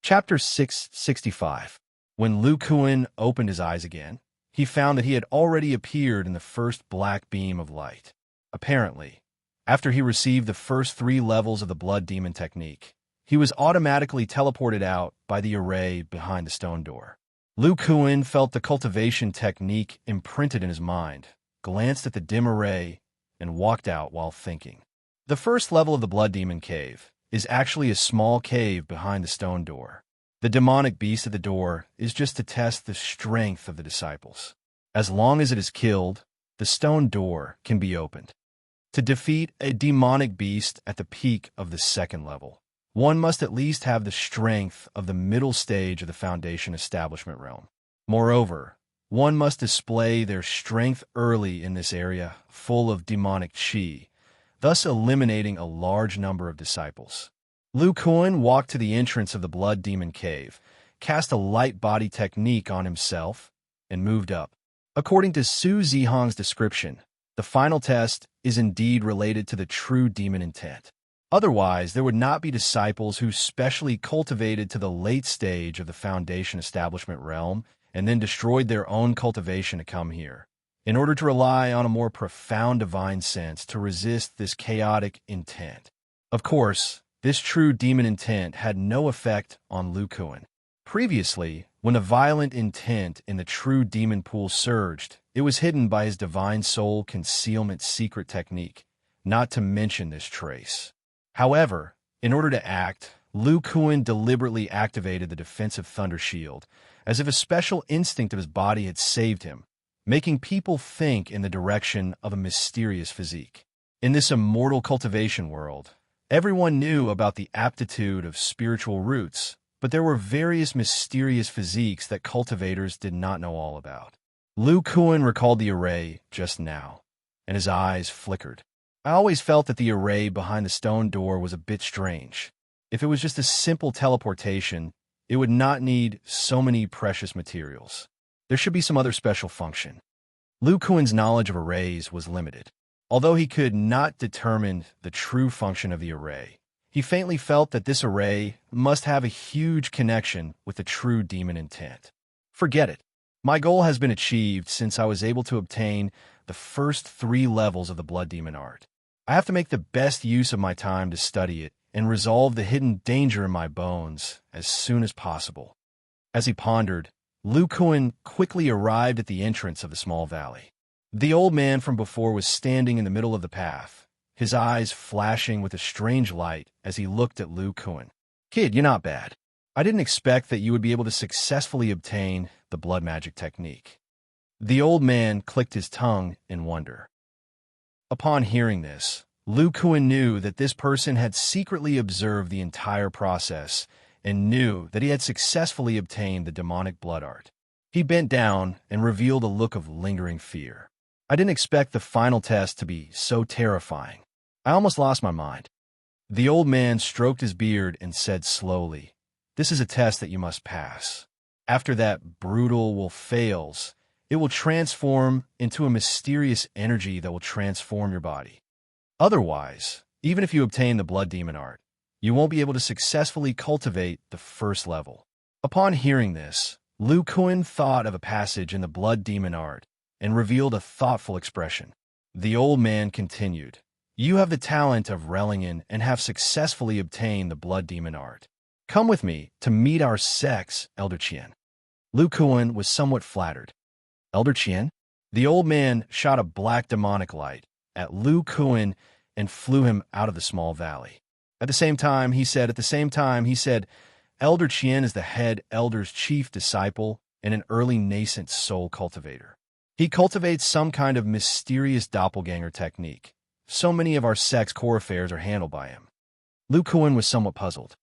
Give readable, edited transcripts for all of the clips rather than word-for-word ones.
Chapter 665. When Lu Kuan opened his eyes again, he found that he had already appeared in the first black beam of light. Apparently, after he received the first 3 levels of the Blood Demon technique, he was automatically teleported out by the array behind the stone door. Lu Kuan felt the cultivation technique imprinted in his mind, glanced at the dim array, and walked out while thinking. The first level of the Blood Demon cave is actually a small cave behind the stone door. The demonic beast at the door is just to test the strength of the disciples. As long as it is killed, the stone door can be opened. To defeat a demonic beast at the peak of the second level, one must at least have the strength of the middle stage of the Foundation Establishment realm. Moreover, one must display their strength early in this area full of demonic chi, thus eliminating a large number of disciples. Lu Kuan walked to the entrance of the Blood Demon cave, cast a light body technique on himself, and moved up. According to Su Zihong's description, the final test is indeed related to the true demon intent. Otherwise, there would not be disciples who specially cultivated to the late stage of the Foundation Establishment realm and then destroyed their own cultivation to come here, in order to rely on a more profound divine sense to resist this chaotic intent. Of course, this true demon intent had no effect on Lu Kuan. Previously, when a violent intent in the true demon pool surged, it was hidden by his divine soul concealment secret technique, not to mention this trace. However, in order to act, Lu Kuan deliberately activated the defensive thunder shield, as if a special instinct of his body had saved him, making people think in the direction of a mysterious physique. In this immortal cultivation world, everyone knew about the aptitude of spiritual roots, but there were various mysterious physiques that cultivators did not know all about. Lu Kuan recalled the array just now, and his eyes flickered. I always felt that the array behind the stone door was a bit strange. If it was just a simple teleportation, it would not need so many precious materials. There should be some other special function. Lu Kuan's knowledge of arrays was limited. Although he could not determine the true function of the array, he faintly felt that this array must have a huge connection with the true demon intent. Forget it. My goal has been achieved since I was able to obtain the first 3 levels of the Blood Demon art. I have to make the best use of my time to study it and resolve the hidden danger in my bones as soon as possible. As he pondered, Lu Kuan quickly arrived at the entrance of the small valley. The old man from before was standing in the middle of the path, his eyes flashing with a strange light as he looked at Lu Kuan. "Kid, you're not bad. I didn't expect that you would be able to successfully obtain the blood magic technique." The old man clicked his tongue in wonder. Upon hearing this, Lu Kuan knew that this person had secretly observed the entire process and knew that he had successfully obtained the demonic blood art. He bent down and revealed a look of lingering fear. "I didn't expect the final test to be so terrifying. I almost lost my mind." The old man stroked his beard and said slowly, "This is a test that you must pass. After that brutal will fails, it will transform into a mysterious energy that will transform your body. Otherwise, even if you obtain the Blood Demon art, you won't be able to successfully cultivate the first level." Upon hearing this, Lu Kuan thought of a passage in the Blood Demon art and revealed a thoughtful expression. The old man continued, "You have the talent of Relingen and have successfully obtained the Blood Demon art. Come with me to meet our sex, Elder Qian." Lu Kuan was somewhat flattered. "Elder Qian?" The old man shot a black demonic light at Lu Kuan and flew him out of the small valley. At the same time, he said, "Elder Qian is the head elder's chief disciple and an early nascent soul cultivator. He cultivates some kind of mysterious doppelganger technique. So many of our sect's core affairs are handled by him." Lu Kuan was somewhat puzzled.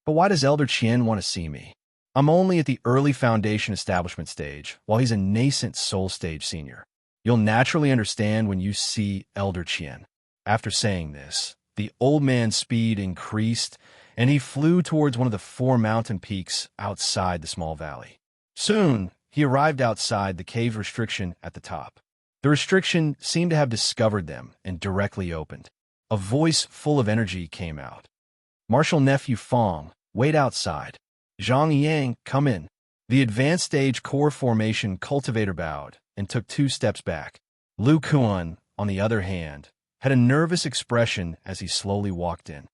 "But why does Elder Qian want to see me? I'm only at the early Foundation Establishment stage, while he's a nascent soul stage senior. You'll naturally understand when you see Elder Qian." After saying this, the old man's speed increased, and he flew towards one of the 4 mountain peaks outside the small valley. Soon, he arrived outside the cave restriction at the top. The restriction seemed to have discovered them and directly opened. A voice full of energy came out. "Marshal Nephew Fong, wait outside." Zhang Yang, come in. The advanced stage core formation cultivator bowed and took 2 steps back. Lu Kuan, on the other hand, had a nervous expression as he slowly walked in.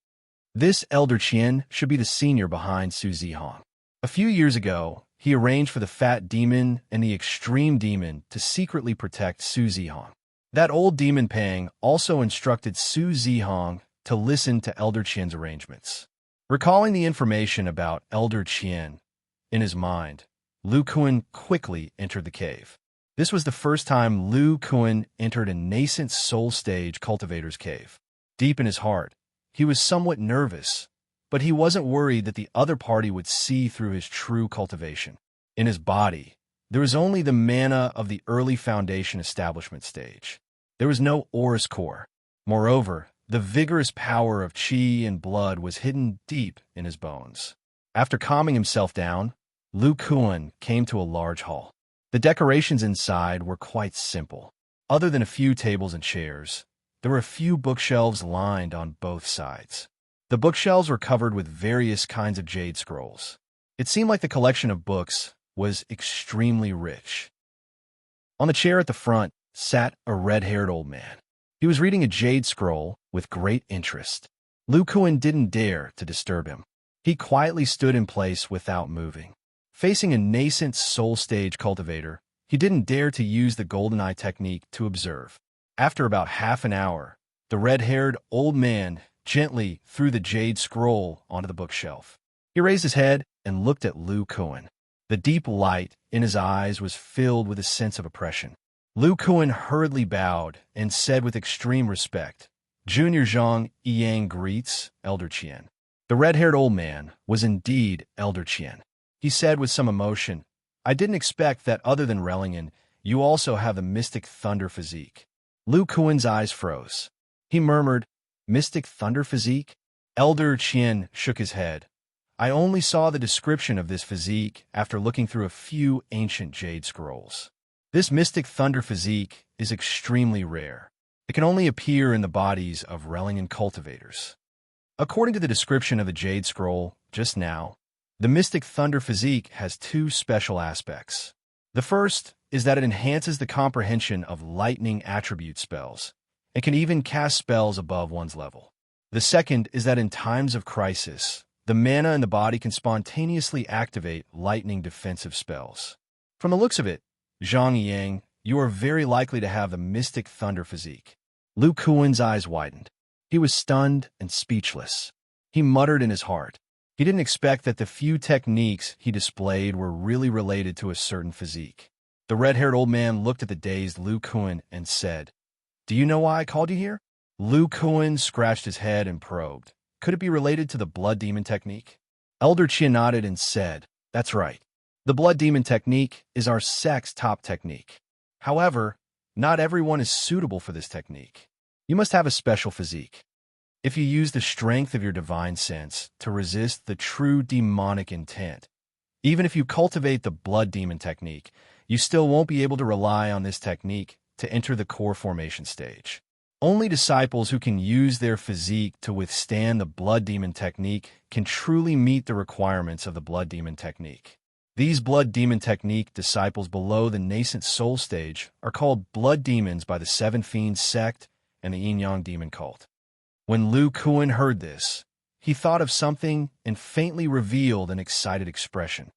This Elder Qian should be the senior behind Su Zihong. A few years ago, he arranged for the Fat Demon and the Extreme Demon to secretly protect Su Zihong. That old demon Pang also instructed Su Zihong to listen to Elder Qian's arrangements. Recalling the information about Elder Qian in his mind, Lu Kuan quickly entered the cave. This was the first time Lu Kuan entered a nascent soul stage cultivator's cave. Deep in his heart, he was somewhat nervous, but he wasn't worried that the other party would see through his true cultivation. In his body, there was only the mana of the early foundation establishment stage. There was no Aurus core. Moreover, the vigorous power of qi and blood was hidden deep in his bones. After calming himself down, Lu Kuan came to a large hall. The decorations inside were quite simple. Other than a few tables and chairs, there were a few bookshelves lined on both sides. The bookshelves were covered with various kinds of jade scrolls. It seemed like the collection of books was extremely rich. On the chair at the front sat a red-haired old man. He was reading a jade scroll with great interest. Lu Kuan didn't dare to disturb him. He quietly stood in place without moving. Facing a nascent soul stage cultivator, he didn't dare to use the golden eye technique to observe. After about half an hour, the red-haired old man gently threw the jade scroll onto the bookshelf. He raised his head and looked at Lu Kuan. The deep light in his eyes was filled with a sense of oppression. Lu Kuan hurriedly bowed and said with extreme respect, "Junior Zhang Yang greets Elder Qian." The red-haired old man was indeed Elder Qian. He said with some emotion, "I didn't expect that other than Relingen, you also have the mystic thunder physique." Lu Kuan's eyes froze. He murmured, "Mystic thunder physique?" Elder Qian shook his head. "I only saw the description of this physique after looking through a few ancient jade scrolls. This mystic thunder physique is extremely rare. It can only appear in the bodies of Relingen cultivators. According to the description of the jade scroll just now, the mystic thunder physique has 2 special aspects. The first is that it enhances the comprehension of lightning attribute spells and can even cast spells above one's level. The second is that in times of crisis, the mana in the body can spontaneously activate lightning defensive spells. From the looks of it, Zhang Yang, you are very likely to have the mystic thunder physique." Lu Kuan's eyes widened. He was stunned and speechless. He muttered in his heart. He didn't expect that the few techniques he displayed were really related to a certain physique. The red-haired old man looked at the dazed Lu Kuan and said, "Do you know why I called you here?" Lu Kuan scratched his head and probed. "Could it be related to the blood demon technique?" Elder Qian nodded and said, "That's right. The blood demon technique is our sect's top technique. However, not everyone is suitable for this technique. You must have a special physique. If you use the strength of your divine sense to resist the true demonic intent, even if you cultivate the blood demon technique, you still won't be able to rely on this technique to enter the core formation stage. Only disciples who can use their physique to withstand the blood demon technique can truly meet the requirements of the blood demon technique. These blood demon technique disciples below the nascent soul stage are called blood demons by the Seven Fiends sect and the Yin-Yang demon cult." When Lu Kuan heard this, he thought of something and faintly revealed an excited expression.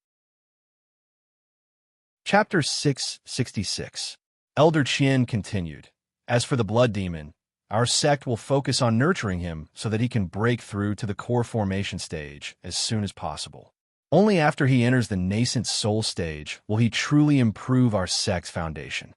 Chapter 666. Elder Qian continued, "As for the blood demon, our sect will focus on nurturing him so that he can break through to the core formation stage as soon as possible. Only after he enters the nascent soul stage will he truly improve our sect's foundation."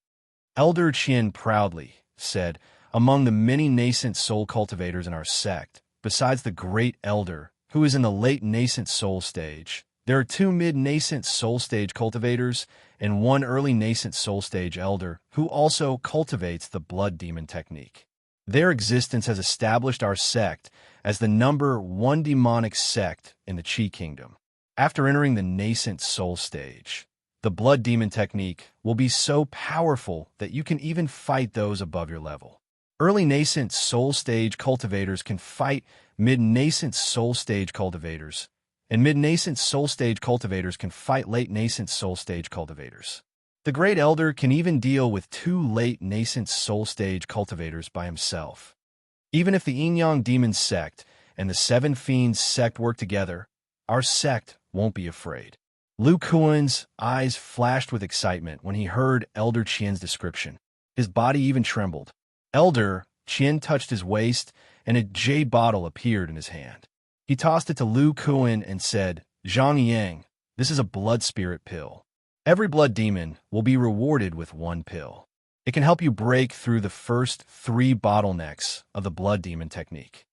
Elder Qian proudly said, "Among the many nascent soul cultivators in our sect, besides the great elder, who is in the late nascent soul stage, there are 2 mid-nascent soul stage cultivators and 1 early nascent soul stage elder who also cultivates the blood demon technique. Their existence has established our sect as the number 1 demonic sect in the Qi Kingdom. After entering the nascent soul stage, the blood demon technique will be so powerful that you can even fight those above your level. Early nascent soul stage cultivators can fight mid-nascent soul stage cultivators, and mid-nascent soul stage cultivators can fight late-nascent soul stage cultivators. The Great Elder can even deal with 2 late-nascent soul stage cultivators by himself. Even if the Yin-Yang Demon sect and the 7 Fiends sect work together, our sect won't be afraid. Lu Kuan's eyes flashed with excitement when he heard Elder Qian's description. His body even trembled. Elder Qian touched his waist, and a jade bottle appeared in his hand. He tossed it to Lu Kuan and said, "Zhang Yang, this is a blood spirit pill. Every blood demon will be rewarded with 1 pill. It can help you break through the first 3 bottlenecks of the blood demon technique."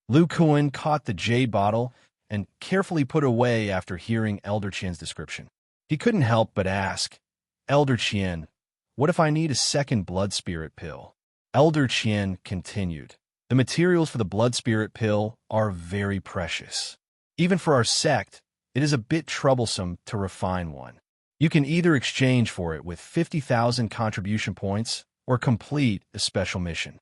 Lu Kuan caught the jade bottle and carefully put it away after hearing Elder Qian's description. He couldn't help but ask, "Elder Qian, what if I need a second blood spirit pill?" Elder Qian continued, "The materials for the blood spirit pill are very precious. Even for our sect, it is a bit troublesome to refine one. You can either exchange for it with 50,000 contribution points or complete a special mission."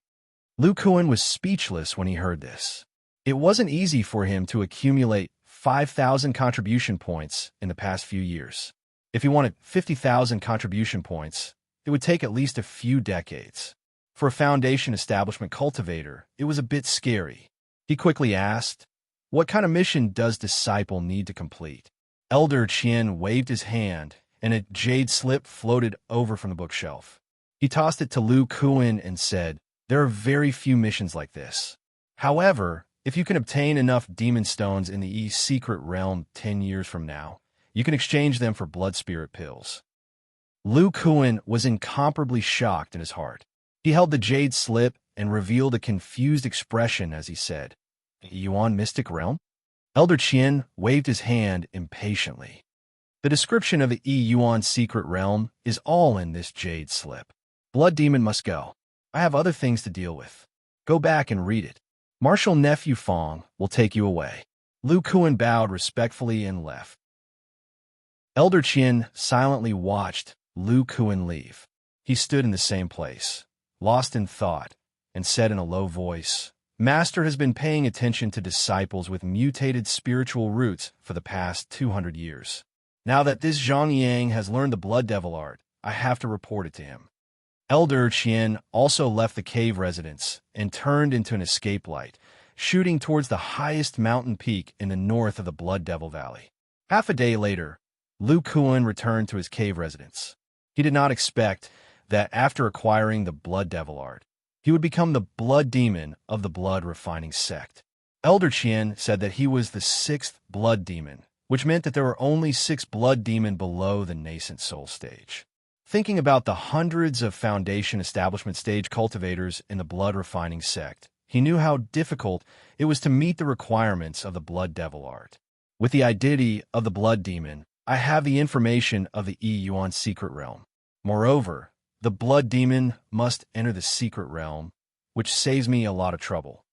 Lu Kuan was speechless when he heard this. It wasn't easy for him to accumulate 5,000 contribution points in the past few years. If he wanted 50,000 contribution points, it would take at least a few decades. For a Foundation Establishment cultivator, it was a bit scary. He quickly asked, "What kind of mission does Disciple need to complete?" Elder Qian waved his hand, and a jade slip floated over from the bookshelf. He tossed it to Lu Kuan and said, "There are very few missions like this. However, if you can obtain enough demon stones in the secret realm 10 years from now, you can exchange them for blood spirit pills." Lu Kuan was incomparably shocked in his heart. He held the jade slip and revealed a confused expression as he said, "Yuan Mystic Realm?" Elder Qian waved his hand impatiently. The description of the Yuan secret realm is all in this jade slip. Blood demon must go. I have other things to deal with. Go back and read it. Marshal Nephew Fong will take you away." Lu Kuan bowed respectfully and left. Elder Qian silently watched Lu Kuan leave. He stood in the same place, lost in thought, and said in a low voice, "Master has been paying attention to disciples with mutated spiritual roots for the past 200 years. Now that this Zhang Yang has learned the Blood Devil art, I have to report it to him." Elder Qian also left the cave residence and turned into an escape light, shooting towards the highest mountain peak in the north of the Blood Devil Valley. Half a day later, Lu Kuan returned to his cave residence. He did not expect that after acquiring the Blood Devil art, he would become the blood demon of the blood refining sect. Elder Qian said that he was the 6th blood demon, which meant that there were only 6 blood demon below the nascent soul stage. Thinking about the hundreds of Foundation Establishment stage cultivators in the blood refining sect, he knew how difficult it was to meet the requirements of the Blood Devil art. With the identity of the blood demon, I have the information of the Yuan secret realm. Moreover, the blood demon must enter the secret realm, which saves me a lot of trouble.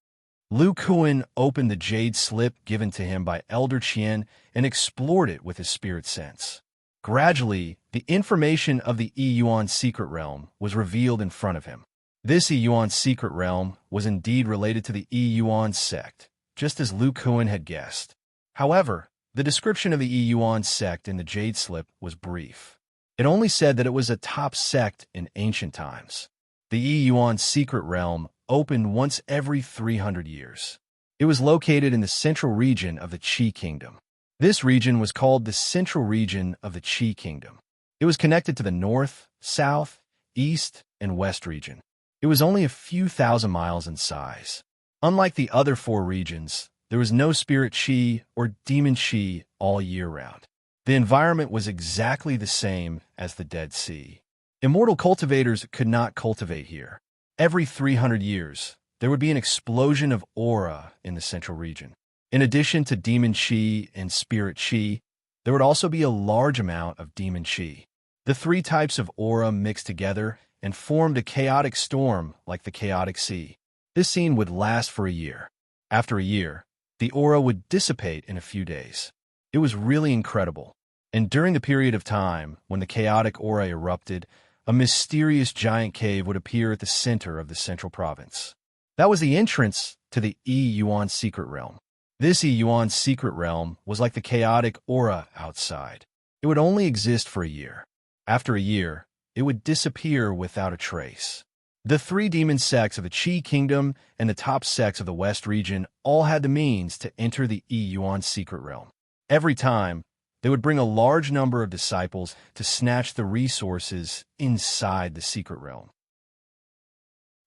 Lu Kuan opened the jade slip given to him by Elder Qian and explored it with his spirit sense. Gradually, the information of the Yuan secret realm was revealed in front of him. This Yuan secret realm was indeed related to the Yuan sect, just as Lu Kuan had guessed. However, the description of the Yuan sect in the jade slip was brief. It only said that it was a top sect in ancient times. The Yuan secret realm opened once every 300 years. It was located in the central region of the Qi Kingdom. This region was called the Central Region of the Qi Kingdom. It was connected to the North, South, East, and West region. It was only a few thousand miles in size. Unlike the other 4 regions, there was no spirit Qi or demon Qi all year round. The environment was exactly the same as the Dead Sea. Immortal cultivators could not cultivate here. Every 300 years, there would be an explosion of aura in the Central Region. In addition to demon Qi and spirit Qi, there would also be a large amount of demon Qi. The 3 types of aura mixed together and formed a chaotic storm like the chaotic sea. This scene would last for a year. After a year, the aura would dissipate in a few days. It was really incredible. And during the period of time when the chaotic aura erupted, a mysterious giant cave would appear at the center of the central province. That was the entrance to the Yuan secret realm. This Yuan's secret realm was like the chaotic aura outside. It would only exist for a year. After a year, it would disappear without a trace. The three demon sects of the Qi Kingdom and the top sects of the West region all had the means to enter the Yuan's secret realm. Every time, they would bring a large number of disciples to snatch the resources inside the secret realm.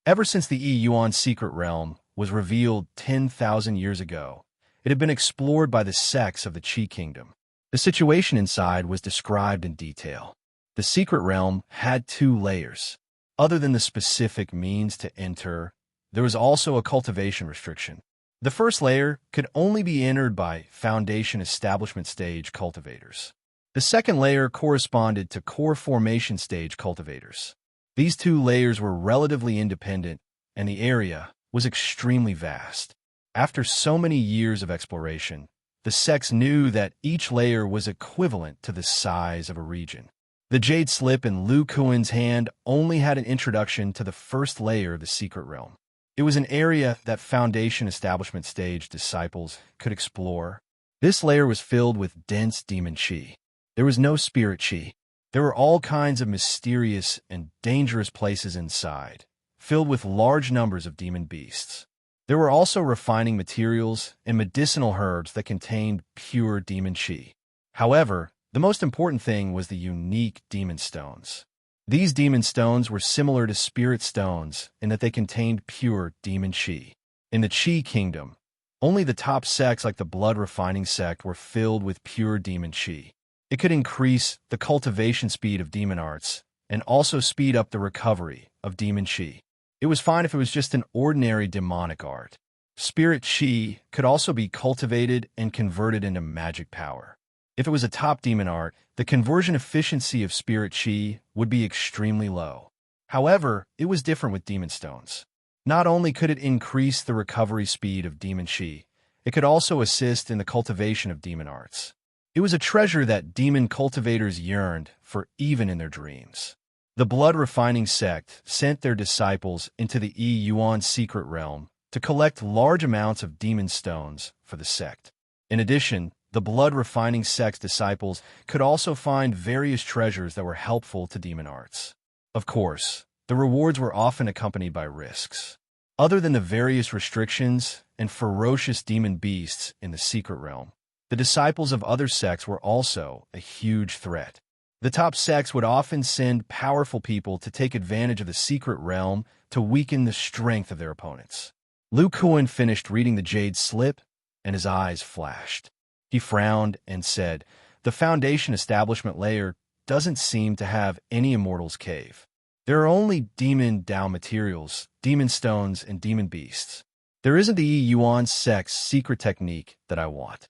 Ever since the Yuan's secret realm was revealed 10,000 years ago, it had been explored by the sects of the Qi Kingdom. The situation inside was described in detail. The secret realm had 2 layers. Other than the specific means to enter, there was also a cultivation restriction. The first layer could only be entered by Foundation Establishment Stage cultivators. The second layer corresponded to Core Formation Stage cultivators. These 2 layers were relatively independent, and the area was extremely vast. After so many years of exploration, the sects knew that each layer was equivalent to the size of a region. The Jade Slip in Lu Kuan's hand only had an introduction to the first layer of the secret realm. It was an area that Foundation Establishment Stage disciples could explore. This layer was filled with dense demon qi. There was no spirit qi. There were all kinds of mysterious and dangerous places inside, filled with large numbers of demon beasts. There were also refining materials and medicinal herbs that contained pure demon qi. However, the most important thing was the unique demon stones. These demon stones were similar to spirit stones in that they contained pure demon qi. In the Qi Kingdom, only the top sects like the Blood Refining sect were filled with pure demon qi. It could increase the cultivation speed of demon arts and also speed up the recovery of demon qi. It was fine if it was just an ordinary demonic art. Spirit qi could also be cultivated and converted into magic power. If it was a top demon art, the conversion efficiency of spirit qi would be extremely low. However, it was different with demon stones. Not only could it increase the recovery speed of demon qi, it could also assist in the cultivation of demon arts. It was a treasure that demon cultivators yearned for even in their dreams. The Blood Refining sect sent their disciples into the Yuan's secret realm to collect large amounts of demon stones for the sect. In addition, the Blood Refining sect's disciples could also find various treasures that were helpful to demon arts. Of course, the rewards were often accompanied by risks. Other than the various restrictions and ferocious demon beasts in the secret realm, the disciples of other sects were also a huge threat. The top sects would often send powerful people to take advantage of the secret realm to weaken the strength of their opponents. Lu Kuan finished reading the Jade Slip, and his eyes flashed. He frowned and said, "The Foundation Establishment layer doesn't seem to have any Immortal's Cave. There are only demon Dao materials, demon stones, and demon beasts. There isn't the Yuan sect's secret technique that I want.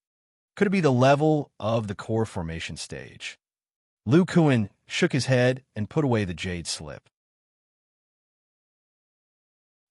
Could it be the level of the Core Formation stage?" Lu Kuan shook his head and put away the Jade Slip.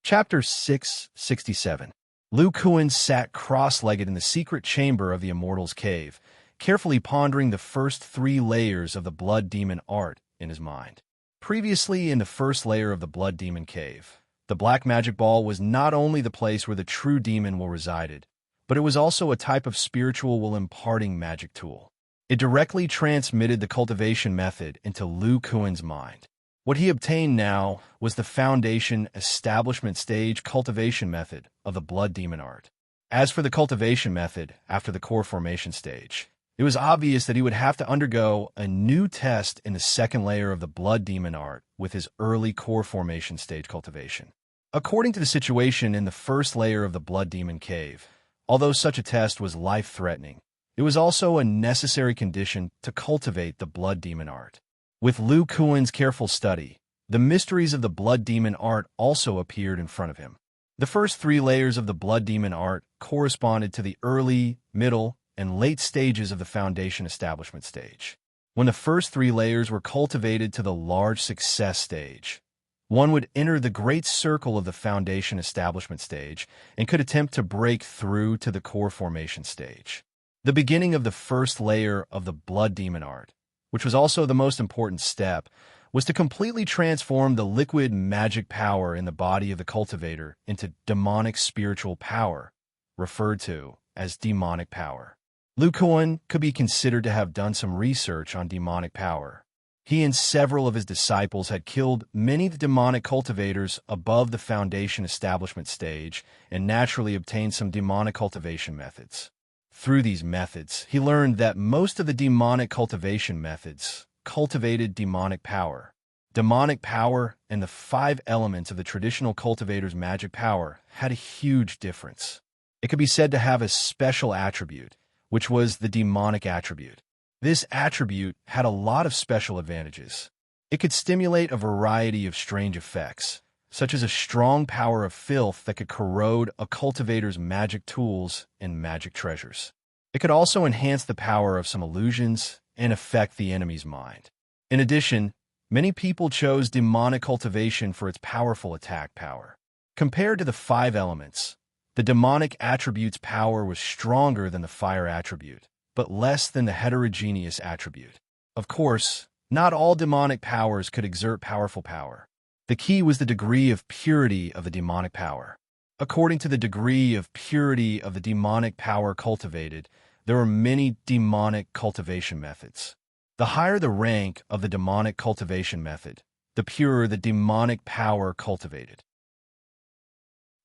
Chapter 667. Lu Kuan sat cross-legged in the secret chamber of the Immortal's Cave, carefully pondering the first 3 layers of the Blood Demon art in his mind. Previously in the first layer of the Blood Demon Cave, the Black Magic Ball was not only the place where the true demon will resided, but it was also a type of spiritual will imparting magic tool. It directly transmitted the cultivation method into Lu Kuan's mind. What he obtained now was the Foundation Establishment Stage cultivation method of the Blood Demon art. As for the cultivation method after the Core Formation stage, it was obvious that he would have to undergo a new test in the second layer of the Blood Demon art with his early Core Formation stage cultivation. According to the situation in the first layer of the Blood Demon Cave, although such a test was life-threatening, it was also a necessary condition to cultivate the Blood Demon art. With Lu Kuan's careful study, the mysteries of the Blood Demon art also appeared in front of him. The first 3 layers of the Blood Demon art corresponded to the early, middle, and late stages of the Foundation Establishment stage. When the first 3 layers were cultivated to the large success stage, one would enter the great circle of the Foundation Establishment stage and could attempt to break through to the Core Formation stage. The beginning of the first layer of the Blood Demon art, which was also the most important step, was to completely transform the liquid magic power in the body of the cultivator into demonic spiritual power, referred to as demonic power. Lu Kuan could be considered to have done some research on demonic power. He and several of his disciples had killed many of the demonic cultivators above the foundation establishment stage and naturally obtained some demonic cultivation methods. Through these methods, he learned that most of the demonic cultivation methods cultivated demonic power. Demonic power and the 5 elements of the traditional cultivator's magic power had a huge difference. It could be said to have a special attribute, which was the demonic attribute. This attribute had a lot of special advantages. It could stimulate a variety of strange effects, such as a strong power of filth that could corrode a cultivator's magic tools and magic treasures. It could also enhance the power of some illusions and affect the enemy's mind. In addition, many people chose demonic cultivation for its powerful attack power. Compared to the 5 elements, the demonic attribute's power was stronger than the fire attribute, but less than the heterogeneous attribute. Of course, not all demonic powers could exert powerful power. The key was the degree of purity of the demonic power. According to the degree of purity of the demonic power cultivated, there are many demonic cultivation methods. The higher the rank of the demonic cultivation method, the purer the demonic power cultivated.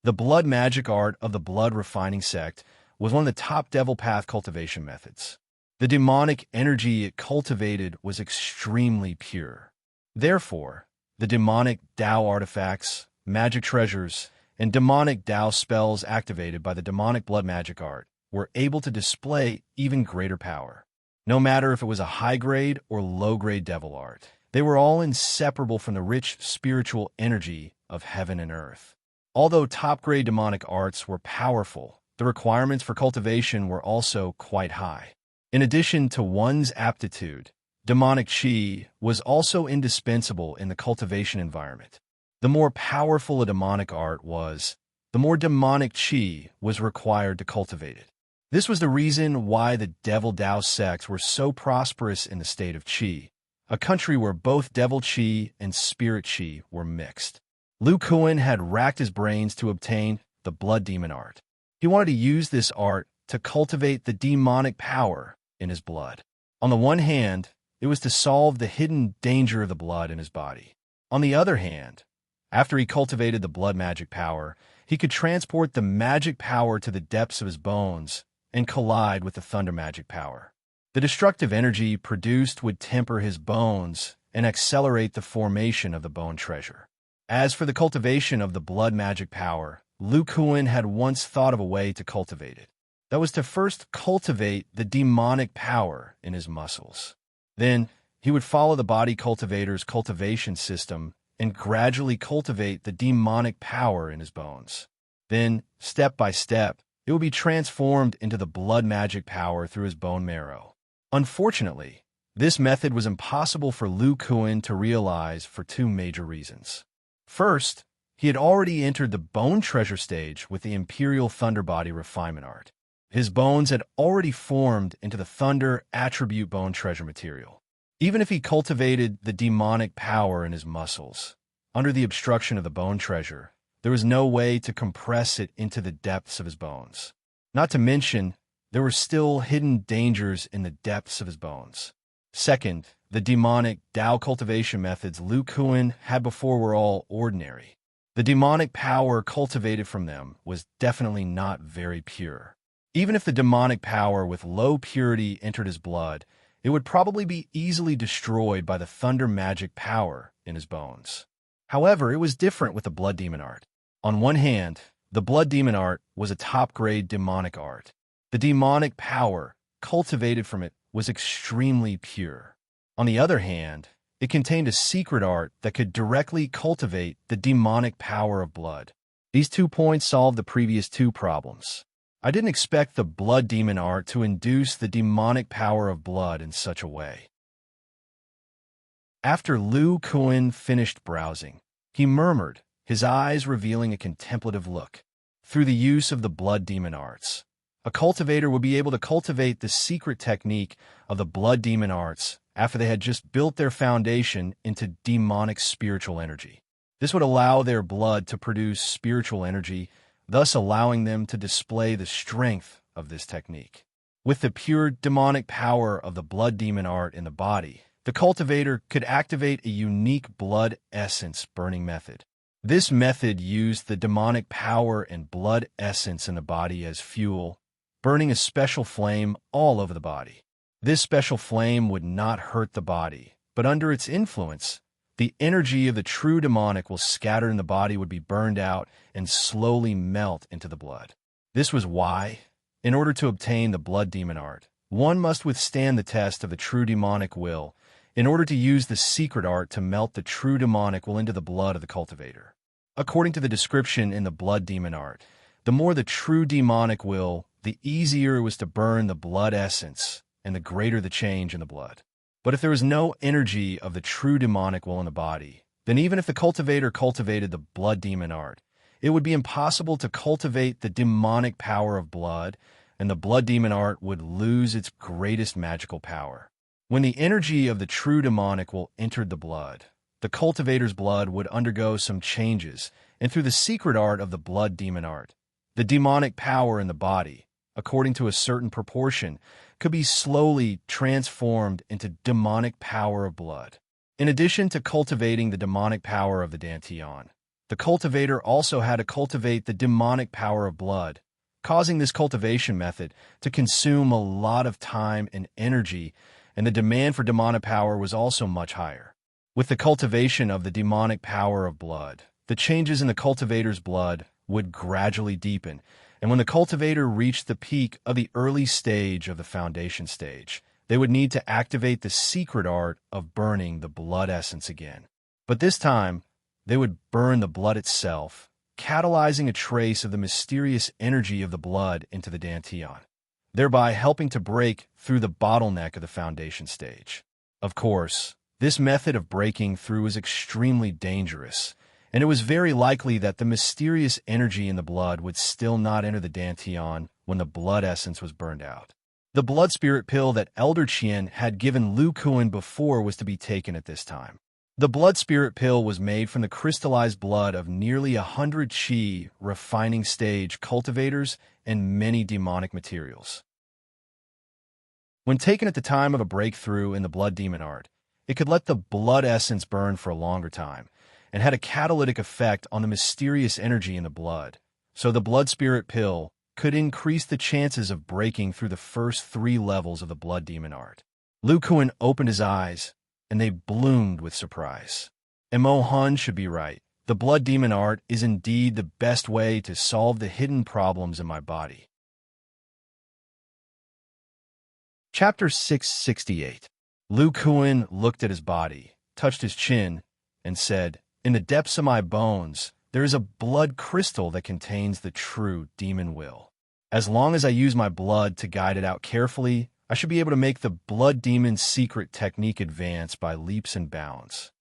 The blood magic art of the blood refining sect was one of the top devil path cultivation methods. The demonic energy it cultivated was extremely pure. Therefore, the demonic Tao artifacts, magic treasures, and demonic Tao spells activated by the demonic blood magic art were able to display even greater power. No matter if it was a high-grade or low-grade devil art, they were all inseparable from the rich spiritual energy of heaven and earth. Although top-grade demonic arts were powerful, the requirements for cultivation were also quite high. In addition to one's aptitude, demonic chi was also indispensable in the cultivation environment. The more powerful a demonic art was, the more demonic chi was required to cultivate it. This was the reason why the Devil Dao sects were so prosperous in the state of Qi, a country where both Devil Qi and Spirit Qi were mixed. Lu Kuan had racked his brains to obtain the Blood Demon art. He wanted to use this art to cultivate the demonic power in his blood. On the one hand, it was to solve the hidden danger of the blood in his body. On the other hand, after he cultivated the blood magic power, he could transport the magic power to the depths of his bones and collide with the thunder magic power. The destructive energy produced would temper his bones and accelerate the formation of the bone treasure. As for the cultivation of the blood magic power, Lu Kuan had once thought of a way to cultivate it. That was to first cultivate the demonic power in his muscles. Then, he would follow the body cultivator's cultivation system and gradually cultivate the demonic power in his bones. Then, step by step, it would be transformed into the blood magic power through his bone marrow. Unfortunately, this method was impossible for Lu Kuan to realize for 2 major reasons. First, he had already entered the bone treasure stage with the Imperial Thunder Body refinement art. His bones had already formed into the thunder attribute bone treasure material. Even if he cultivated the demonic power in his muscles, under the obstruction of the bone treasure, there was no way to compress it into the depths of his bones. Not to mention, there were still hidden dangers in the depths of his bones. Second, the demonic Tao cultivation methods Lu Kuan had before were all ordinary. The demonic power cultivated from them was definitely not very pure. Even if the demonic power with low purity entered his blood, it would probably be easily destroyed by the thunder magic power in his bones. However, it was different with the blood demon art. On one hand, the blood demon art was a top-grade demonic art. The demonic power cultivated from it was extremely pure. On the other hand, it contained a secret art that could directly cultivate the demonic power of blood. These 2 points solved the previous 2 problems. I didn't expect the blood demon art to induce the demonic power of blood in such a way. After Lu Kuan finished browsing, he murmured, his eyes revealing a contemplative look. Through the use of the blood demon arts, a cultivator would be able to cultivate the secret technique of the blood demon arts after they had just built their foundation into demonic spiritual energy. This would allow their blood to produce spiritual energy, thus allowing them to display the strength of this technique. With the pure demonic power of the blood demon art in the body, the cultivator could activate a unique blood essence burning method. This method used the demonic power and blood essence in the body as fuel, burning a special flame all over the body. This special flame would not hurt the body, but under its influence, the energy of the true demonic will scatter in the body, would be burned out, and slowly melt into the blood. This was why, in order to obtain the blood demon art, one must withstand the test of the true demonic will in order to use the secret art to melt the true demonic will into the blood of the cultivator. According to the description in the blood demon art, the more the true demonic will, the easier it was to burn the blood essence, and the greater the change in the blood. But if there was no energy of the true demonic will in the body, then even if the cultivator cultivated the blood demon art, it would be impossible to cultivate the demonic power of blood, and the blood demon art would lose its greatest magical power. When the energy of the true demonic will entered the blood, the cultivator's blood would undergo some changes, and through the secret art of the blood demon art, the demonic power in the body, according to a certain proportion, could be slowly transformed into demonic power of blood. In addition to cultivating the demonic power of the Dantian, the cultivator also had to cultivate the demonic power of blood, causing this cultivation method to consume a lot of time and energy, and the demand for demonic power was also much higher. With the cultivation of the demonic power of blood, the changes in the cultivator's blood would gradually deepen, and when the cultivator reached the peak of the early stage of the foundation stage, they would need to activate the secret art of burning the blood essence again. But this time, they would burn the blood itself, catalyzing a trace of the mysterious energy of the blood into the Dantian, thereby helping to break through the bottleneck of the foundation stage. Of course, this method of breaking through is extremely dangerous, and it was very likely that the mysterious energy in the blood would still not enter the Dantian when the blood essence was burned out. The blood spirit pill that Elder Qian had given Lu Kuan before was to be taken at this time. The blood spirit pill was made from the crystallized blood of nearly 100 Qi refining stage cultivators and many demonic materials. When taken at the time of a breakthrough in the blood demon art, it could let the blood essence burn for a longer time, and had a catalytic effect on the mysterious energy in the blood, so the blood spirit pill could increase the chances of breaking through the first 3 levels of the blood demon art. Lu Kuan opened his eyes, and they bloomed with surprise. Mo Han should be right. The blood demon art is indeed the best way to solve the hidden problems in my body. Chapter 668. Lu Kuan looked at his body, touched his chin, and said, "In the depths of my bones, there is a blood crystal that contains the true demon will. As long as I use my blood to guide it out carefully, I should be able to make the blood demon's secret technique advance by leaps and bounds.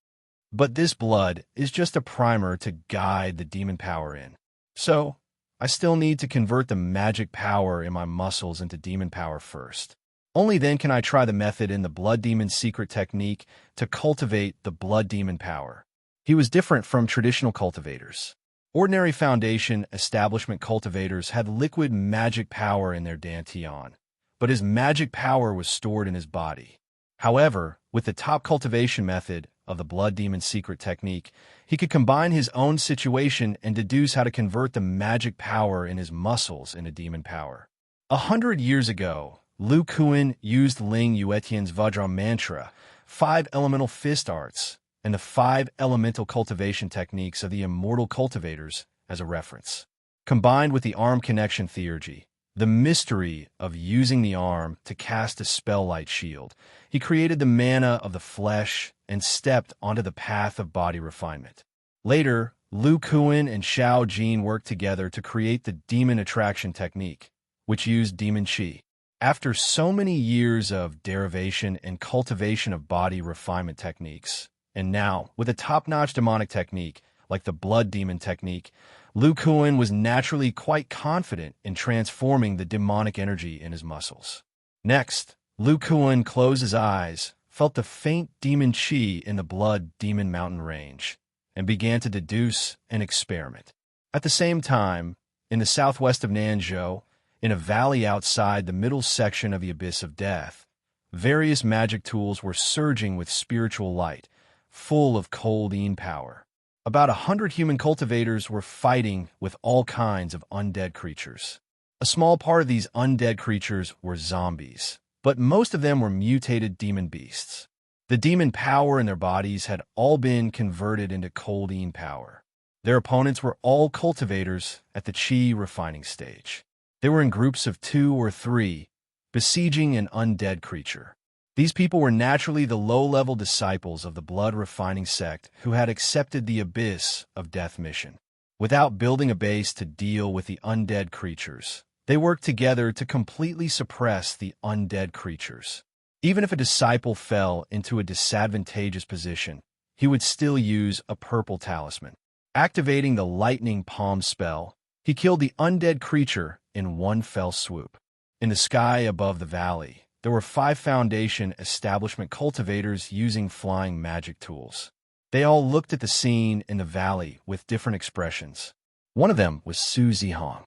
But this blood is just a primer to guide the demon power in. So, I still need to convert the magic power in my muscles into demon power first. Only then can I try the method in the blood demon's secret technique to cultivate the blood demon power." He was different from traditional cultivators. Ordinary foundation establishment cultivators had liquid magic power in their Dantian, but his magic power was stored in his body. However, with the top cultivation method of the blood demon's secret technique, he could combine his own situation and deduce how to convert the magic power in his muscles into demon power. 100 years ago, Lu Kuan used Ling Yuetian's Vajra mantra, 5 elemental fist arts, and the 5 elemental cultivation techniques of the immortal cultivators as a reference. Combined with the arm connection theurgy, the mystery of using the arm to cast a spell-light shield, he created the mana of the flesh and stepped onto the path of body refinement. Later, Lu Kuan and Xiao Jin worked together to create the demon attraction technique, which used demon qi. After so many years of derivation and cultivation of body refinement techniques, and now, with a top-notch demonic technique, like the blood demon technique, Lu Kuan was naturally quite confident in transforming the demonic energy in his muscles. Next, Lu Kuan closed his eyes, felt the faint demon qi in the blood demon mountain range, and began to deduce and experiment. At the same time, in the southwest of Nanzhou, In a valley outside the middle section of the Abyss of Death, various magic tools were surging with spiritual light, full of cold power. About 100 human cultivators were fighting with all kinds of undead creatures. A small part of these undead creatures were zombies, but most of them were mutated demon beasts. The demon power in their bodies had all been converted into cold power. Their opponents were all cultivators at the chi refining stage. They were in groups of 2 or 3, besieging an undead creature. These people were naturally the low-level disciples of the blood-refining sect who had accepted the Abyss of Death mission. Without building a base to deal with the undead creatures, they worked together to completely suppress the undead creatures. Even if a disciple fell into a disadvantageous position, he would still use a purple talisman. Activating the lightning palm spell, he killed the undead creature in one fell swoop. In the sky above the valley, there were 5 Foundation establishment cultivators using flying magic tools. They all looked at the scene in the valley with different expressions. One of them was Su Zihong.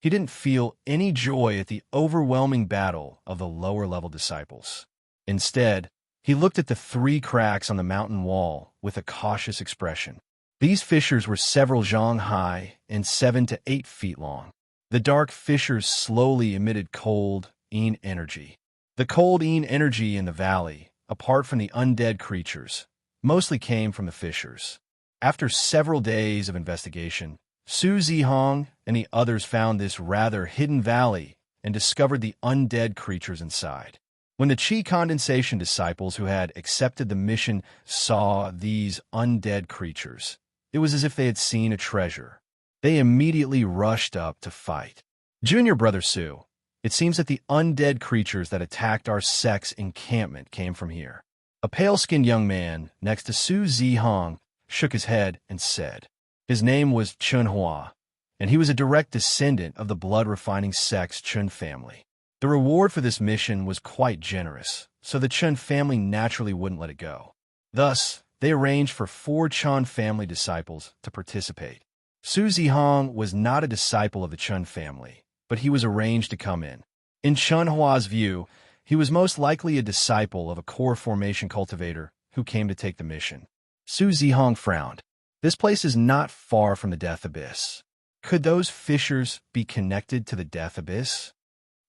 He didn't feel any joy at the overwhelming battle of the lower-level disciples. Instead, he looked at the 3 cracks on the mountain wall with a cautious expression. These fissures were several zhang high and 7 to 8 feet long. The dark fissures slowly emitted cold energy. The cold energy in the valley, apart from the undead creatures, mostly came from the fissures. After several days of investigation, Su Zihong and the others found this rather hidden valley and discovered the undead creatures inside. When the Qi condensation disciples who had accepted the mission saw these undead creatures, it was as if they had seen a treasure. They immediately rushed up to fight. Junior Brother Su, it seems that the undead creatures that attacked our sect's encampment came from here. A pale-skinned young man next to Su Zihong shook his head and said. His name was Chun Hua, and he was a direct descendant of the blood-refining sect's Chun family. The reward for this mission was quite generous, so the Chun family naturally wouldn't let it go. Thus, they arranged for 4 Chun family disciples to participate. Su Zihong was not a disciple of the Chun family, but he was arranged to come in. In Chun Hua's view, he was most likely a disciple of a core formation cultivator who came to take the mission. Su Zihong frowned. This place is not far from the Death Abyss. Could those fissures be connected to the Death Abyss?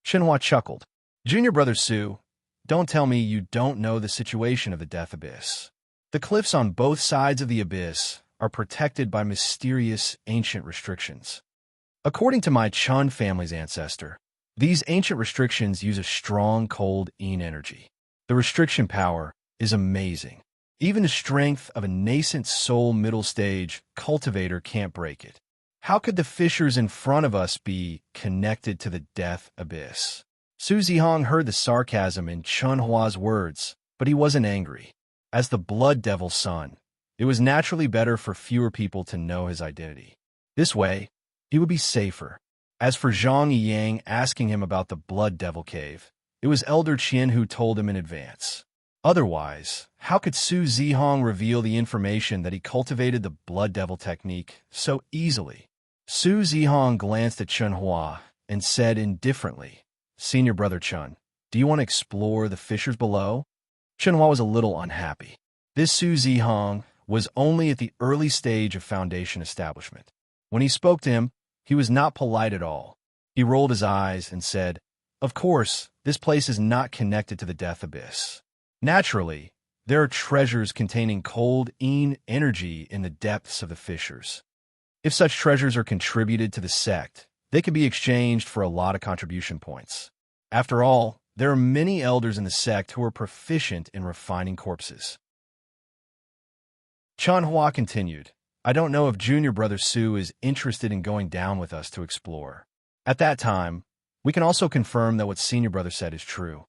Shenhua chuckled. Junior Brother Su, don't tell me you don't know the situation of the Death Abyss. The cliffs on both sides of the Abyss are protected by mysterious ancient restrictions. According to my Chun family's ancestor, these ancient restrictions use a strong cold energy. The restriction power is amazing. Even the strength of a nascent soul middle stage cultivator can't break it. How could the fissures in front of us be connected to the Death Abyss? Su Zihong heard the sarcasm in Chun Hua's words, but he wasn't angry. As the Blood Devil's son, it was naturally better for fewer people to know his identity. This way, he would be safer. As for Zhang Yiyang asking him about the Blood Devil Cave, it was Elder Qian who told him in advance. Otherwise, how could Su Zihong reveal the information that he cultivated the Blood Devil technique so easily? Su Zihong glanced at Chun Hua and said indifferently, Senior Brother Chun, do you want to explore the fissures below? Chun Hua was a little unhappy. This Su Zihong was only at the early stage of Foundation establishment. When he spoke to him, he was not polite at all. He rolled his eyes and said, Of course, this place is not connected to the Death Abyss. Naturally, there are treasures containing cold energy in the depths of the fissures. If such treasures are contributed to the sect, they can be exchanged for a lot of contribution points. After all, there are many elders in the sect who are proficient in refining corpses. Chun Hua continued, I don't know if Junior Brother Su is interested in going down with us to explore. At that time, we can also confirm that what Senior Brother said is true.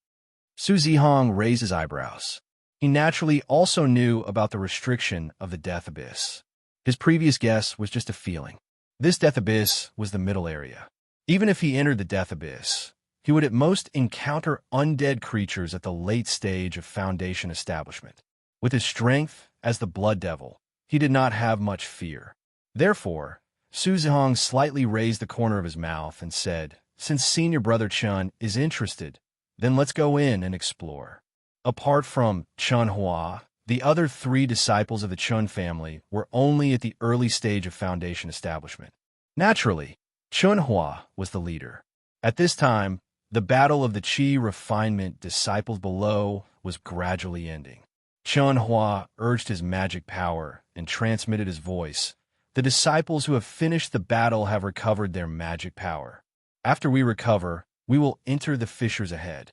Su Zihong raised his eyebrows. He naturally also knew about the restriction of the Death Abyss. His previous guess was just a feeling. This Death Abyss was the middle area. Even if he entered the Death Abyss, he would at most encounter undead creatures at the late stage of Foundation establishment. With his strength as the Blood Devil, he did not have much fear. Therefore, Su Zihong slightly raised the corner of his mouth and said, "Since senior brother Chun is interested, then let's go in and explore." Apart from Chun Hua, the other three disciples of the Chun family were only at the early stage of foundation establishment. Naturally, Chun Hua was the leader. At this time, the battle of the Qi refinement disciples below was gradually ending. Chun Hua urged his magic power and transmitted his voice. "The disciples who have finished the battle have recovered their magic power. After we recover, we will enter the fissures ahead."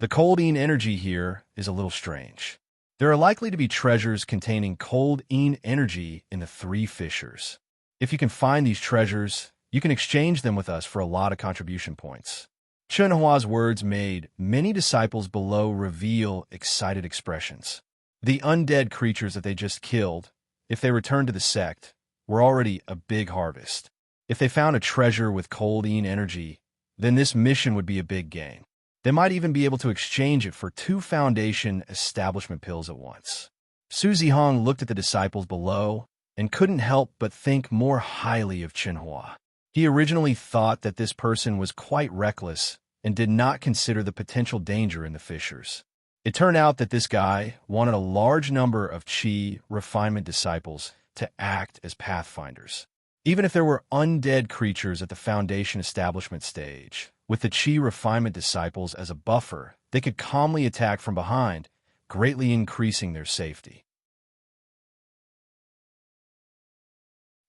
The cold Yin energy here is a little strange. There are likely to be treasures containing cold Yin energy in the three fissures. If you can find these treasures, you can exchange them with us for a lot of contribution points. Chun Hua's words made many disciples below reveal excited expressions. The undead creatures that they just killed, if they returned to the sect, were already a big harvest. If they found a treasure with cold Yin energy, then this mission would be a big gain. They might even be able to exchange it for 2 foundation establishment pills at once. Su Zihong looked at the disciples below and couldn't help but think more highly of Chun Hua. He originally thought that this person was quite reckless and did not consider the potential danger in the fissures. It turned out that this guy wanted a large number of Qi refinement disciples to act as pathfinders. Even if there were undead creatures at the foundation establishment stage, with the Qi refinement disciples as a buffer, they could calmly attack from behind, greatly increasing their safety.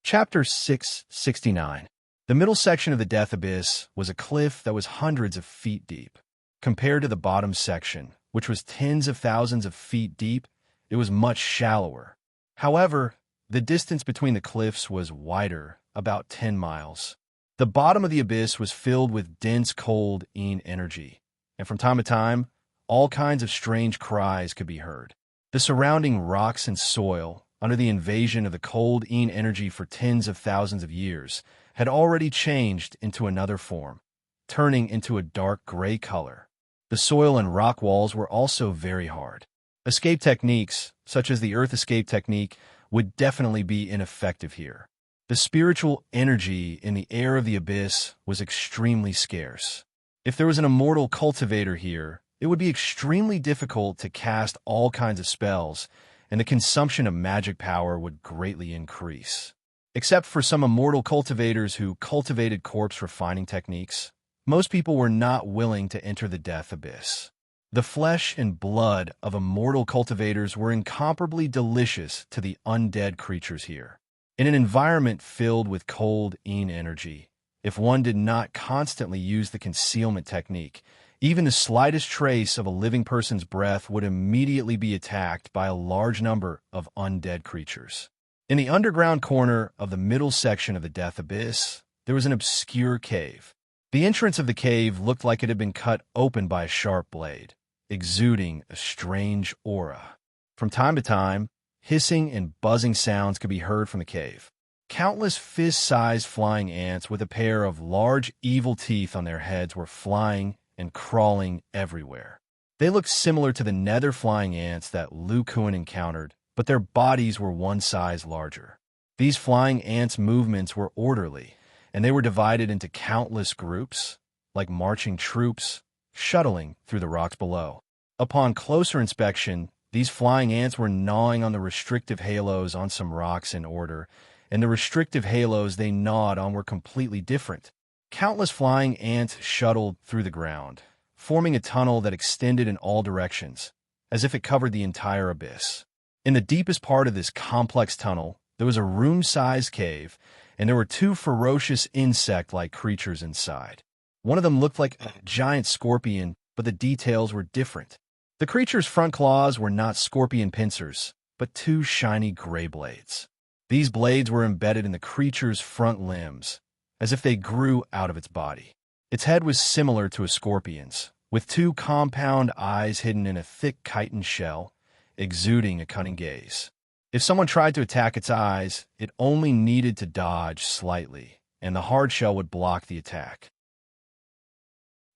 Chapter 669. The middle section of the Death Abyss was a cliff that was hundreds of feet deep. Compared to the bottom section, which was tens of thousands of feet deep, it was much shallower. However, the distance between the cliffs was wider, about 10 miles. The bottom of the abyss was filled with dense cold Yin energy, and from time to time, all kinds of strange cries could be heard. The surrounding rocks and soil, under the invasion of the cold Yin energy for tens of thousands of years, had already changed into another form, turning into a dark gray color. The soil and rock walls were also very hard. Escape techniques, such as the earth escape technique, would definitely be ineffective here. The spiritual energy in the air of the abyss was extremely scarce. If there was an immortal cultivator here, it would be extremely difficult to cast all kinds of spells, and the consumption of magic power would greatly increase. Except for some immortal cultivators who cultivated corpse refining techniques, most people were not willing to enter the death abyss. The flesh and blood of immortal cultivators were incomparably delicious to the undead creatures here. In an environment filled with cold Yin energy, if one did not constantly use the concealment technique, even the slightest trace of a living person's breath would immediately be attacked by a large number of undead creatures. In the underground corner of the middle section of the Death Abyss, there was an obscure cave. The entrance of the cave looked like it had been cut open by a sharp blade, exuding a strange aura. From time to time, hissing and buzzing sounds could be heard from the cave. Countless fist-sized flying ants with a pair of large evil teeth on their heads were flying and crawling everywhere. They looked similar to the nether flying ants that Lu Kuan encountered, but their bodies were one size larger. These flying ants' movements were orderly, and they were divided into countless groups, like marching troops, shuttling through the rocks below. Upon closer inspection, these flying ants were gnawing on the restrictive halos on some rocks in order, and the restrictive halos they gnawed on were completely different. Countless flying ants shuttled through the ground, forming a tunnel that extended in all directions, as if it covered the entire abyss. In the deepest part of this complex tunnel, there was a room-sized cave, and there were 2 ferocious insect-like creatures inside. One of them looked like a giant scorpion, but the details were different. The creature's front claws were not scorpion pincers, but 2 shiny gray blades. These blades were embedded in the creature's front limbs, as if they grew out of its body. Its head was similar to a scorpion's, with 2 compound eyes hidden in a thick chitin shell, exuding a cunning gaze. If someone tried to attack its eyes, it only needed to dodge slightly, and the hard shell would block the attack.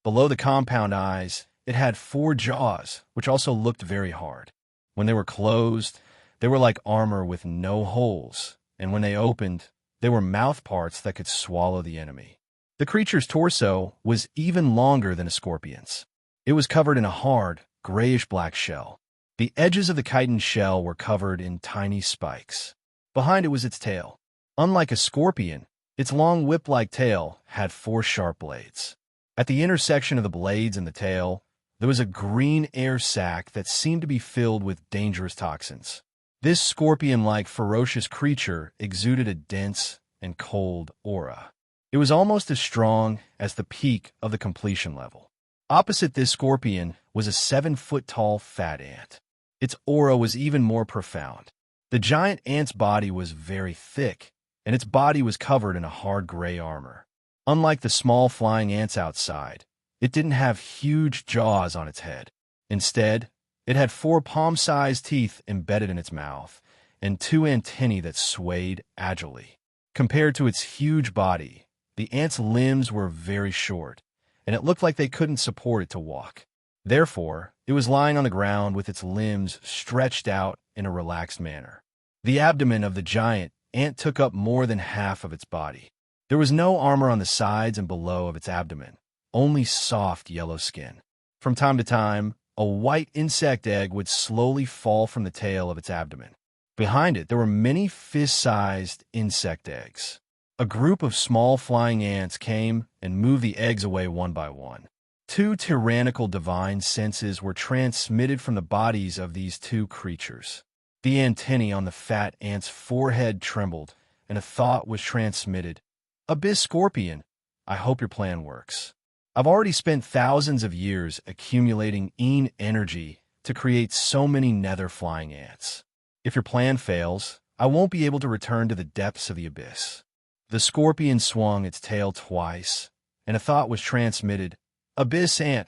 Below the compound eyes, it had 4 jaws, which also looked very hard. When they were closed, they were like armor with no holes, and when they opened, They were mouth parts that could swallow the enemy. The creature's torso was even longer than a scorpion's. It was covered in a hard, grayish-black shell. The edges of the chitin's shell were covered in tiny spikes. Behind it was its tail. Unlike a scorpion, its long whip-like tail had 4 sharp blades. At the intersection of the blades and the tail, there was a green air sac that seemed to be filled with dangerous toxins. This scorpion-like ferocious creature exuded a dense and cold aura. It was almost as strong as the peak of the completion level. Opposite this scorpion was a 7-foot-tall fat ant. Its aura was even more profound. The giant ant's body was very thick, and its body was covered in a hard gray armor. Unlike the small flying ants outside, it didn't have huge jaws on its head. Instead, it had 4 palm-sized teeth embedded in its mouth, and 2 antennae that swayed agilely. Compared to its huge body, the ant's limbs were very short, and it looked like they couldn't support it to walk. Therefore, it was lying on the ground with its limbs stretched out in a relaxed manner. The abdomen of the giant ant took up more than half of its body. There was no armor on the sides and below of its abdomen, only soft yellow skin. From time to time, a white insect egg would slowly fall from the tail of its abdomen. Behind it, there were many fist-sized insect eggs. A group of small flying ants came and moved the eggs away one by one. 2 tyrannical divine senses were transmitted from the bodies of these 2 creatures. The antennae on the fat ant's forehead trembled, and a thought was transmitted. Abyss Scorpion, I hope your plan works. I've already spent thousands of years accumulating energy to create so many nether flying ants. If your plan fails, I won't be able to return to the depths of the abyss. The scorpion swung its tail twice, and a thought was transmitted. Abyss Ant,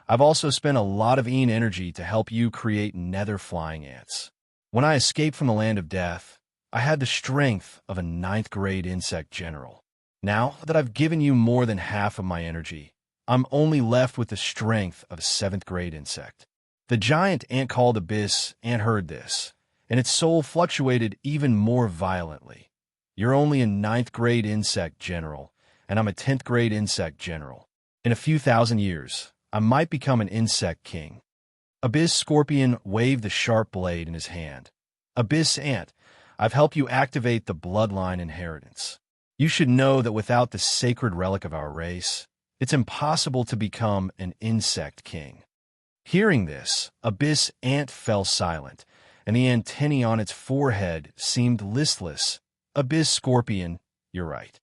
I've also spent a lot of energy to help you create nether flying ants. When I escaped from the land of death, I had the strength of a 9th-grade insect general. Now that I've given you more than half of my energy, I'm only left with the strength of a 7th-grade insect. The giant ant called Abyss Ant heard this, and its soul fluctuated even more violently. You're only a 9th-grade insect general, and I'm a 10th-grade insect general. In a few thousand years, I might become an insect king. Abyss Scorpion waved the sharp blade in his hand. Abyss Ant, I've helped you activate the bloodline inheritance. You should know that without the sacred relic of our race, it's impossible to become an insect king. Hearing this, Abyss Ant fell silent, and the antennae on its forehead seemed listless. Abyss Scorpion, you're right.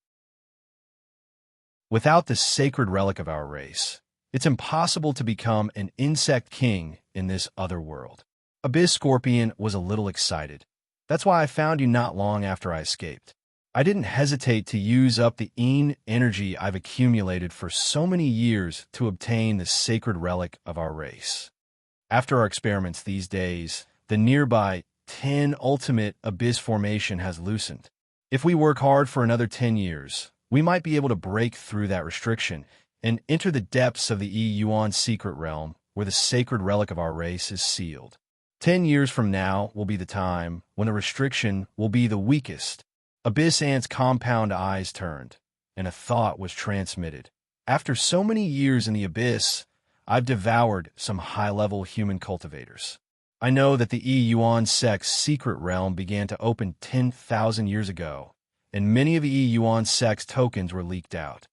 Without the sacred relic of our race, it's impossible to become an insect king in this other world. Abyss Scorpion was a little excited. That's why I found you not long after I escaped. I didn't hesitate to use up the energy I've accumulated for so many years to obtain the sacred relic of our race. After our experiments these days, the nearby 10 ultimate abyss formation has loosened. If we work hard for another 10 years, we might be able to break through that restriction and enter the depths of the Yuan secret realm where the sacred relic of our race is sealed. 10 years from now will be the time when the restriction will be the weakest. Abyss Ant's compound eyes turned, and a thought was transmitted. After so many years in the abyss, I've devoured some high-level human cultivators. I know that the Yuan sect's secret realm began to open 10,000 years ago, and many of the Yuan sect's tokens were leaked out.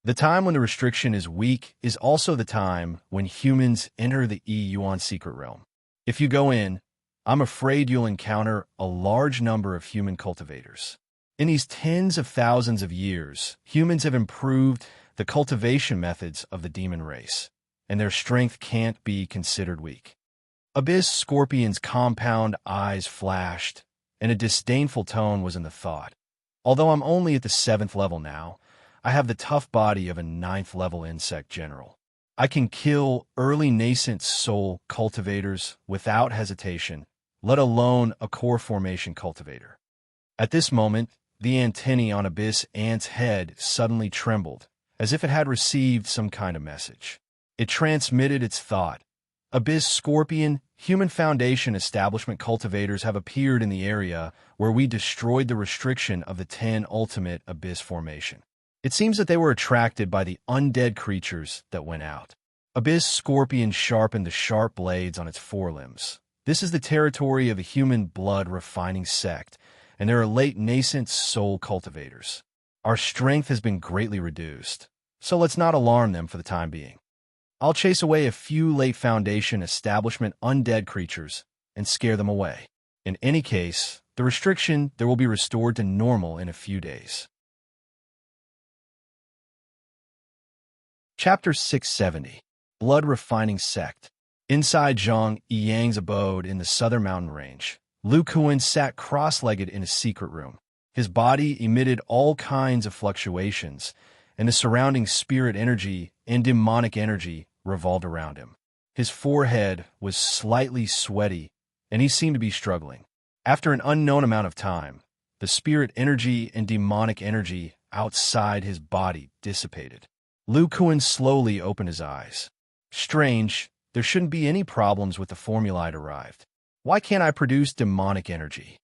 The time when the restriction is weak is also the time when humans enter the Yuan secret realm. If you go in, I'm afraid you'll encounter a large number of human cultivators. In these tens of thousands of years, humans have improved the cultivation methods of the demon race, and their strength can't be considered weak. Abyss Scorpion's compound eyes flashed, and a disdainful tone was in the thought. Although I'm only at the 7th level now, I have the tough body of a 9th-level insect general. I can kill early nascent soul cultivators without hesitation, let alone a core formation cultivator. At this moment, the antennae on Abyss Ant's head suddenly trembled, as if it had received some kind of message. It transmitted its thought. Abyss Scorpion, Human Foundation establishment cultivators have appeared in the area where we destroyed the restriction of the 10 ultimate Abyss formation. It seems that they were attracted by the undead creatures that went out. Abyss Scorpion sharpened the sharp blades on its forelimbs. This is the territory of a human blood refining sect, and there are late nascent soul cultivators. Our strength has been greatly reduced, so let's not alarm them for the time being. I'll chase away a few late Foundation establishment undead creatures and scare them away. In any case, the restriction there will be restored to normal in a few days. Chapter 670. Blood Refining Sect. Inside Zhang Yang's abode in the southern mountain range, Lu Kuan sat cross-legged in a secret room. His body emitted all kinds of fluctuations, and the surrounding spirit energy and demonic energy revolved around him. His forehead was slightly sweaty, and he seemed to be struggling. After an unknown amount of time, the spirit energy and demonic energy outside his body dissipated. Lu Kuan slowly opened his eyes. Strange, there shouldn't be any problems with the formula I'd arrived. Why can't I produce demonic energy?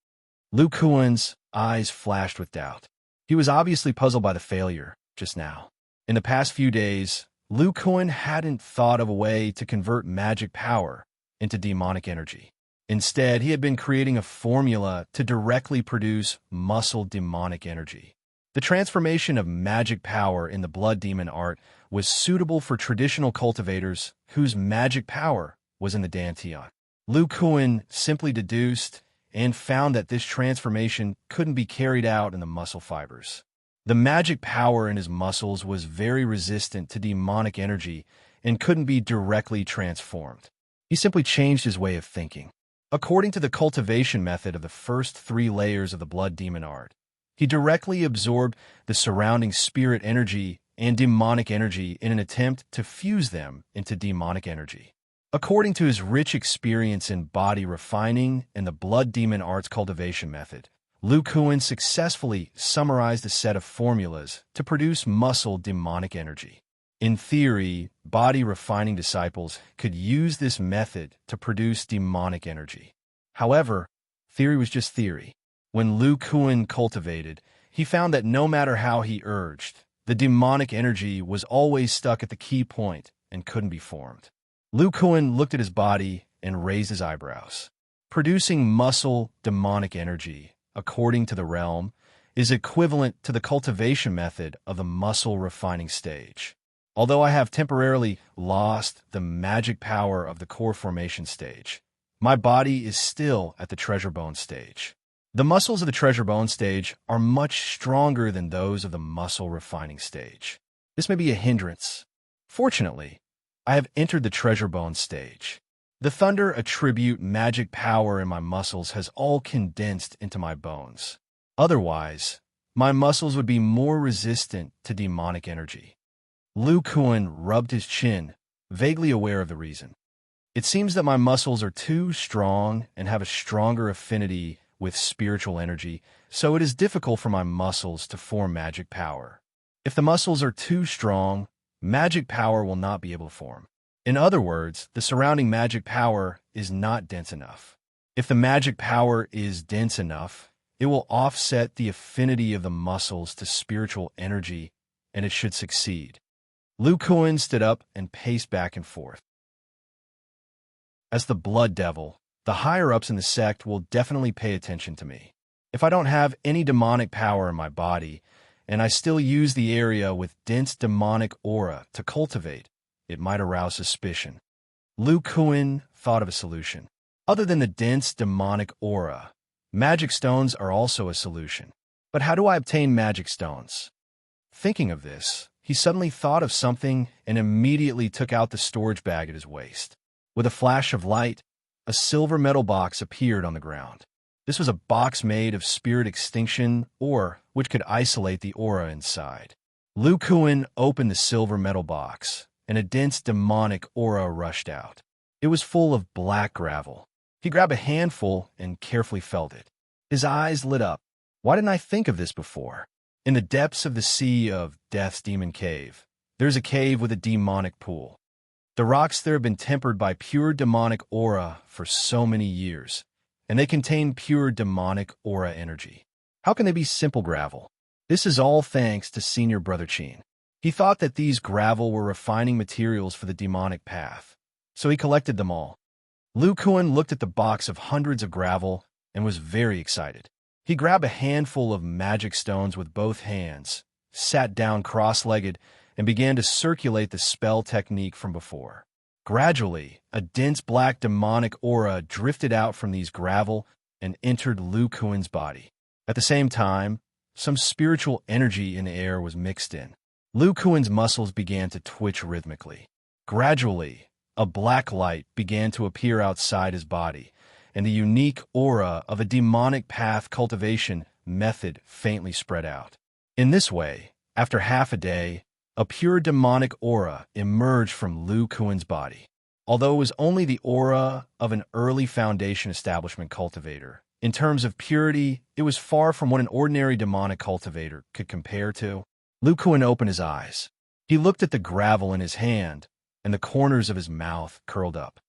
Lu Kuan's eyes flashed with doubt. He was obviously puzzled by the failure just now. In the past few days, Lu Kuan hadn't thought of a way to convert magic power into demonic energy. Instead, he had been creating a formula to directly produce muscle demonic energy. The transformation of magic power in the blood demon art was suitable for traditional cultivators whose magic power was in the Dantian. Lu Kuan simply deduced and found that this transformation couldn't be carried out in the muscle fibers. The magic power in his muscles was very resistant to demonic energy and couldn't be directly transformed. He simply changed his way of thinking. According to the cultivation method of the first 3 layers of the blood demon art, he directly absorbed the surrounding spirit energy and demonic energy in an attempt to fuse them into demonic energy. According to his rich experience in body refining and the blood demon arts cultivation method, Lu Kuan successfully summarized a set of formulas to produce muscle demonic energy. In theory, body refining disciples could use this method to produce demonic energy. However, theory was just theory. When Lu Kuan cultivated, he found that no matter how he urged, the demonic energy was always stuck at the key point and couldn't be formed. Lu Kuan looked at his body and raised his eyebrows. Producing muscle demonic energy, according to the realm, is equivalent to the cultivation method of the muscle refining stage. Although I have temporarily lost the magic power of the core formation stage, my body is still at the treasure bone stage. The muscles of the treasure bone stage are much stronger than those of the muscle refining stage. This may be a hindrance. Fortunately, I have entered the treasure bone stage. The thunder attribute magic power in my muscles has all condensed into my bones. Otherwise, my muscles would be more resistant to demonic energy. Lu Kuan rubbed his chin, vaguely aware of the reason. It seems that my muscles are too strong and have a stronger affinity with spiritual energy, so it is difficult for my muscles to form magic power. If the muscles are too strong, magic power will not be able to form. In other words, the surrounding magic power is not dense enough. If the magic power is dense enough, it will offset the affinity of the muscles to spiritual energy, and it should succeed. Lu Kuan stood up and paced back and forth. As the blood devil, the higher-ups in the sect will definitely pay attention to me. If I don't have any demonic power in my body, and I still use the area with dense demonic aura to cultivate, it might arouse suspicion. Lu Kuan thought of a solution. Other than the dense demonic aura, magic stones are also a solution. But how do I obtain magic stones? Thinking of this, he suddenly thought of something and immediately took out the storage bag at his waist. With a flash of light, a silver metal box appeared on the ground. This was a box made of spirit extinction ore, which could isolate the aura inside. Lu Kuan opened the silver metal box, and a dense demonic aura rushed out. It was full of black gravel. He grabbed a handful and carefully felt it. His eyes lit up. Why didn't I think of this before? In the depths of the sea of Death's Demon Cave, there's a cave with a demonic pool. The rocks there have been tempered by pure demonic aura for so many years, and they contain pure demonic aura energy. How can they be simple gravel? This is all thanks to Senior Brother Chin. He thought that these gravel were refining materials for the demonic path, so he collected them all. Lu Kuan looked at the box of hundreds of gravel and was very excited. He grabbed a handful of magic stones with both hands, sat down cross-legged, and began to circulate the spell technique from before. Gradually, a dense black demonic aura drifted out from these gravel and entered Lu Kuan's body. At the same time, some spiritual energy in the air was mixed in. Lu Kuan's muscles began to twitch rhythmically. Gradually, a black light began to appear outside his body, and the unique aura of a demonic path cultivation method faintly spread out. In this way, after half a day, a pure demonic aura emerged from Lu Kuan's body. Although it was only the aura of an early foundation establishment cultivator, in terms of purity, it was far from what an ordinary demonic cultivator could compare to. Lu Kuan opened his eyes. He looked at the gravel in his hand, and the corners of his mouth curled up.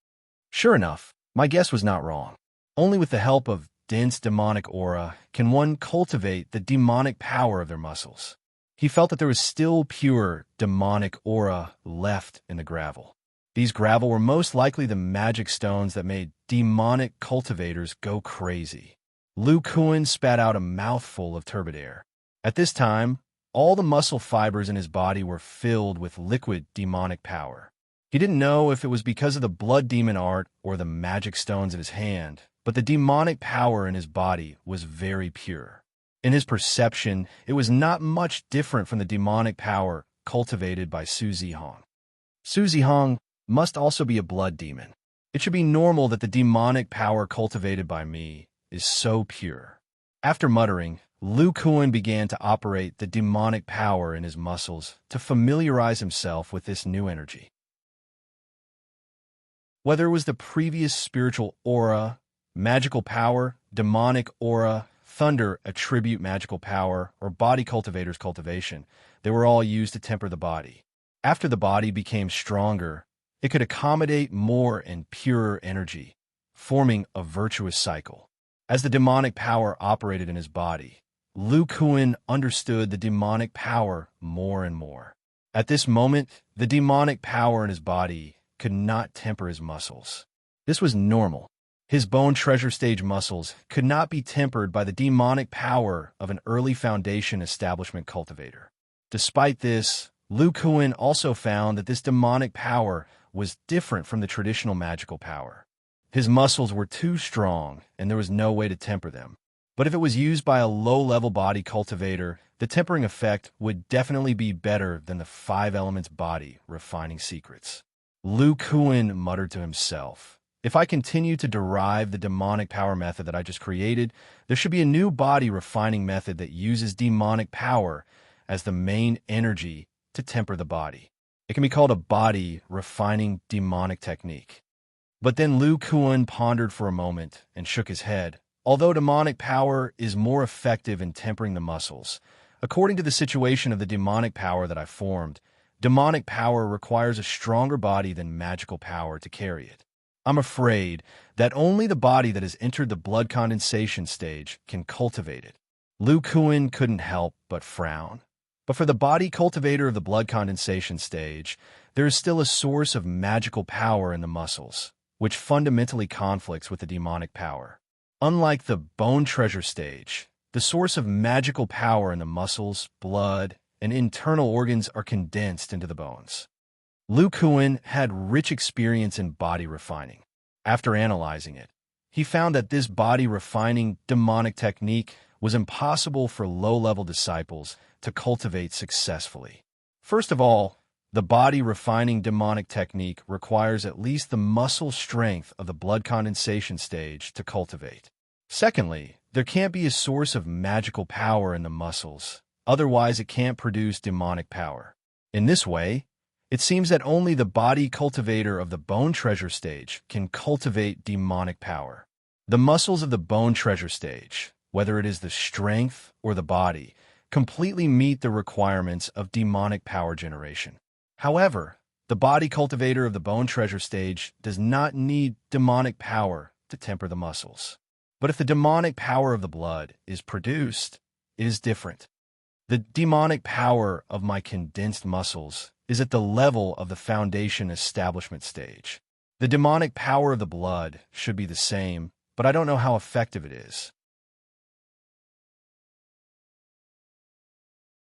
Sure enough, my guess was not wrong. Only with the help of dense demonic aura can one cultivate the demonic power of their muscles. He felt that there was still pure demonic aura left in the gravel. These gravel were most likely the magic stones that made demonic cultivators go crazy. Lu Kuan spat out a mouthful of turbid air. At this time, all the muscle fibers in his body were filled with liquid demonic power. He didn't know if it was because of the blood demon art or the magic stones in his hand, but the demonic power in his body was very pure. In his perception, it was not much different from the demonic power cultivated by Su Zihong. Su Zihong must also be a blood demon. It should be normal that the demonic power cultivated by me is so pure. After muttering, Lu Kuan began to operate the demonic power in his muscles to familiarize himself with this new energy. Whether it was the previous spiritual aura, magical power, demonic aura, thunder attribute magical power, or body cultivator's cultivation, they were all used to temper the body. After the body became stronger, it could accommodate more and purer energy, forming a virtuous cycle. As the demonic power operated in his body, Lu Kuan understood the demonic power more and more. At this moment, the demonic power in his body could not temper his muscles. This was normal. His bone treasure stage muscles could not be tempered by the demonic power of an early foundation establishment cultivator. Despite this, Lu Kuan also found that this demonic power was different from the traditional magical power. His muscles were too strong, and there was no way to temper them. But if it was used by a low-level body cultivator, the tempering effect would definitely be better than the 5 elements body refining secrets. Lu Kuan muttered to himself, "If I continue to derive the demonic power method that I just created, there should be a new body refining method that uses demonic power as the main energy to temper the body. It can be called a body refining demonic technique." But then Lu Kuan pondered for a moment and shook his head. Although demonic power is more effective in tempering the muscles, according to the situation of the demonic power that I formed, demonic power requires a stronger body than magical power to carry it. I'm afraid that only the body that has entered the blood condensation stage can cultivate it. Lu Kuan couldn't help but frown. But for the body cultivator of the blood condensation stage, there is still a source of magical power in the muscles, which fundamentally conflicts with the demonic power. Unlike the bone treasure stage, the source of magical power in the muscles, blood, and internal organs are condensed into the bones. Lu Kuan had rich experience in body refining. After analyzing it, he found that this body refining demonic technique was impossible for low-level disciples to cultivate successfully. First of all, the body refining demonic technique requires at least the muscle strength of the blood condensation stage to cultivate. Secondly, there can't be a source of magical power in the muscles, otherwise it can't produce demonic power. In this way, it seems that only the body cultivator of the bone treasure stage can cultivate demonic power. The muscles of the bone treasure stage, whether it is the strength or the body, completely meet the requirements of demonic power generation. However, The body cultivator of the bone treasure stage does not need demonic power to temper the muscles. But if the demonic power of the blood is produced, it is different. The demonic power of my condensed muscles is at the level of the foundation establishment stage. The demonic power of the blood should be the same, but I don't know how effective it is.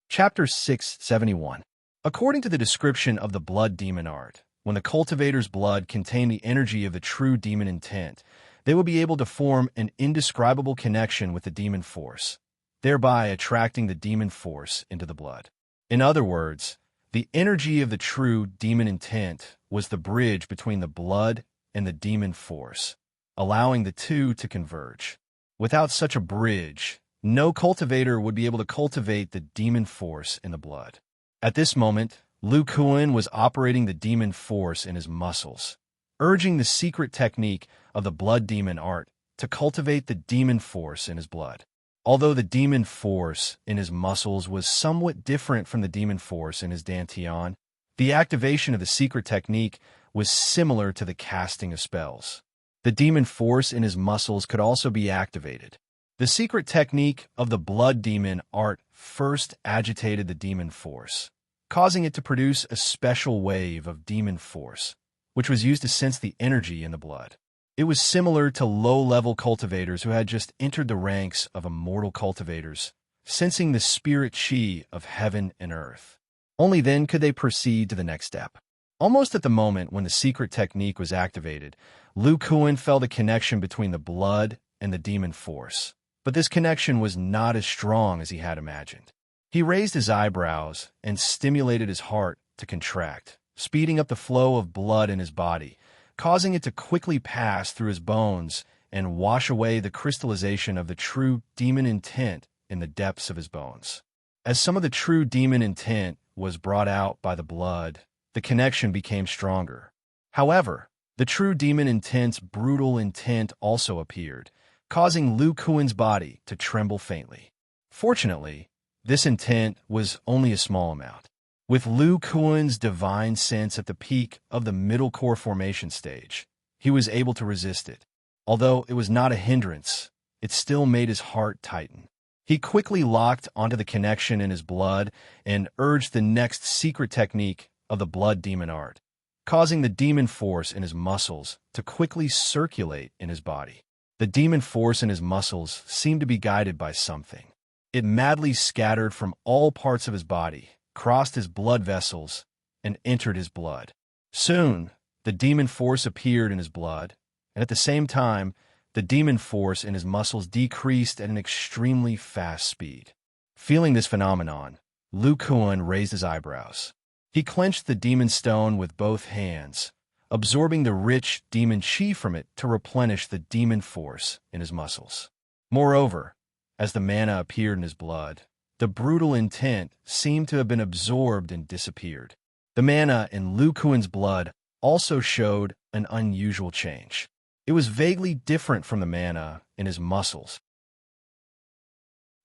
Chapter 671. According to the description of the blood demon art, when the cultivator's blood contained the energy of the true demon intent, they will be able to form an indescribable connection with the demon force, thereby attracting the demon force into the blood. In other words, the energy of the true demon intent was the bridge between the blood and the demon force, allowing the two to converge. Without such a bridge, no cultivator would be able to cultivate the demon force in the blood. At this moment, Lu Kuan was operating the demon force in his muscles, urging the secret technique of the blood demon art to cultivate the demon force in his blood. Although the demon force in his muscles was somewhat different from the demon force in his dantian, the activation of the secret technique was similar to the casting of spells. The demon force in his muscles could also be activated. The secret technique of the blood demon art first agitated the demon force, causing it to produce a special wave of demon force, which was used to sense the energy in the blood. It was similar to low-level cultivators who had just entered the ranks of immortal cultivators, sensing the spirit chi of heaven and earth. Only then could they proceed to the next step. Almost at the moment when the secret technique was activated, Lu Kuan felt a connection between the blood and the demon force. But this connection was not as strong as he had imagined. He raised his eyebrows and stimulated his heart to contract, speeding up the flow of blood in his body, causing it to quickly pass through his bones and wash away the crystallization of the true demon intent in the depths of his bones. As some of the true demon intent was brought out by the blood, the connection became stronger. However, the true demon intent's brutal intent also appeared, causing Lu Kuan's body to tremble faintly. Fortunately, this intent was only a small amount. With Lu Kuan's divine sense at the peak of the middle core formation stage, he was able to resist it. Although it was not a hindrance, it still made his heart tighten. He quickly locked onto the connection in his blood and urged the next secret technique of the blood demon art, causing the demon force in his muscles to quickly circulate in his body. The demon force in his muscles seemed to be guided by something. It madly scattered from all parts of his body, crossed his blood vessels, and entered his blood. Soon, the demon force appeared in his blood, and at the same time, the demon force in his muscles decreased at an extremely fast speed. Feeling this phenomenon, Lu Kuan raised his eyebrows. He clenched the demon stone with both hands, absorbing the rich demon chi from it to replenish the demon force in his muscles. Moreover, as the mana appeared in his blood, the brutal intent seemed to have been absorbed and disappeared. The mana in Lu Kuan's blood also showed an unusual change. It was vaguely different from the mana in his muscles.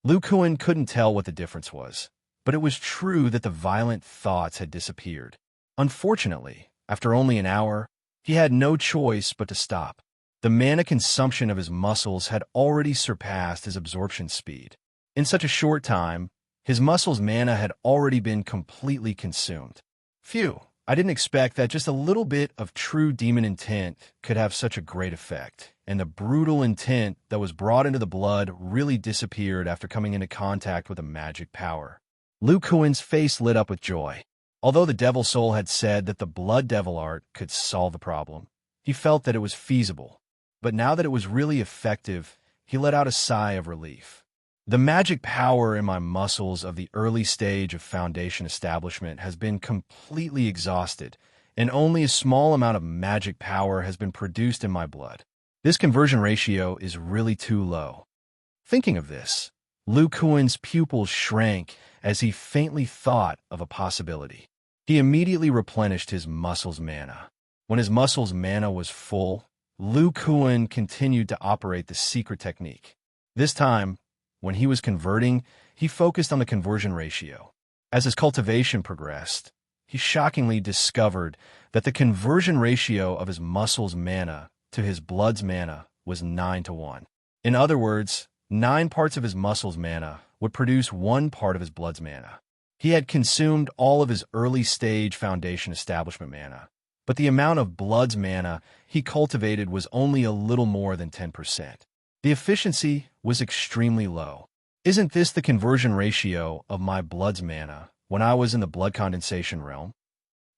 Lu Kuan couldn't tell what the difference was, but it was true that the violent thoughts had disappeared. Unfortunately, after only an hour, he had no choice but to stop. The mana consumption of his muscles had already surpassed his absorption speed. In such a short time, his muscles' mana had already been completely consumed. Phew, I didn't expect that just a little bit of true demon intent could have such a great effect, and the brutal intent that was brought into the blood really disappeared after coming into contact with a magic power. Lu Kuan's face lit up with joy. Although the Devil Soul had said that the Blood Devil art could solve the problem, he felt that it was feasible. But now that it was really effective, he let out a sigh of relief. The magic power in my muscles of the early stage of foundation establishment has been completely exhausted, and only a small amount of magic power has been produced in my blood. This conversion ratio is really too low. Thinking of this, Lu Kuan's pupils shrank as he faintly thought of a possibility. He immediately replenished his muscles' mana. When his muscles' mana was full, Lu Kuan continued to operate the secret technique. This time, when he was converting, he focused on the conversion ratio. As his cultivation progressed, he he shockingly discovered that the conversion ratio of his muscles' mana to his blood's mana was 9-1. In other words, 9 parts of his muscles' mana would produce 1 part of his blood's mana. He had consumed all of his early-stage foundation establishment mana, but the amount of blood's mana he cultivated was only a little more than 10%. The efficiency was extremely low. Isn't this the conversion ratio of my blood's mana when I was in the blood condensation realm?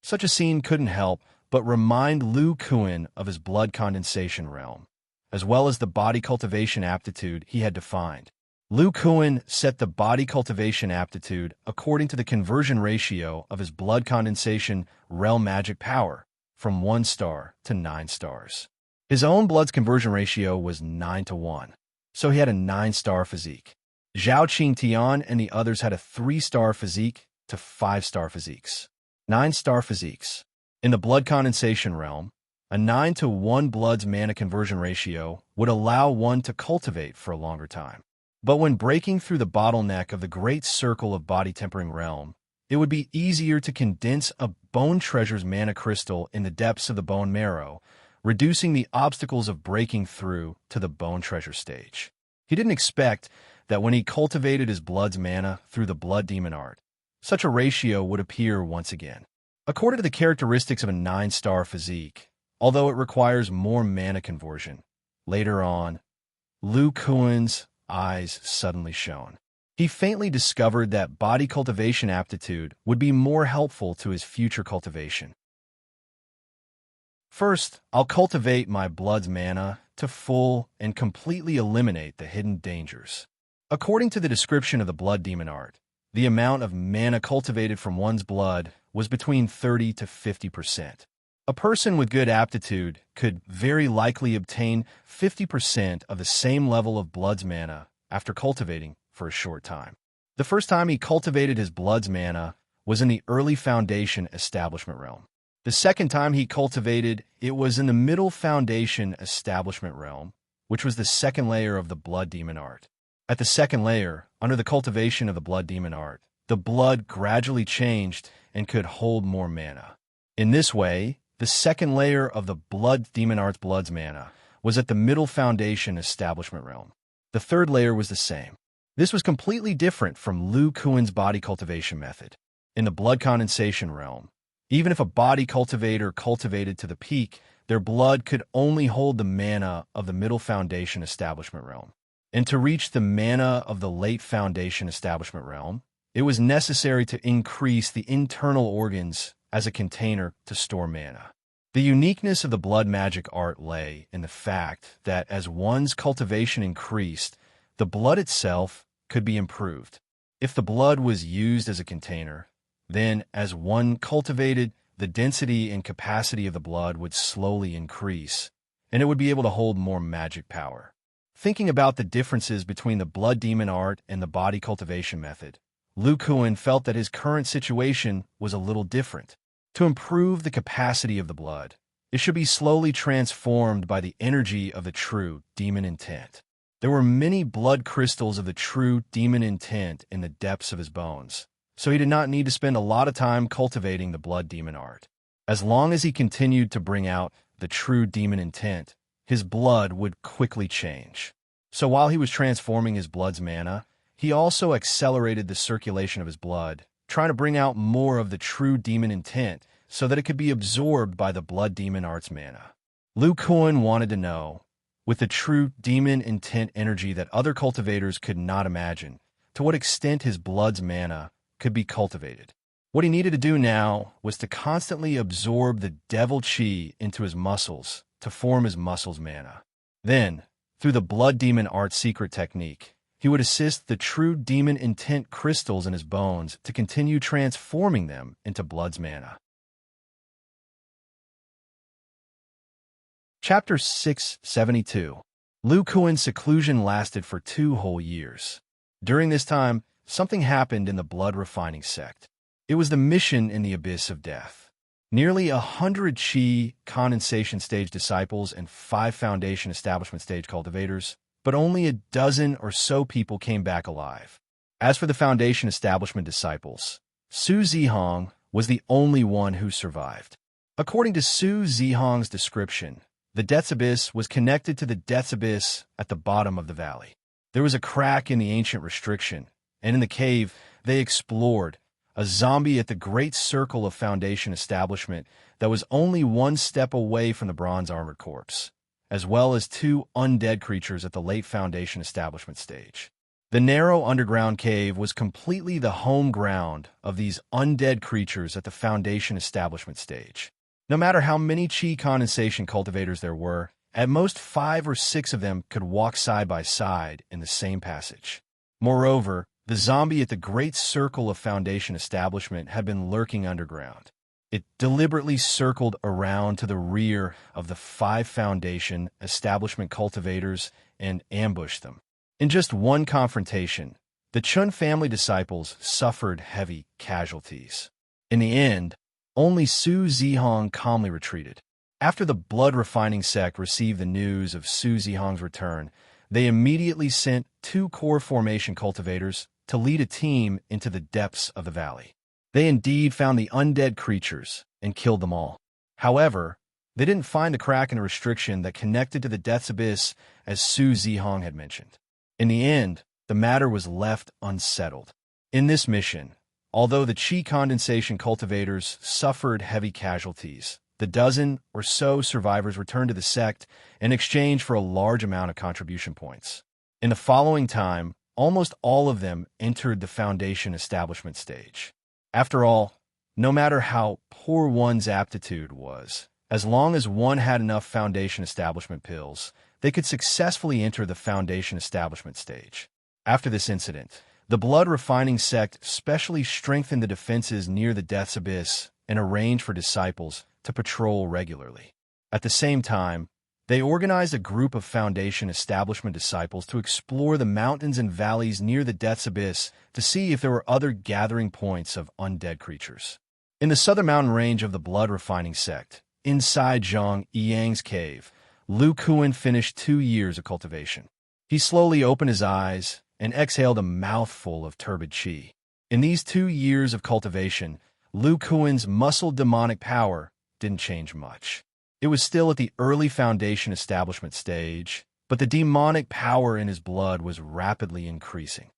Such a scene couldn't help but remind Lu Kuan of his blood condensation realm, as well as the body cultivation aptitude he had defined. Lu Kuan set the body cultivation aptitude according to the conversion ratio of his blood condensation realm magic power, from 1 star to 9 stars. His own blood's conversion ratio was 9-1, so he had a 9-star physique. Zhao Qingtian and the others had a 3-star physique to 5-star physiques. 9-star physiques. In the blood condensation realm, a 9-1 blood's mana conversion ratio would allow one to cultivate for a longer time. But when breaking through the bottleneck of the great circle of body tempering realm, it would be easier to condense a bone treasure's mana crystal in the depths of the bone marrow, reducing the obstacles of breaking through to the bone treasure stage. He didn't expect that when he cultivated his blood's mana through the blood demon art, such a ratio would appear once again. According to the characteristics of a 9-star physique, although it requires more mana conversion, later on, Lu Kuan's eyes suddenly shone. He faintly discovered that body cultivation aptitude would be more helpful to his future cultivation. First, I'll cultivate my blood's mana to full and completely eliminate the hidden dangers. According to the description of the blood demon art, the amount of mana cultivated from one's blood was between 30 to 50%. A person with good aptitude could very likely obtain 50% of the same level of blood's mana after cultivating for a short time. The first time he cultivated his blood's mana was in the early foundation establishment realm. The second time he cultivated, it was in the middle foundation establishment realm, which was the second layer of the blood demon art. At the second layer, under the cultivation of the blood demon art, the blood gradually changed and could hold more mana. In this way, the second layer of the blood demon art's blood's mana was at the middle foundation establishment realm. The third layer was the same. This was completely different from Lu Kuan's body cultivation method. In the blood condensation realm, even if a body cultivator cultivated to the peak, their blood could only hold the mana of the middle foundation establishment realm. And to reach the mana of the late foundation establishment realm, it was necessary to increase the internal organs as a container to store mana. The uniqueness of the blood magic art lay in the fact that as one's cultivation increased, the blood itself could be improved. If the blood was used as a container, then as one cultivated, the density and capacity of the blood would slowly increase, and it would be able to hold more magic power. Thinking about the differences between the blood demon art and the body cultivation method, Lu Kuan felt that his current situation was a little different. To improve the capacity of the blood, it should be slowly transformed by the energy of the true demon intent. There were many blood crystals of the true demon intent in the depths of his bones, so he did not need to spend a lot of time cultivating the blood demon art. As long as he continued to bring out the true demon intent, his blood would quickly change. So while he was transforming his blood's mana, he also accelerated the circulation of his blood, trying to bring out more of the true demon intent so that it could be absorbed by the blood demon art's mana. Lu Kuan wanted to know, with the true demon intent energy that other cultivators could not imagine, to what extent his blood's mana could be cultivated. What he needed to do now was to constantly absorb the devil chi into his muscles to form his muscles' mana. Then, through the blood demon art secret technique, he would assist the true demon intent crystals in his bones to continue transforming them into blood's mana. Chapter 672. Lu Kuan's seclusion lasted for 2 whole years. During this time, something happened in the blood refining sect. It was the mission in the abyss of death. Nearly 100 Qi condensation stage disciples and 5 foundation establishment stage cultivators, but only a dozen or so people came back alive. As for the foundation establishment disciples, Su Zihong was the only one who survived. According to Su Zihong's description, the Death's Abyss was connected to the Death's Abyss at the bottom of the valley. There was a crack in the ancient restriction, and in the cave they explored a zombie at the Great Circle of Foundation establishment that was only one step away from the bronze armored corpse, as well as two undead creatures at the late Foundation establishment stage. The narrow underground cave was completely the home ground of these undead creatures at the Foundation establishment stage. No matter how many chi condensation cultivators there were, at most 5 or 6 of them could walk side by side in the same passage. Moreover, the zombie at the Great Circle of Foundation establishment had been lurking underground. It deliberately circled around to the rear of the 5 Foundation establishment cultivators and ambushed them. In just one confrontation, the Chun family disciples suffered heavy casualties. In the end, only Su Zihong calmly retreated. After the blood-refining sect received the news of Su Zihong's return, they immediately sent 2 core formation cultivators to lead a team into the depths of the valley. They indeed found the undead creatures and killed them all. However, they didn't find the crack in the restriction that connected to the Death's Abyss as Su Zihong had mentioned. In the end, the matter was left unsettled. In this mission, although the chi condensation cultivators suffered heavy casualties, the dozen or so survivors returned to the sect in exchange for a large amount of contribution points. In the following time, almost all of them entered the Foundation establishment stage. After all, no matter how poor one's aptitude was, as long as one had enough Foundation establishment pills, they could successfully enter the Foundation establishment stage. After this incident, the blood-refining sect specially strengthened the defenses near the Death's Abyss and arranged for disciples to patrol regularly. At the same time, they organized a group of Foundation establishment disciples to explore the mountains and valleys near the Death's Abyss to see if there were other gathering points of undead creatures. In the southern mountain range of the blood-refining sect, inside Zhang Yang's cave, Lu Kuan finished 2 years of cultivation. He slowly opened his eyes and exhaled a mouthful of turbid qi. In these 2 years of cultivation, Lu Kuan's muscle demonic power didn't change much. It was still at the early Foundation establishment stage, but the demonic power in his blood was rapidly increasing.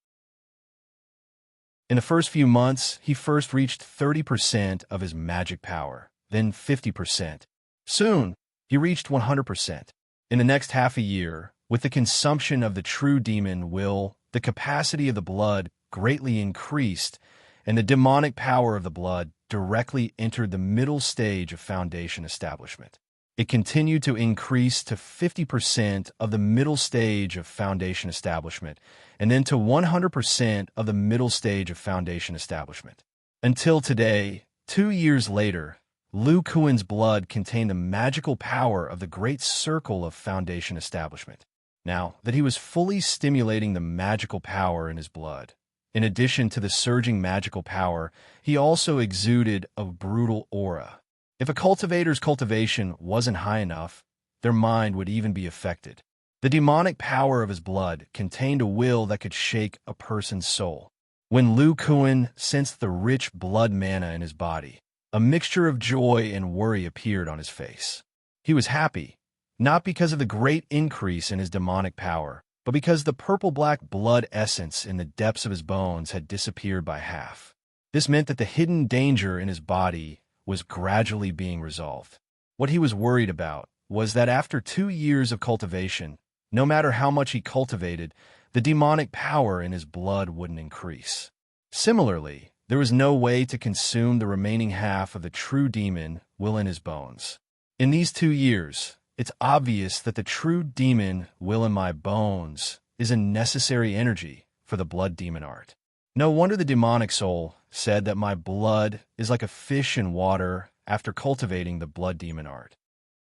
In the first few months, he first reached 30% of his magic power, then 50%. Soon, he reached 100%. In the next half a year, with the consumption of the true demon will, the capacity of the blood greatly increased, and the demonic power of the blood directly entered the middle stage of Foundation establishment. It continued to increase to 50% of the middle stage of Foundation establishment, and then to 100% of the middle stage of Foundation establishment. Until today, 2 years later, Lu Kuan's blood contained the magical power of the Great Circle of Foundation establishment. Now that he was fully stimulating the magical power in his blood, in addition to the surging magical power, he also exuded a brutal aura. If a cultivator's cultivation wasn't high enough, their mind would even be affected. The demonic power of his blood contained a will that could shake a person's soul. When Lu Kuan sensed the rich blood mana in his body, a mixture of joy and worry appeared on his face. He was happy, not because of the great increase in his demonic power, but because the purple-black blood essence in the depths of his bones had disappeared by half. This meant that the hidden danger in his body was gradually being resolved. What he was worried about was that after 2 years of cultivation, no matter how much he cultivated, the demonic power in his blood wouldn't increase. Similarly, there was no way to consume the remaining half of the true demon will in his bones. In these 2 years, it's obvious that the true demon will in my bones is a necessary energy for the blood demon art. No wonder the demonic soul said that my blood is like a fish in water after cultivating the blood demon art.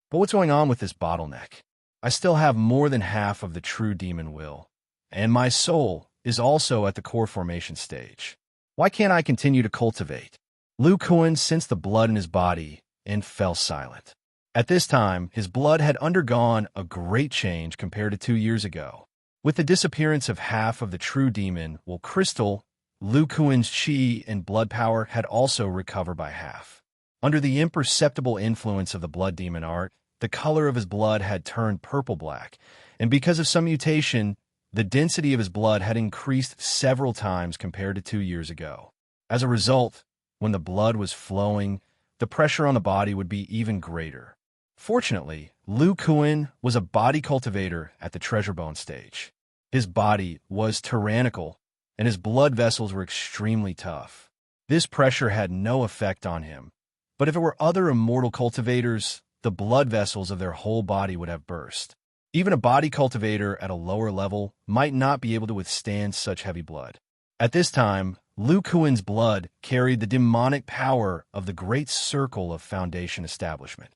But what's going on with this bottleneck? I still have more than half of the true demon will, and my soul is also at the core formation stage. Why can't I continue to cultivate? Lu Kuan sensed the blood in his body and fell silent. At this time, his blood had undergone a great change compared to 2 years ago. With the disappearance of half of the true demon will crystal, Lu Kuan's qi and blood power had also recovered by half. Under the imperceptible influence of the blood demon art, the color of his blood had turned purple-black, and because of some mutation, the density of his blood had increased several times compared to 2 years ago. As a result, when the blood was flowing, the pressure on the body would be even greater. Fortunately, Lu Kuan was a body cultivator at the treasure bone stage. His body was tyrannical, and his blood vessels were extremely tough. This pressure had no effect on him, but if it were other immortal cultivators, the blood vessels of their whole body would have burst. Even a body cultivator at a lower level might not be able to withstand such heavy blood. At this time, Lu Kuan's blood carried the demonic power of the great circle of Foundation establishment.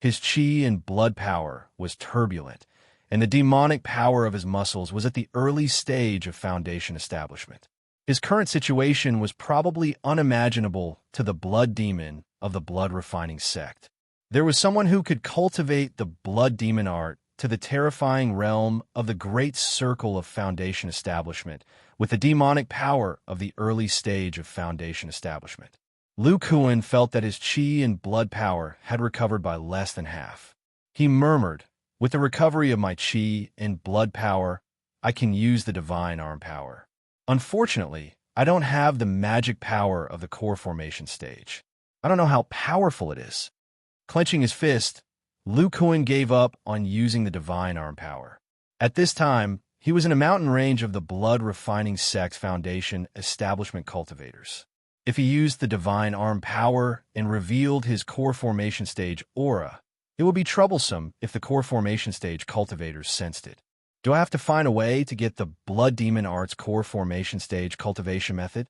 His qi and blood power was turbulent, and the demonic power of his muscles was at the early stage of Foundation establishment. His current situation was probably unimaginable to the blood demon of the blood-refining sect. There was someone who could cultivate the blood demon art to the terrifying realm of the great circle of Foundation establishment with the demonic power of the early stage of Foundation establishment. Lu Kuan felt that his qi and blood power had recovered by less than half. He murmured, "With the recovery of my qi and blood power, I can use the divine arm power. Unfortunately, I don't have the magic power of the core formation stage. I don't know how powerful it is." Clenching his fist, Lu Kuan gave up on using the divine arm power. At this time, he was in a mountain range of the blood-refining sect Foundation establishment cultivators. If he used the divine arm power and revealed his core formation stage aura, it would be troublesome if the core formation stage cultivators sensed it. Do I have to find a way to get the blood demon art's core formation stage cultivation method?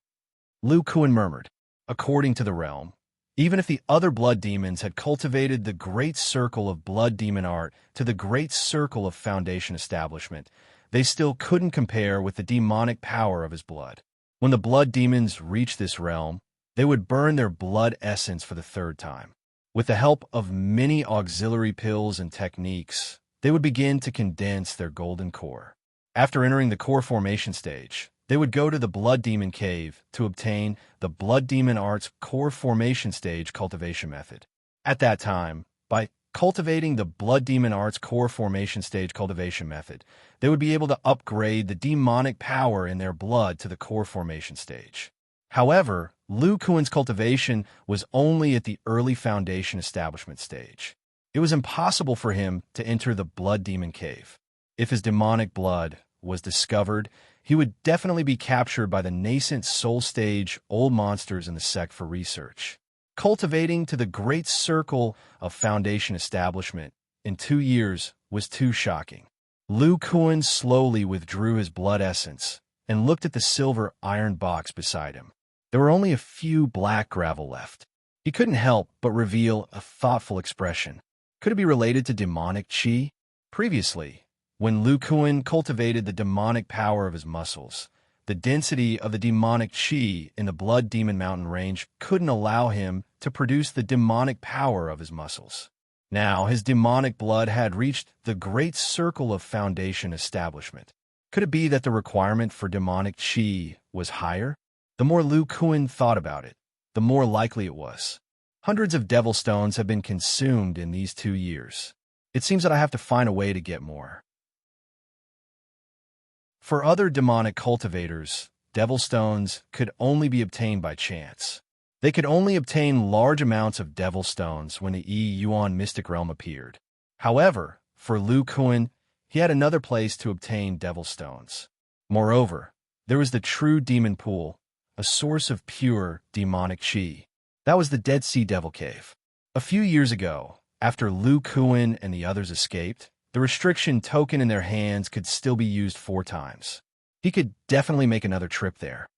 Lu Kuan murmured. According to the realm, even if the other blood demons had cultivated the great circle of blood demon art to the great circle of Foundation establishment, they still couldn't compare with the demonic power of his blood. When the blood demons reached this realm, they would burn their blood essence for the third time. With the help of many auxiliary pills and techniques, they would begin to condense their golden core. After entering the core formation stage, they would go to the blood demon cave to obtain the blood demon art's core formation stage cultivation method. At that time, by cultivating the blood demon art's core formation stage cultivation method, they would be able to upgrade the demonic power in their blood to the core formation stage. However, Lu Kuan's cultivation was only at the early Foundation establishment stage. It was impossible for him to enter the blood demon cave. If his demonic blood was discovered, he would definitely be captured by the nascent soul stage old monsters in the sect for research. Cultivating to the great circle of Foundation establishment in 2 years was too shocking. Lu Kuan slowly withdrew his blood essence and looked at the silver iron box beside him. There were only a few black gravel left. He couldn't help but reveal a thoughtful expression. Could it be related to demonic qi? Previously, when Lu Kuan cultivated the demonic power of his muscles, the density of the demonic qi in the blood demon mountain range couldn't allow him to produce the demonic power of his muscles. Now, his demonic blood had reached the great circle of Foundation establishment. Could it be that the requirement for demonic qi was higher? The more Lu Kuan thought about it, the more likely it was. Hundreds of devil stones have been consumed in these 2 years. It seems that I have to find a way to get more. For other demonic cultivators, devil stones could only be obtained by chance. They could only obtain large amounts of devil stones when the Yuan mystic realm appeared. However, for Lu Kuan, he had another place to obtain devil stones. Moreover, there was the true demon pool, a source of pure demonic qi. That was the Dead Sea Devil Cave. A few years ago, after Lu Kuan and the others escaped, the restriction token in their hands could still be used 4 times. He could definitely make another trip there.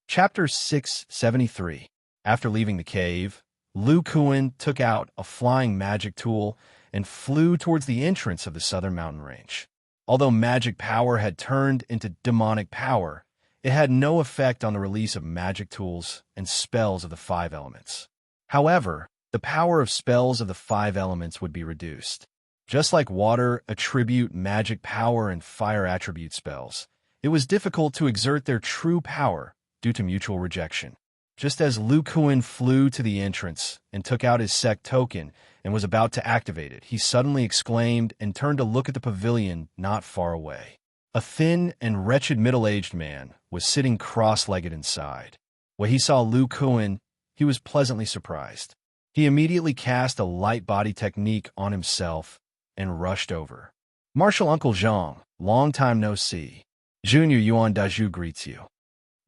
Chapter 673. After leaving the cave, Lu Kuan took out a flying magic tool and flew towards the entrance of the southern mountain range. Although magic power had turned into demonic power, it had no effect on the release of magic tools and spells of the 5 elements. However, the power of spells of the 5 elements would be reduced. Just like water attribute magic power and fire attribute spells, it was difficult to exert their true power due to mutual rejection. Just as Lu Kuan flew to the entrance and took out his sect token and was about to activate it, he suddenly exclaimed and turned to look at the pavilion not far away. A thin and wretched middle-aged man was sitting cross-legged inside. When he saw Lu Kuan, he was pleasantly surprised. He immediately cast a light body technique on himself and rushed over. "Martial Uncle Zhang, long time no see. Junior Yuan Daju greets you."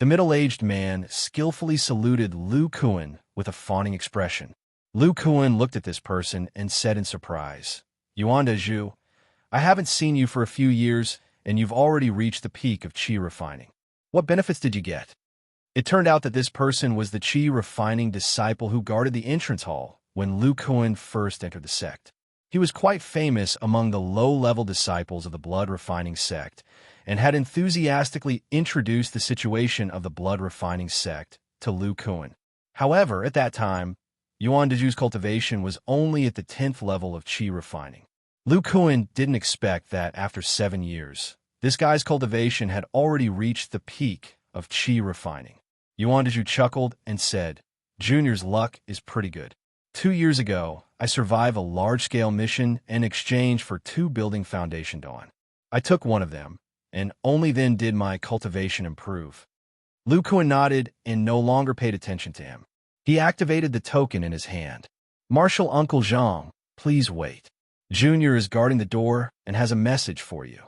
The middle-aged man skillfully saluted Lu Kuan with a fawning expression. Lu Kuan looked at this person and said in surprise, "Yuan Daju, I haven't seen you for a few years, and you've already reached the peak of qi refining. What benefits did you get?" It turned out that this person was the qi refining disciple who guarded the entrance hall when Lu Kuan first entered the sect. He was quite famous among the low-level disciples of the blood refining sect and had enthusiastically introduced the situation of the blood refining sect to Lu Kuan. However, at that time, Yuan Daju's cultivation was only at the 10th level of qi refining. Lu Kuan didn't expect that after 7 years, this guy's cultivation had already reached the peak of qi refining. Yuan Daju chuckled and said, "Junior's luck is pretty good. 2 years ago, I survived a large-scale mission in exchange for 2 building foundation dawn. I took one of them, and only then did my cultivation improve." Lu Kuan nodded and no longer paid attention to him. He activated the token in his hand. "Martial Uncle Zhang, please wait. Junior is guarding the door and has a message for you."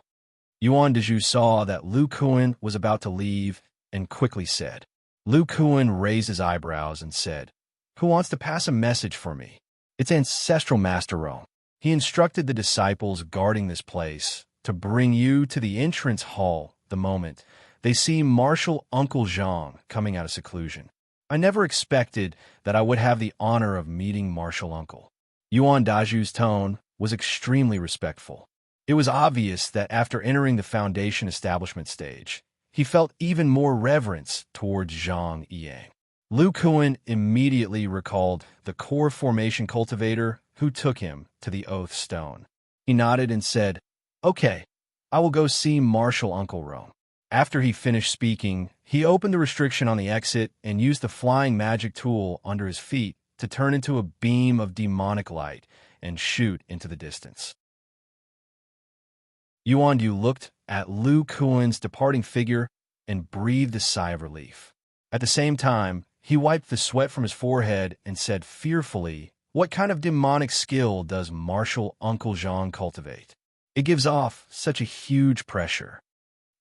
Yuan Daju saw that Lu Kuan was about to leave and quickly said. Lu Kuan raised his eyebrows and said, "Who wants to pass a message for me?" "It's Ancestral Master Rome. He instructed the disciples guarding this place to bring you to the entrance hall the moment they see Martial Uncle Zhang coming out of seclusion. I never expected that I would have the honor of meeting Martial Uncle." Yuan Daju's tone was extremely respectful. It was obvious that after entering the foundation establishment stage, he felt even more reverence towards Zhang Yang. Lu Kuan immediately recalled the core formation cultivator who took him to the Oath Stone. He nodded and said, "Okay, I will go see Martial Uncle Rome." After he finished speaking, he opened the restriction on the exit and used the flying magic tool under his feet to turn into a beam of demonic light and shoot into the distance. Yuan Du looked at Lu Kuan's departing figure and breathed a sigh of relief. At the same time, he wiped the sweat from his forehead and said fearfully, "What kind of demonic skill does Martial Uncle Zhang cultivate? It gives off such a huge pressure."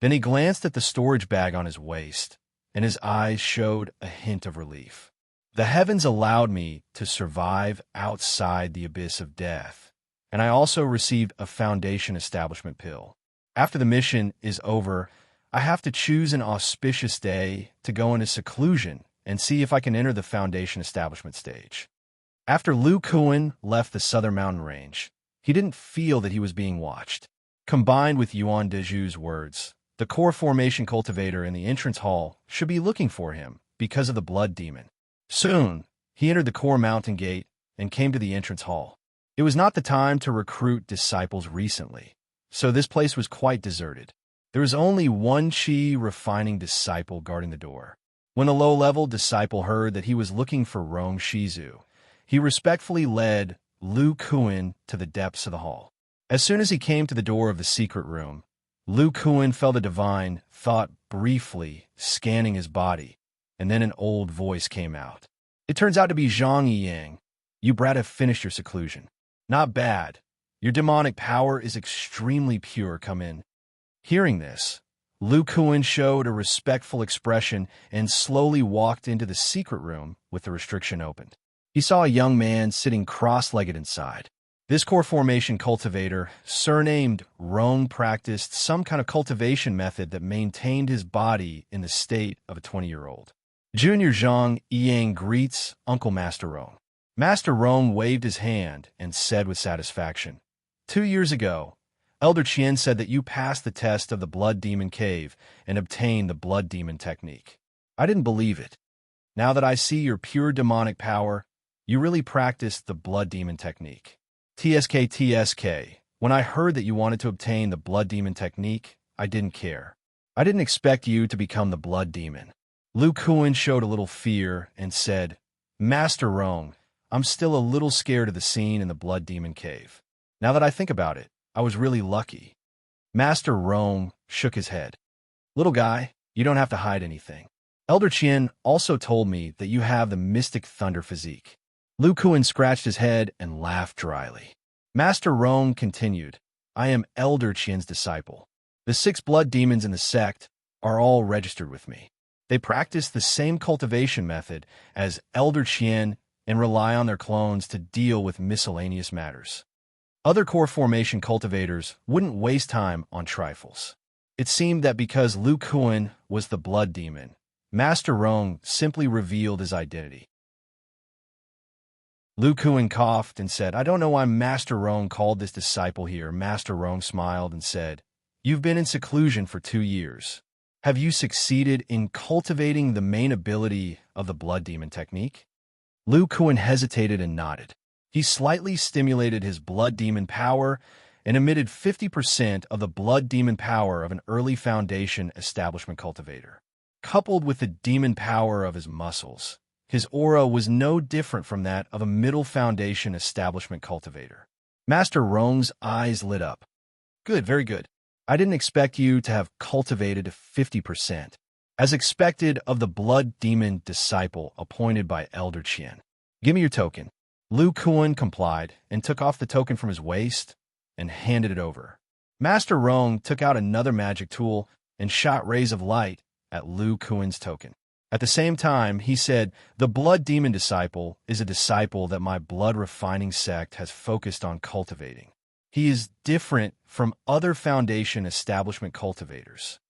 Then he glanced at the storage bag on his waist, and his eyes showed a hint of relief. "The heavens allowed me to survive outside the abyss of death, and I also received a foundation establishment pill. After the mission is over, I have to choose an auspicious day to go into seclusion and see if I can enter the foundation establishment stage." After Lu Kuan left the southern mountain range, he didn't feel that he was being watched. Combined with Yuan Daju's words, the core formation cultivator in the entrance hall should be looking for him because of the blood demon. Soon, he entered the core mountain gate and came to the entrance hall. It was not the time to recruit disciples recently, so this place was quite deserted. There was only one qi refining disciple guarding the door. When the low-level disciple heard that he was looking for Rome Shizu, he respectfully led Lu Kuan to the depths of the hall. As soon as he came to the door of the secret room, Lu Kuan felt a divine thought briefly scanning his body, and then an old voice came out. "It turns out to be Zhang Yang. You brat have finished your seclusion. Not bad. Your demonic power is extremely pure. Come in." Hearing this, Lu Kuan showed a respectful expression and slowly walked into the secret room with the restriction opened. He saw a young man sitting cross-legged inside. This core formation cultivator, surnamed Rome, practiced some kind of cultivation method that maintained his body in the state of a 20-year-old. Junior Zhang Yang greets Uncle Master Rome. Master Rome waved his hand and said with satisfaction, 2 years ago, Elder Qian said that you passed the test of the Blood Demon Cave and obtained the Blood Demon Technique. I didn't believe it. Now that I see your pure demonic power, you really practiced the Blood Demon Technique. TSK, When I heard that you wanted to obtain the blood demon technique, I didn't care. I didn't expect you to become the blood demon. Lu Kuan showed a little fear and said, Master Rong, I'm still a little scared of the scene in the blood demon cave. Now that I think about it, I was really lucky. Master Rong shook his head. Little guy, you don't have to hide anything. Elder Qian also told me that you have the mystic thunder physique. Lu Kuan scratched his head and laughed dryly. Master Rong continued, I am Elder Qian's disciple. The 6 blood demons in the sect are all registered with me. They practice the same cultivation method as Elder Qian and rely on their clones to deal with miscellaneous matters. Other core formation cultivators wouldn't waste time on trifles. It seemed that because Lu Kuan was the blood demon, Master Rong simply revealed his identity. Lu Kuan coughed and said, I don't know why Master Rong called this disciple here. Master Rong smiled and said, You've been in seclusion for 2 years. Have you succeeded in cultivating the main ability of the blood demon technique? Lu Kuan hesitated and nodded. He slightly stimulated his blood demon power and emitted 50% of the blood demon power of an early foundation establishment cultivator. Coupled with the demon power of his muscles, his aura was no different from that of a middle foundation establishment cultivator. Master Rong's eyes lit up. Good, very good. I didn't expect you to have cultivated 50%, as expected of the blood demon disciple appointed by Elder Qian. Give me your token. Lu Kuan complied and took off the token from his waist and handed it over. Master Rong took out another magic tool and shot rays of light at Lu Kuan's token. At the same time, he said, The blood demon disciple is a disciple that my blood refining sect has focused on cultivating. He is different from other foundation establishment cultivators.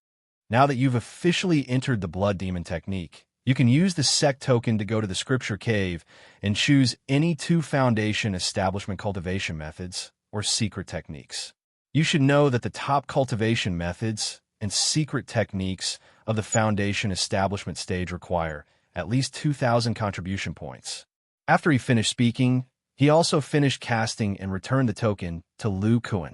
Now that you've officially entered the blood demon technique, you can use the sect token to go to the scripture cave and choose any 2 foundation establishment cultivation methods or secret techniques. You should know that the top cultivation methods and secret techniques of the foundation establishment stage require at least 2,000 contribution points. After he finished speaking, he also finished casting and returned the token to Lu Kuan.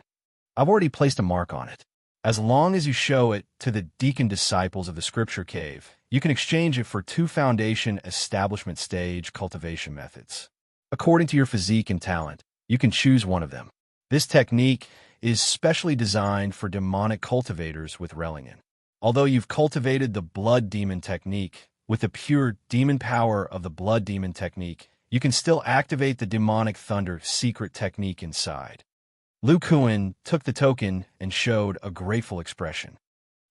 I've already placed a mark on it. As long as you show it to the deacon disciples of the scripture cave, you can exchange it for 2 foundation establishment stage cultivation methods. According to your physique and talent, you can choose one of them. This technique is specially designed for demonic cultivators with Relingen. Although you've cultivated the blood demon technique with the pure demon power of the blood demon technique, you can still activate the demonic thunder secret technique inside. Lu Kuan took the token and showed a grateful expression.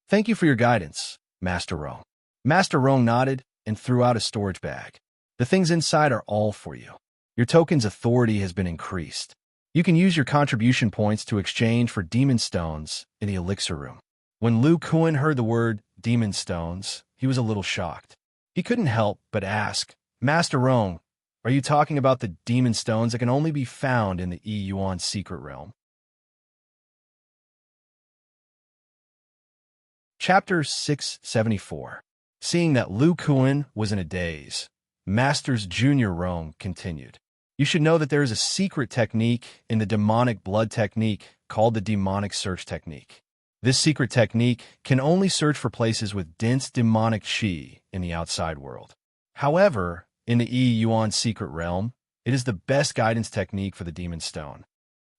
Thank you for your guidance, Master Rong. Master Rong nodded and threw out a storage bag. The things inside are all for you. Your token's authority has been increased. You can use your contribution points to exchange for demon stones in the elixir room. When Lu Kuan heard the word demon stones, he was a little shocked. He couldn't help but ask, Master Rong, are you talking about the demon stones that can only be found in the Yuan secret realm? Chapter 674. Seeing that Lu Kuan was in a daze, Master's Junior Rong continued. You should know that there is a secret technique in the demonic blood technique called the demonic search technique. This secret technique can only search for places with dense demonic qi in the outside world. However, in the Yuan secret realm, it is the best guidance technique for the demon stone.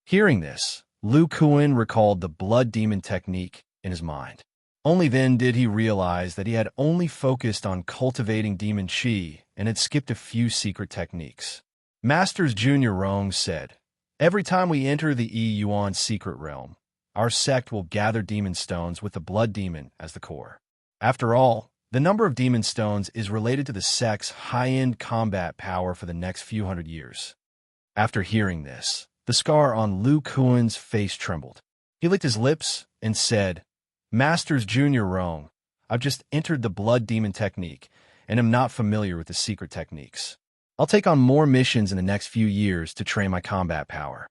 Hearing this, Lu Kuan recalled the blood demon technique in his mind. Only then did he realize that he had only focused on cultivating demon qi and had skipped a few secret techniques. Master's Junior Rong said, Every time we enter the Yuan secret realm, our sect will gather demon stones with the blood demon as the core. After all, the number of demon stones is related to the sect's high-end combat power for the next few hundred years. After hearing this, the scar on Lu Kuan's face trembled. He licked his lips and said, Master's Junior Rong, I've just entered the blood demon technique and am not familiar with the secret techniques. I'll take on more missions in the next few years to train my combat power.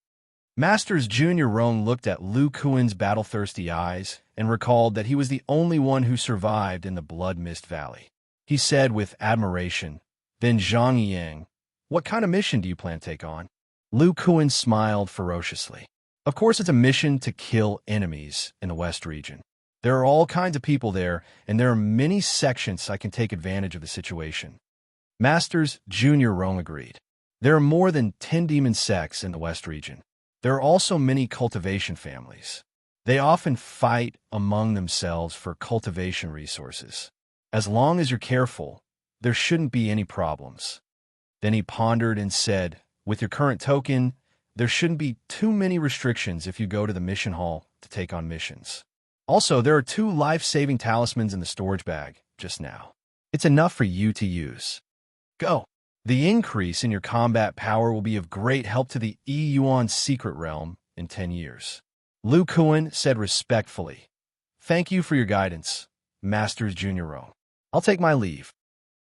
Master's Junior Rong looked at Lu Kuan's battle-thirsty eyes and recalled that he was the only one who survived in the Blood Mist Valley. He said with admiration, Then Zhang Yang, what kind of mission do you plan to take on? Lu Kuan smiled ferociously. Of course, it's a mission to kill enemies in the West region. There are all kinds of people there, and there are many sections I can take advantage of the situation. Masters Junior Rome agreed. There are more than 10 demon sects in the West region. There are also many cultivation families. They often fight among themselves for cultivation resources. As long as you're careful, there shouldn't be any problems. Then he pondered and said, with your current token, there shouldn't be too many restrictions if you go to the mission hall to take on missions. Also, there are 2 life-saving talismans in the storage bag just now. It's enough for you to use. Go. The increase in your combat power will be of great help to the Yuan secret realm in 10 years. Lu Kuan said respectfully, "Thank you for your guidance, Masters Junior Rome. I'll take my leave."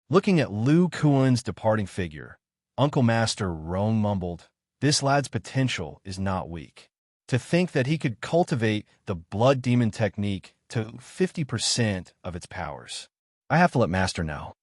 Looking at Lu Kuan's departing figure, Uncle Master Rome mumbled, "This lad's potential is not weak. To think that he could cultivate the blood demon technique to 50% of its powers. I have to let Master know."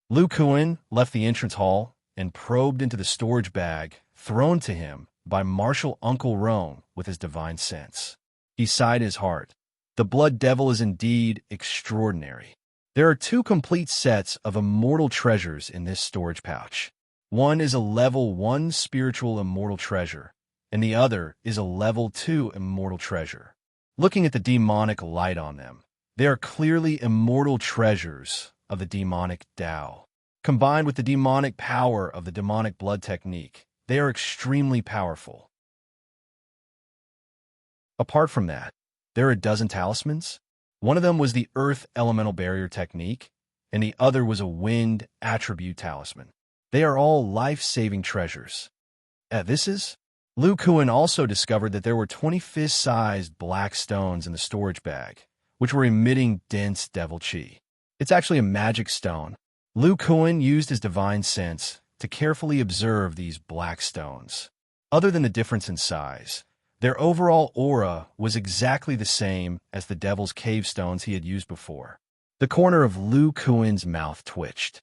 Lu Kuan left the entrance hall and probed into the storage bag thrown to him by Martial Uncle Rome with his divine sense. He sighed in his heart. The blood devil is indeed extraordinary. There are 2 complete sets of immortal treasures in this storage pouch. One is a level 1 spiritual immortal treasure, and the other is a level 2 immortal treasure. Looking at the demonic light on them, they are clearly immortal treasures of the demonic Tao. Combined with the demonic power of the demonic blood technique, they are extremely powerful. Apart from that, there are a dozen talismans. One of them was the Earth Elemental Barrier technique, and the other was a Wind Attribute talisman. They are all life-saving treasures. This is? Lu Kuan also discovered that there were 20 fist-sized black stones in the storage bag, which were emitting dense devil chi. It's actually a magic stone. Lu Kuan used his divine sense to carefully observe these black stones. Other than the difference in size, their overall aura was exactly the same as the Devil's Cave stones he had used before. The corner of Lu Kuan's mouth twitched.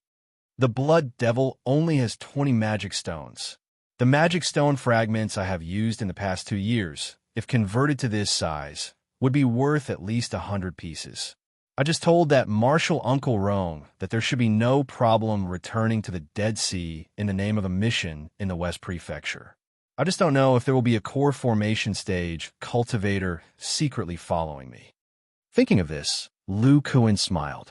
The Blood Devil only has 20 magic stones. The magic stone fragments I have used in the past 2 years, if converted to this size, would be worth at least 100 pieces. I just told that Martial Uncle Rome that there should be no problem returning to the Dead Sea in the name of a mission in the West Prefecture. I just don't know if there will be a core formation stage cultivator secretly following me. Thinking of this, Lu Kuan smiled.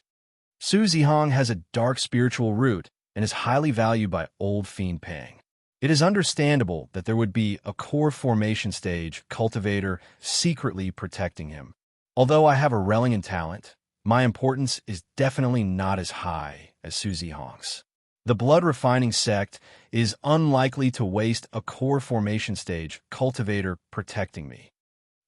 Su Zihong has a dark spiritual root and is highly valued by Old Fiend Pang. It is understandable that there would be a core formation stage cultivator secretly protecting him. Although I have a Rellingan talent, my importance is definitely not as high as Su Zihong's. The blood refining sect is unlikely to waste a core formation stage cultivator protecting me.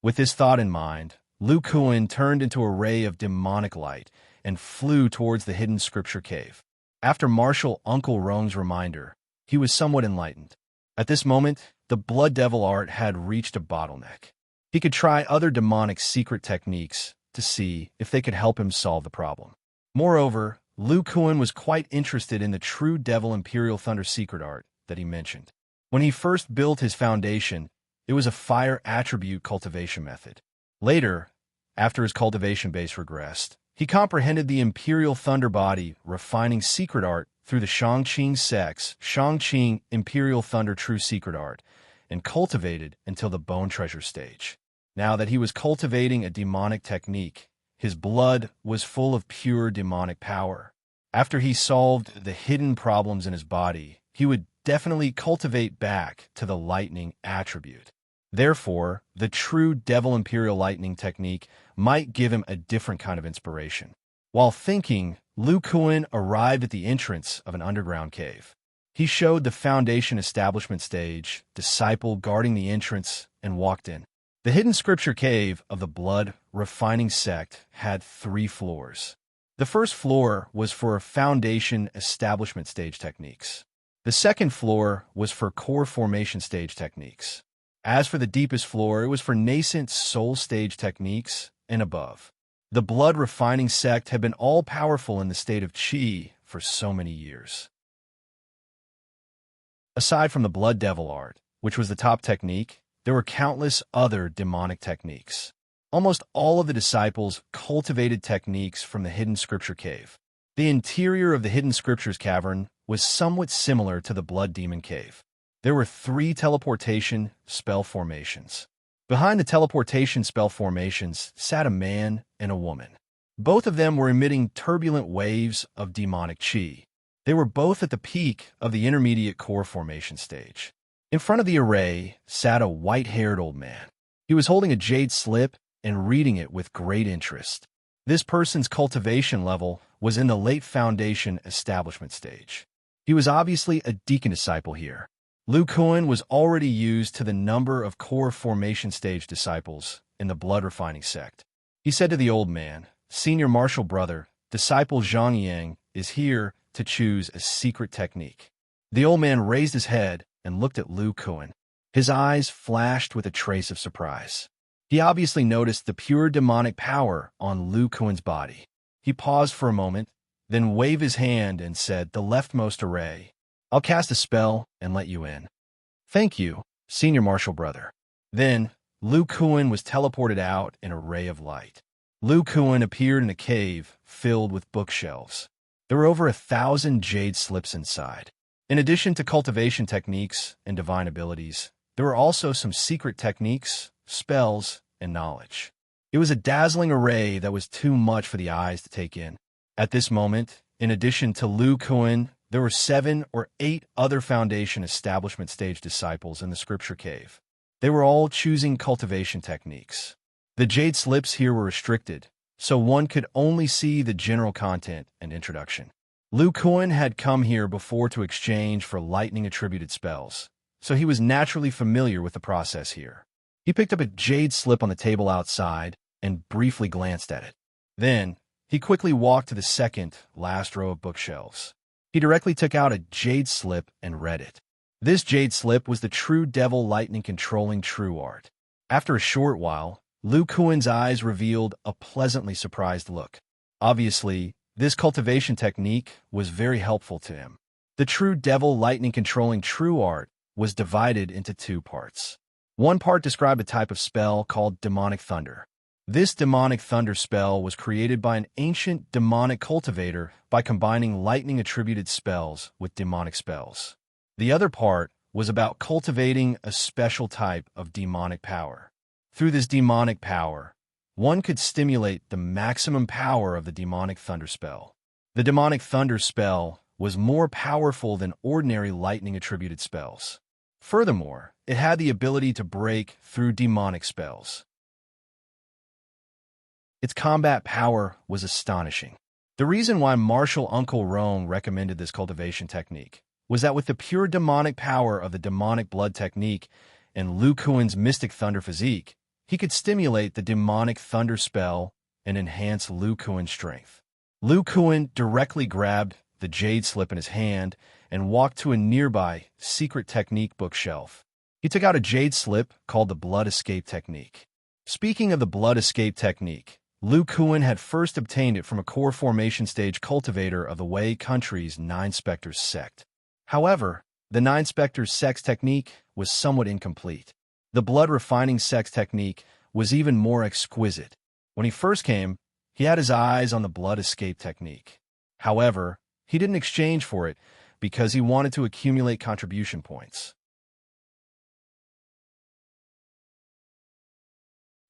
With this thought in mind, Lu Kuan turned into a ray of demonic light and flew towards the hidden scripture cave. After Martial Uncle Rome's reminder, he was somewhat enlightened. At this moment, the Blood Devil art had reached a bottleneck. He could try other demonic secret techniques to see if they could help him solve the problem. Moreover, Lu Kuan was quite interested in the true Devil Imperial Thunder secret art that he mentioned. When he first built his foundation, it was a fire attribute cultivation method. Later, after his cultivation base regressed, he comprehended the Imperial Thunder body refining secret art through the Shangqing sect's Shangqing Imperial Thunder True Secret Art and cultivated until the Bone Treasure stage. Now that he was cultivating a demonic technique, his blood was full of pure demonic power. After he solved the hidden problems in his body, he would definitely cultivate back to the lightning attribute. Therefore, the true Devil Imperial Lightning technique might give him a different kind of inspiration. While thinking, Lu Kuan arrived at the entrance of an underground cave. He showed the foundation establishment stage, disciple guarding the entrance, and walked in. The hidden scripture cave of the blood refining sect had 3 floors. The first floor was for foundation establishment stage techniques. The second floor was for core formation stage techniques. As for the deepest floor, it was for nascent soul stage techniques and above. The blood refining sect had been all-powerful in the state of Qi for so many years. Aside from the Blood Devil art, which was the top technique, there were countless other demonic techniques. Almost all of the disciples cultivated techniques from the hidden scripture cave. The interior of the hidden scriptures cavern was somewhat similar to the blood demon cave. There were 3 teleportation spell formations. Behind the teleportation spell formations sat a man and a woman. Both of them were emitting turbulent waves of demonic chi. They were both at the peak of the intermediate core formation stage. In front of the array sat a white-haired old man. He was holding a jade slip and reading it with great interest. This person's cultivation level was in the late foundation establishment stage. He was obviously a deacon disciple here. Lu Kuan was already used to the number of core formation stage disciples in the blood refining sect. He said to the old man, "Senior martial brother, disciple Zhang Yang is here to choose a secret technique." The old man raised his head and looked at Lu Kuan. His eyes flashed with a trace of surprise. He obviously noticed the pure demonic power on Lu Kuan's body. He paused for a moment, then waved his hand and said, "The leftmost array. I'll cast a spell and let you in." "Thank you, senior martial brother." Then, Lu Kuan was teleported out in a ray of light. Lu Kuan appeared in a cave filled with bookshelves. There were over 1,000 jade slips inside. In addition to cultivation techniques and divine abilities, there were also some secret techniques, spells, and knowledge. It was a dazzling array that was too much for the eyes to take in. At this moment, in addition to Lu Kuan, there were 7 or 8 other foundation establishment stage disciples in the scripture cave. They were all choosing cultivation techniques. The jade slips here were restricted, so one could only see the general content and introduction. Lu Kuan had come here before to exchange for lightning-attributed spells, so he was naturally familiar with the process here. He picked up a jade slip on the table outside and briefly glanced at it. Then, he quickly walked to the second last row of bookshelves. He directly took out a jade slip and read it. This jade slip was the True Devil Lightning Controlling True Art. After a short while, Lu Kuan's eyes revealed a pleasantly surprised look. Obviously, this cultivation technique was very helpful to him. The True Devil Lightning Controlling True Art was divided into 2 parts. One part described a type of spell called Demonic Thunder. This demonic thunder spell was created by an ancient demonic cultivator by combining lightning-attributed spells with demonic spells. The other part was about cultivating a special type of demonic power. Through this demonic power, one could stimulate the maximum power of the demonic thunder spell. The demonic thunder spell was more powerful than ordinary lightning-attributed spells. Furthermore, it had the ability to break through demonic spells. Its combat power was astonishing. The reason why Martial Uncle Rome recommended this cultivation technique was that with the pure demonic power of the demonic blood technique and Lu Kuan's mystic thunder physique, he could stimulate the demonic thunder spell and enhance Lu Kuan's strength. Lu Kuan directly grabbed the jade slip in his hand and walked to a nearby secret technique bookshelf. He took out a jade slip called the Blood Escape Technique. Speaking of the Blood Escape Technique, Lu Kuan had first obtained it from a core formation stage cultivator of the Wei country's Nine Spectres sect. However, the Nine Spectres sect technique was somewhat incomplete. The blood refining sect technique was even more exquisite. When he first came, he had his eyes on the blood escape technique. However, he didn't exchange for it because he wanted to accumulate contribution points.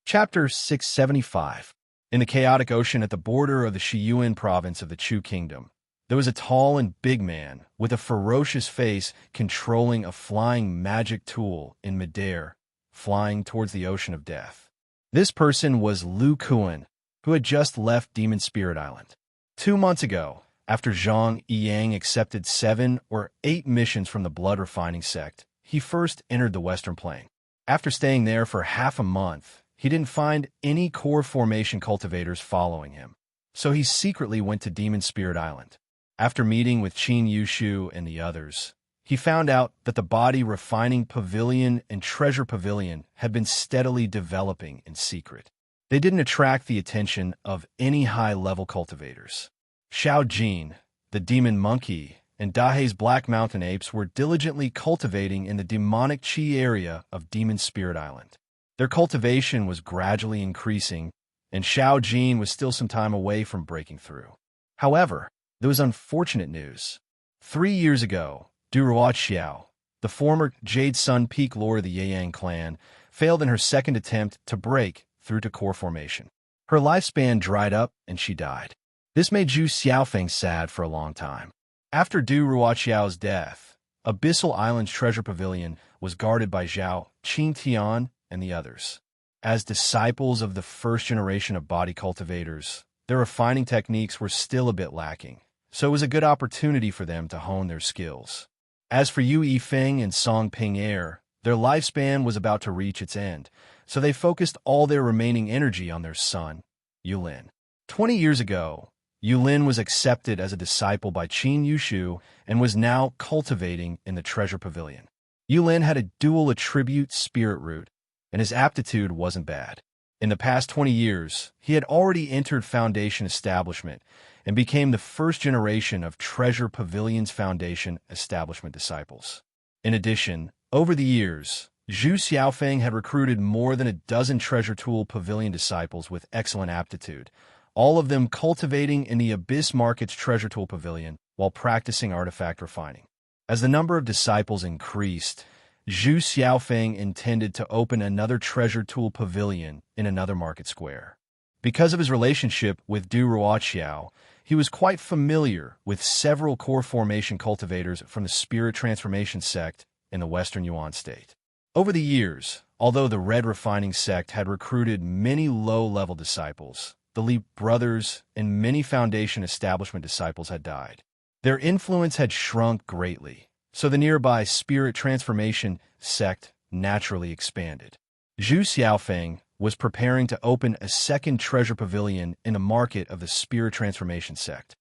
Chapter 675. In the chaotic ocean at the border of the Shiyuan province of the Chu Kingdom, there was a tall and big man with a ferocious face controlling a flying magic tool in midair, flying towards the ocean of death. This person was Lu Kuan, who had just left Demon Spirit Island. 2 months ago, after Zhang Yang accepted 7 or 8 missions from the blood refining sect, he first entered the Western Plain. After staying there for half a month, he didn't find any core formation cultivators following him, so he secretly went to Demon Spirit Island. After meeting with Qin Yushu and the others, he found out that the body refining pavilion and treasure pavilion had been steadily developing in secret. They didn't attract the attention of any high-level cultivators. Xiao Jin, the demon monkey, and Dahe's Black Mountain apes were diligently cultivating in the demonic chi area of Demon Spirit Island. Their cultivation was gradually increasing, and Xiao Jin was still some time away from breaking through. However, there was unfortunate news. 3 years ago, Duruot Xiao, the former Jade Sun Peak lord of the Yang clan, failed in her second attempt to break through to core formation. Her lifespan dried up and she died. This made Zhu Xiaofeng sad for a long time. After Du Ruoqiao's death, Abyssal Island's treasure pavilion was guarded by Zhao, Qin Tian, and the others. As disciples of the first generation of body cultivators, their refining techniques were still a bit lacking, so it was a good opportunity for them to hone their skills. As for Yu Yifeng and Song Ping-er, their lifespan was about to reach its end, so they focused all their remaining energy on their son, Yulin. 20 years ago, Yulin was accepted as a disciple by Qin Yushu and was now cultivating in the treasure pavilion. Yulin had a dual attribute spirit root, and his aptitude wasn't bad. In the past 20 years, he had already entered Foundation Establishment and became the first generation of Treasure Pavilion's Foundation Establishment disciples. In addition, over the years, Zhu Xiaofeng had recruited more than a dozen Treasure Tool Pavilion disciples with excellent aptitude, all of them cultivating in the Abyss Market's Treasure Tool Pavilion while practicing artifact refining. As the number of disciples increased, Zhu Xiaofeng intended to open another Treasure Tool Pavilion in another market square. Because of his relationship with Du Ruoqiao, he was quite familiar with several core formation cultivators from the Spirit Transformation sect in the Western Yuan state. Over the years, although the Red Refining sect had recruited many low-level disciples, the Li brothers and many Foundation Establishment disciples had died. Their influence had shrunk greatly, so the nearby Spirit Transformation sect naturally expanded. Zhu Xiaofeng was preparing to open a second treasure pavilion in the market of the Spirit Transformation sect.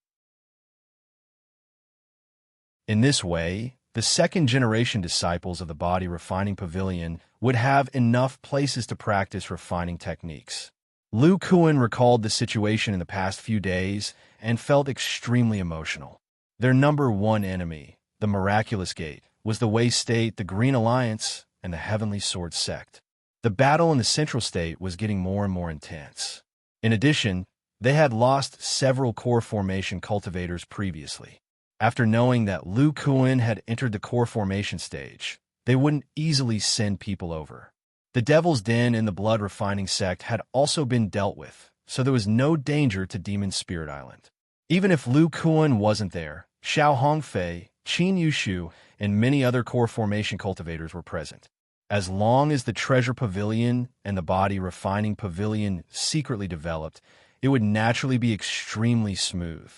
In this way, the second-generation disciples of the Body Refining Pavilion would have enough places to practice refining techniques. Lu Kuan recalled the situation in the past few days and felt extremely emotional. Their number one enemy, the Miraculous Gate, was the Wei State, the Green Alliance, and the Heavenly Sword sect. The battle in the Central State was getting more and more intense. In addition, they had lost several core formation cultivators previously. After knowing that Lu Kuan had entered the core formation stage, they wouldn't easily send people over. The Devil's Den and the Blood Refining sect had also been dealt with, so there was no danger to Demon Spirit Island. Even if Lu Kuan wasn't there, Xiao Hongfei, Qin Yushu, and many other core formation cultivators were present. As long as the Treasure Pavilion and the Body Refining Pavilion secretly developed, it would naturally be extremely smooth.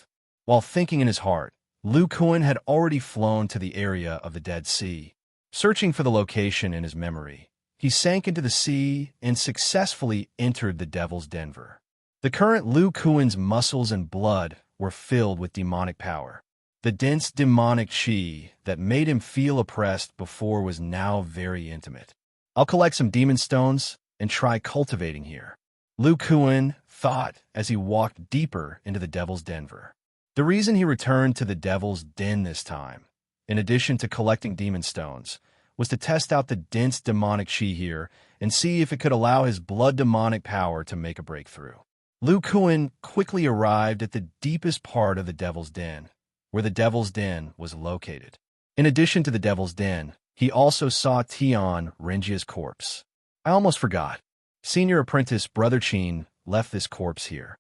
While thinking in his heart, Lu Kuan had already flown to the area of the Dead Sea. Searching for the location in his memory, he sank into the sea and successfully entered the Devil's Denver. The current Lu Kuan's muscles and blood were filled with demonic power. The dense demonic chi that made him feel oppressed before was now very intimate. I'll collect some demon stones and try cultivating here, Lu Kuan thought as he walked deeper into the Devil's Denver. The reason he returned to the Devil's Den this time, in addition to collecting demon stones, was to test out the dense demonic chi here and see if it could allow his blood demonic power to make a breakthrough. Lu Kuan quickly arrived at the deepest part of the Devil's Den, where the Devil's Den was located. In addition to the Devil's Den, he also saw Tian Renjia's corpse. I almost forgot. Senior apprentice Brother Qin left this corpse here.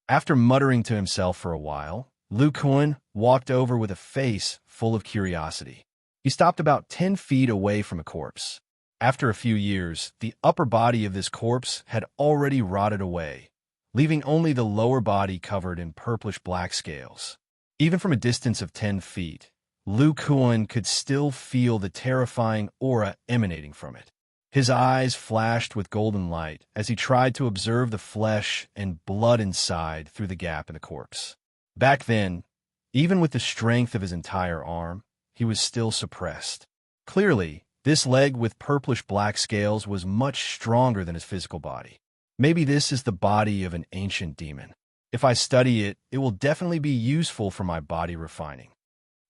After muttering to himself for a while, Lu Kuan walked over with a face full of curiosity. He stopped about 10 feet away from a corpse. After a few years, the upper body of this corpse had already rotted away, leaving only the lower body covered in purplish-black scales. Even from a distance of 10 feet, Lu Kuan could still feel the terrifying aura emanating from it. His eyes flashed with golden light as he tried to observe the flesh and blood inside through the gap in the corpse. Back then, even with the strength of his entire arm, he was still suppressed. Clearly, this leg with purplish-black scales was much stronger than his physical body. Maybe this is the body of an ancient demon. If I study it, it will definitely be useful for my body refining.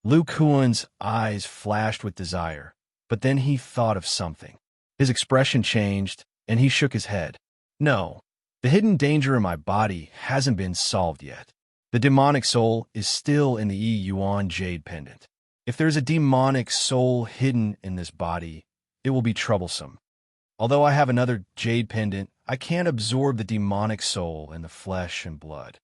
Lu Kuan's eyes flashed with desire, but then he thought of something. His expression changed, and he shook his head. No, the hidden danger in my body hasn't been solved yet. The demonic soul is still in the Yi Yuan jade pendant. If there's a demonic soul hidden in this body, it will be troublesome. Although I have another jade pendant, I can't absorb the demonic soul in the flesh and blood.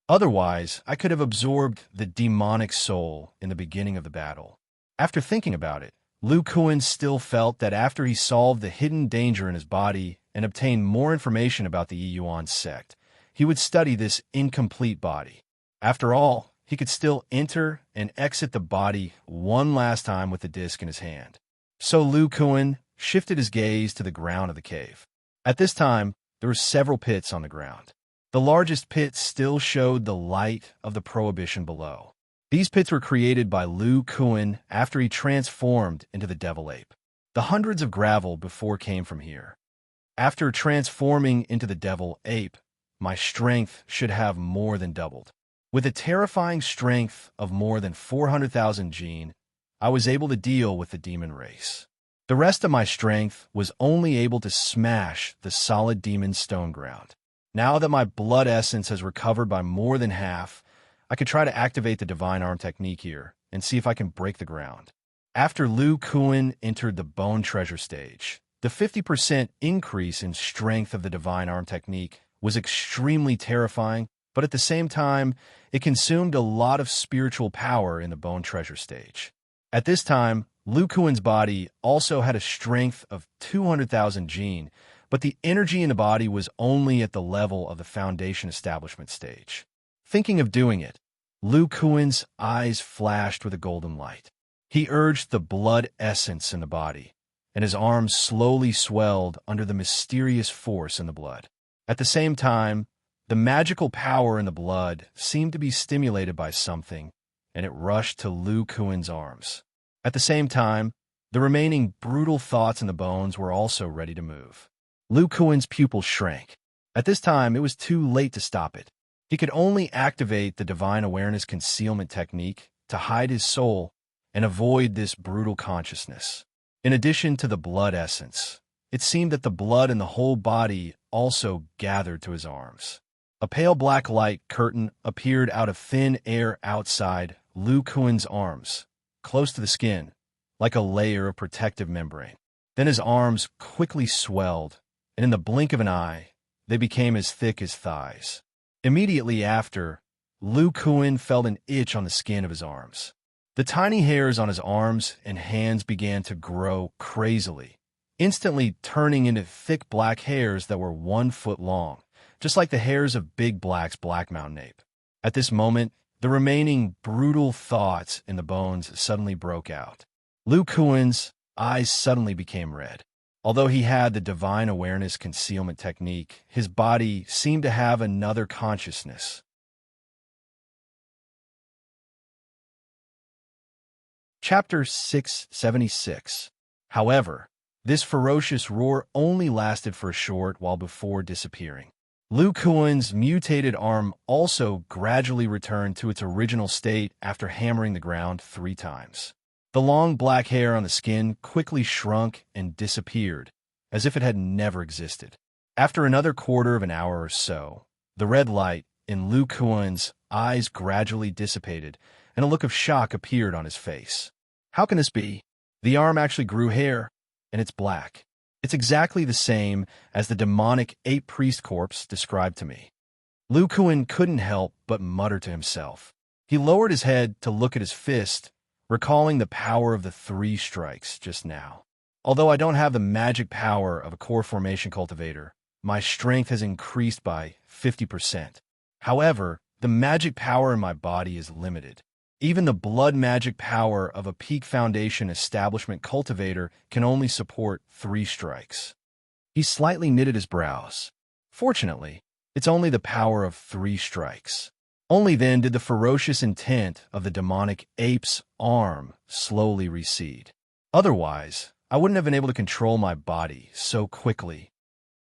Otherwise, I could have absorbed the demonic soul in the beginning of the battle. After thinking about it, Lu Kuan still felt that after he solved the hidden danger in his body and obtained more information about the Yi Yuan sect, he would study this incomplete body. After all, he could still enter and exit the body one last time with the disc in his hand. So Lu Kuan shifted his gaze to the ground of the cave. At this time, there were several pits on the ground. The largest pit still showed the light of the prohibition below. These pits were created by Lu Kuan after he transformed into the devil ape. The hundreds of gravel before came from here. After transforming into the devil ape, my strength should have more than doubled. With a terrifying strength of more than 400,000 gene, I was able to deal with the demon race. The rest of my strength was only able to smash the solid demon stone ground. Now that my blood essence has recovered by more than half, I could try to activate the divine arm technique here and see if I can break the ground. After Lu Kuan entered the bone treasure stage, the 50% increase in strength of the divine arm technique was extremely terrifying, but at the same time, it consumed a lot of spiritual power in the bone treasure stage. At this time, Lu Kuan's body also had a strength of 200,000 gene, but the energy in the body was only at the level of the foundation establishment stage. Thinking of doing it, Lu Kuan's eyes flashed with a golden light. He urged the blood essence in the body, and his arms slowly swelled under the mysterious force in the blood. At the same time, the magical power in the blood seemed to be stimulated by something, and it rushed to Lu Kuan's arms. At the same time, the remaining brutal thoughts in the bones were also ready to move. Lu Kuan's pupils shrank. At this time, it was too late to stop it. He could only activate the divine awareness concealment technique to hide his soul and avoid this brutal consciousness. In addition to the blood essence, it seemed that the blood in the whole body also gathered to his arms. A pale black light curtain appeared out of thin air outside Lu Kuan's arms, close to the skin, like a layer of protective membrane. Then his arms quickly swelled, and in the blink of an eye, they became as thick as thighs. Immediately after, Lu Kuan felt an itch on the skin of his arms. The tiny hairs on his arms and hands began to grow crazily, instantly turning into thick black hairs that were 1 foot long, just like the hairs of Big Black's Black Mountain ape. At this moment, the remaining brutal thoughts in the bones suddenly broke out. Lu Kuan's eyes suddenly became red. Although he had the divine awareness concealment technique, his body seemed to have another consciousness. Chapter 676. However, this ferocious roar only lasted for a short while before disappearing. Lu Kuan's mutated arm also gradually returned to its original state after hammering the ground 3 times. The long black hair on the skin quickly shrunk and disappeared, as if it had never existed. After another quarter of an hour or so, the red light in Lu Kuan's eyes gradually dissipated, and a look of shock appeared on his face. How can this be? The arm actually grew hair, and it's black. It's exactly the same as the demonic ape priest corpse described to me. Lu Kuan couldn't help but mutter to himself. He lowered his head to look at his fist, recalling the power of the 3 strikes just now. Although I don't have the magic power of a core formation cultivator, my strength has increased by 50%. However, the magic power in my body is limited. Even the blood magic power of a peak foundation establishment cultivator can only support 3 strikes. He slightly knitted his brows. Fortunately, it's only the power of 3 strikes. Only then did the ferocious intent of the demonic ape's arm slowly recede. Otherwise, I wouldn't have been able to control my body so quickly.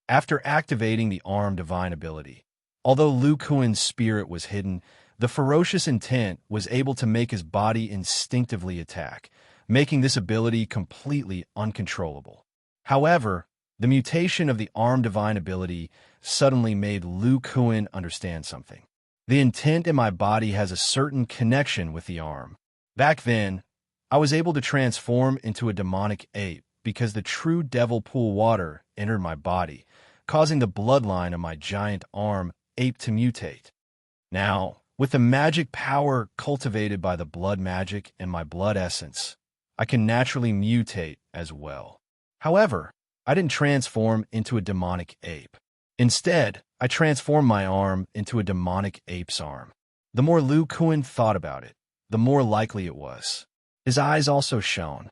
After activating the arm divine ability, although Lu Kuan's spirit was hidden, The ferocious intent was able to make his body instinctively attack, making this ability completely uncontrollable. However, the mutation of the arm divine ability suddenly made Lu Kuan understand something. The intent in my body has a certain connection with the arm. Back then, I was able to transform into a demonic ape because the true devil pool water entered my body, causing the bloodline of my giant arm ape to mutate. Now, with the magic power cultivated by the blood magic and my blood essence, I can naturally mutate as well. However, I didn't transform into a demonic ape. Instead, I transformed my arm into a demonic ape's arm. The more Lu Kuan thought about it, the more likely it was. His eyes also shone.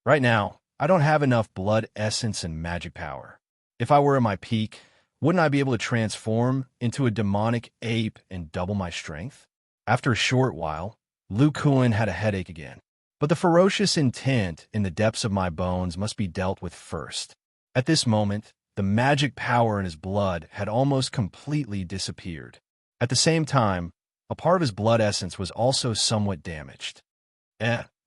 Right now, I don't have enough blood essence and magic power. If I were at my peak, wouldn't I be able to transform into a demonic ape and double my strength? After a short while, Lu Kuan had a headache again. But the ferocious intent in the depths of my bones must be dealt with first. At this moment, the magic power in his blood had almost completely disappeared. At the same time, a part of his blood essence was also somewhat damaged.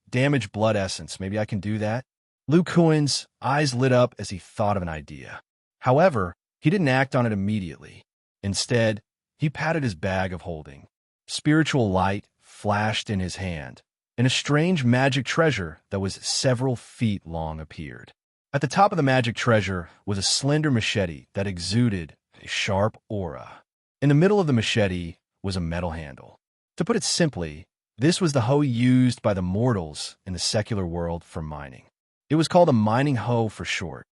Damaged blood essence, maybe I can do that? Lu Kuan's eyes lit up as he thought of an idea. However, he didn't act on it immediately. Instead, he patted his bag of holding. Spiritual light flashed in his hand, and a strange magic treasure that was several feet long appeared. At the top of the magic treasure was a slender machete that exuded a sharp aura. In the middle of the machete was a metal handle. To put it simply, this was the hoe used by the mortals in the secular world for mining. It was called a mining hoe for short.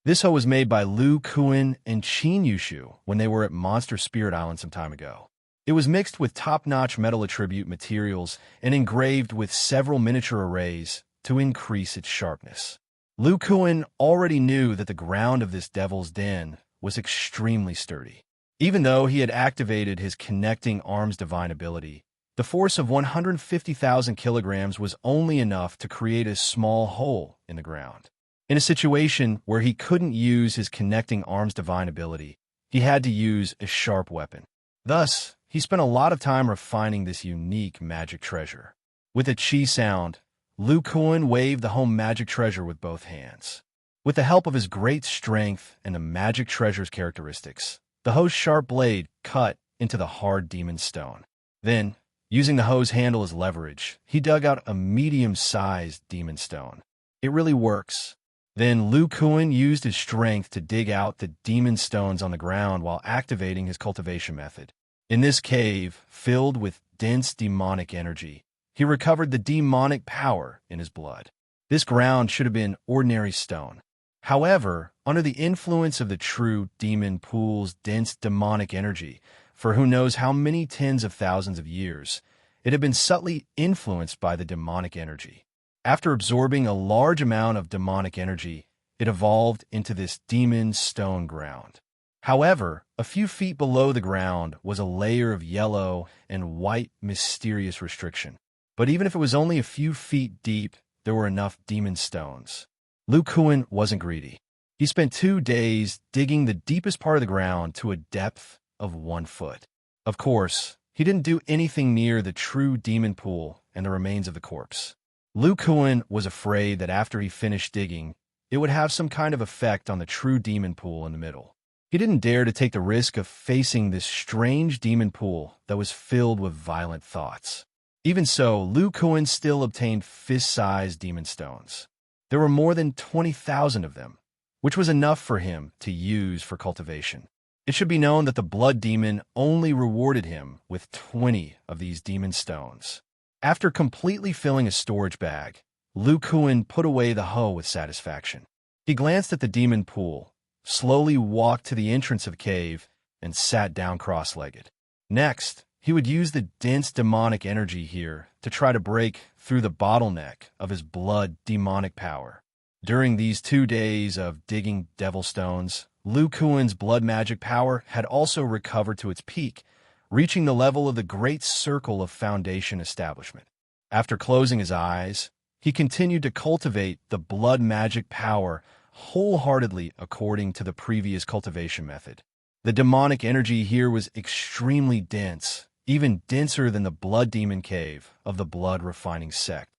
This hoe was made by Lu Kuan and Qin Yushu when they were at Monster Spirit Island some time ago. It was mixed with top-notch metal attribute materials and engraved with several miniature arrays to increase its sharpness. Lu Kuan already knew that the ground of this devil's den was extremely sturdy. Even though he had activated his connecting arms divine ability, the force of 150,000 kilograms was only enough to create a small hole in the ground. In a situation where he couldn't use his connecting arms divine ability, he had to use a sharp weapon. Thus, he spent a lot of time refining this unique magic treasure. With a chi sound, Lu Kuan waved the home magic treasure with both hands. With the help of his great strength and the magic treasure's characteristics, the hoe's sharp blade cut into the hard demon stone. Then, using the hoe's handle as leverage, he dug out a medium-sized demon stone. It really works. Then Lu Kuan used his strength to dig out the demon stones on the ground while activating his cultivation method. In this cave, filled with dense demonic energy, he recovered the demonic power in his blood. This ground should have been ordinary stone. However, under the influence of the true demon pool's dense demonic energy, for who knows how many tens of thousands of years, it had been subtly influenced by the demonic energy. After absorbing a large amount of demonic energy, it evolved into this demon stone ground. However, a few feet below the ground was a layer of yellow and white mysterious restriction. But even if it was only a few feet deep, there were enough demon stones. Lu Kuan wasn't greedy. He spent 2 days digging the deepest part of the ground to a depth of 1 foot. Of course, he didn't do anything near the true demon pool and the remains of the corpse. Lu Kuan was afraid that after he finished digging, it would have some kind of effect on the true demon pool in the middle. He didn't dare to take the risk of facing this strange demon pool that was filled with violent thoughts. Even so, Lu Kuan still obtained fist-sized demon stones. There were more than 20,000 of them, which was enough for him to use for cultivation. It should be known that the blood demon only rewarded him with 20 of these demon stones. After completely filling a storage bag, Lu Kuan put away the hoe with satisfaction. He glanced at the demon pool, slowly walked to the entrance of the cave, and sat down cross-legged. Next, he would use the dense demonic energy here to try to break through the bottleneck of his blood demonic power. During these 2 days of digging devil stones, Lu Kuan's blood magic power had also recovered to its peak, reaching the level of the Great Circle of Foundation establishment. After closing his eyes, he continued to cultivate the blood magic power wholeheartedly according to the previous cultivation method. The demonic energy here was extremely dense, even denser than the blood demon cave of the blood refining sect.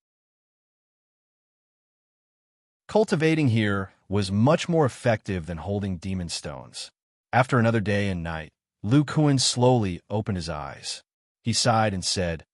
Cultivating here was much more effective than holding demon stones. After another day and night, Lu Kuan slowly opened his eyes. He sighed and said,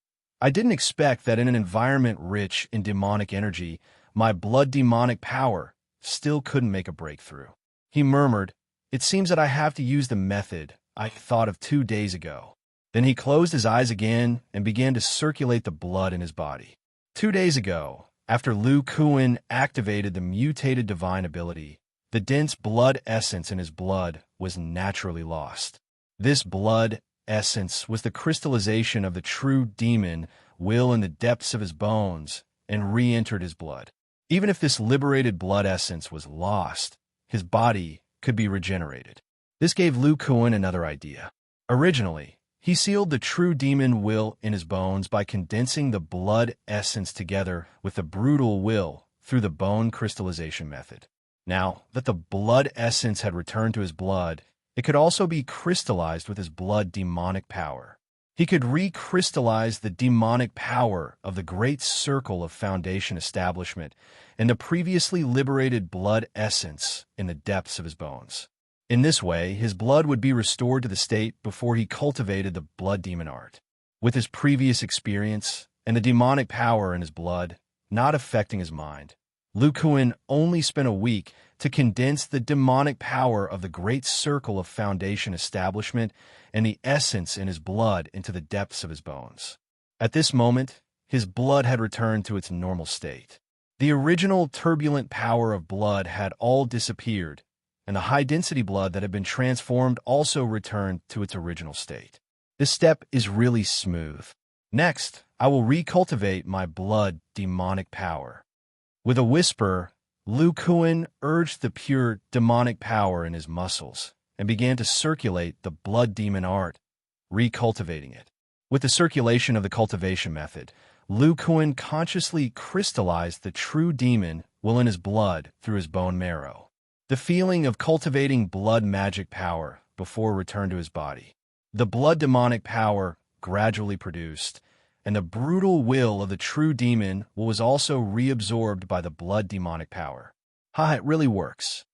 "I didn't expect that in an environment rich in demonic energy, my blood demonic power still couldn't make a breakthrough." He murmured, "It seems that I have to use the method I thought of 2 days ago." Then he closed his eyes again and began to circulate the blood in his body. 2 days ago, after Lu Kuan activated the mutated divine ability, the dense blood essence in his blood was naturally lost. This blood essence was the crystallization of the true demon will in the depths of his bones and re-entered his blood. Even if this liberated blood essence was lost, his body could be regenerated. This gave Lu Kuan another idea. Originally, he sealed the true demon will in his bones by condensing the blood essence together with the brutal will through the bone crystallization method. Now that the blood essence had returned to his blood, it could also be crystallized with his blood demonic power. He could recrystallize the demonic power of the great circle of foundation establishment and the previously liberated blood essence in the depths of his bones. In this way, his blood would be restored to the state before he cultivated the blood demon art. With his previous experience and the demonic power in his blood not affecting his mind, Lu Kuan only spent a week to condense the demonic power of the great circle of foundation establishment and the essence in his blood into the depths of his bones. At this moment, his blood had returned to its normal state. The original turbulent power of blood had all disappeared, and the high-density blood that had been transformed also returned to its original state. This step is really smooth. Next, I will recultivate my blood demonic power. With a whisper, Lu Kuan urged the pure demonic power in his muscles and began to circulate the blood demon art, recultivating it. With the circulation of the cultivation method, Lu Kuan consciously crystallized the true demon will in his blood through his bone marrow. The feeling of cultivating blood magic power before return to his body. The blood demonic power gradually produced, and the brutal will of the true demon was also reabsorbed by the blood demonic power. It really works.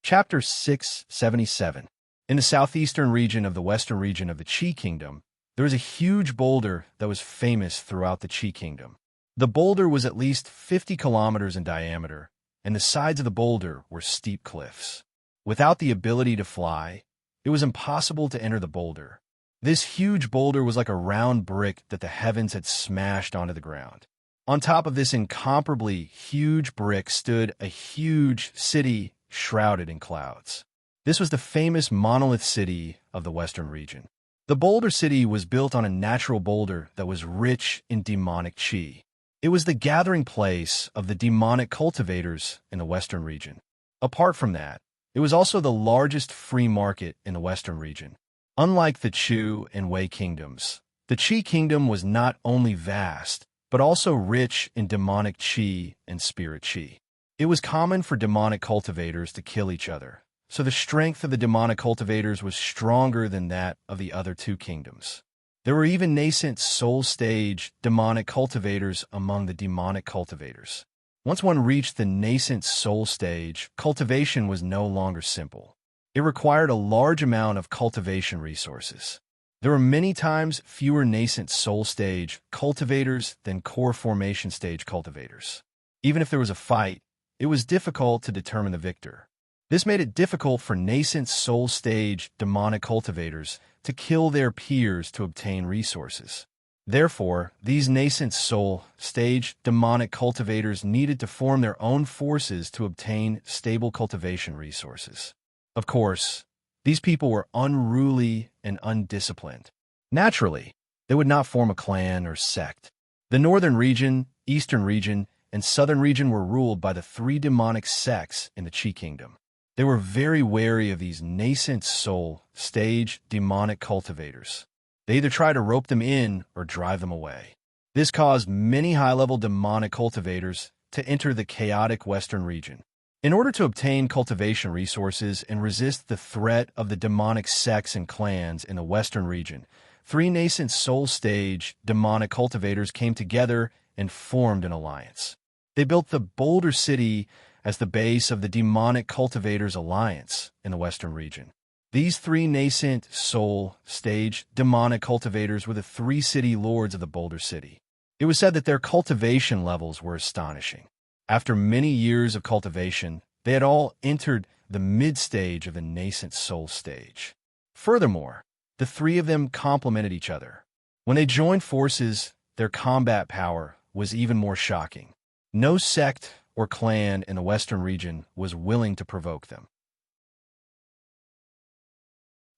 Chapter 677. In the southeastern region of the western region of the Qi Kingdom, there was a huge boulder that was famous throughout the Qi Kingdom. The boulder was at least 50 kilometers in diameter, and the sides of the boulder were steep cliffs. Without the ability to fly, it was impossible to enter the boulder. This huge boulder was like a round brick that the heavens had smashed onto the ground. On top of this incomparably huge brick stood a huge city shrouded in clouds. This was the famous monolith city of the western region. The boulder city was built on a natural boulder that was rich in demonic qi. It was the gathering place of the demonic cultivators in the western region. Apart from that, it was also the largest free market in the western region. Unlike the Chu and Wei kingdoms, the Qi kingdom was not only vast, but also rich in demonic qi and spirit qi. It was common for demonic cultivators to kill each other, so the strength of the demonic cultivators was stronger than that of the other two kingdoms. There were even nascent soul stage demonic cultivators among the demonic cultivators. Once one reached the nascent soul stage, cultivation was no longer simple. It required a large amount of cultivation resources. There were many times fewer nascent soul stage cultivators than core formation stage cultivators. Even if there was a fight, it was difficult to determine the victor. This made it difficult for nascent soul stage demonic cultivators to kill their peers to obtain resources. Therefore, these nascent soul stage demonic cultivators needed to form their own forces to obtain stable cultivation resources. Of course, these people were unruly and undisciplined. Naturally, they would not form a clan or sect. The northern region, eastern region, and southern region were ruled by the three demonic sects in the Qi kingdom. They were very wary of these nascent soul stage demonic cultivators. They either try to rope them in or drive them away. This caused many high-level demonic cultivators to enter the chaotic western region. In order to obtain cultivation resources and resist the threat of the demonic sects and clans in the western region, 3 nascent soul stage demonic cultivators came together and formed an alliance. They built the Boulder City as the base of the Demonic Cultivators Alliance in the western region. These 3 nascent soul stage demonic cultivators were the 3 city lords of the Boulder City. It was said that their cultivation levels were astonishing. After many years of cultivation, they had all entered the mid-stage of the nascent soul stage. Furthermore, the 3 of them complemented each other. When they joined forces, their combat power was even more shocking. No sect or clan in the western region was willing to provoke them.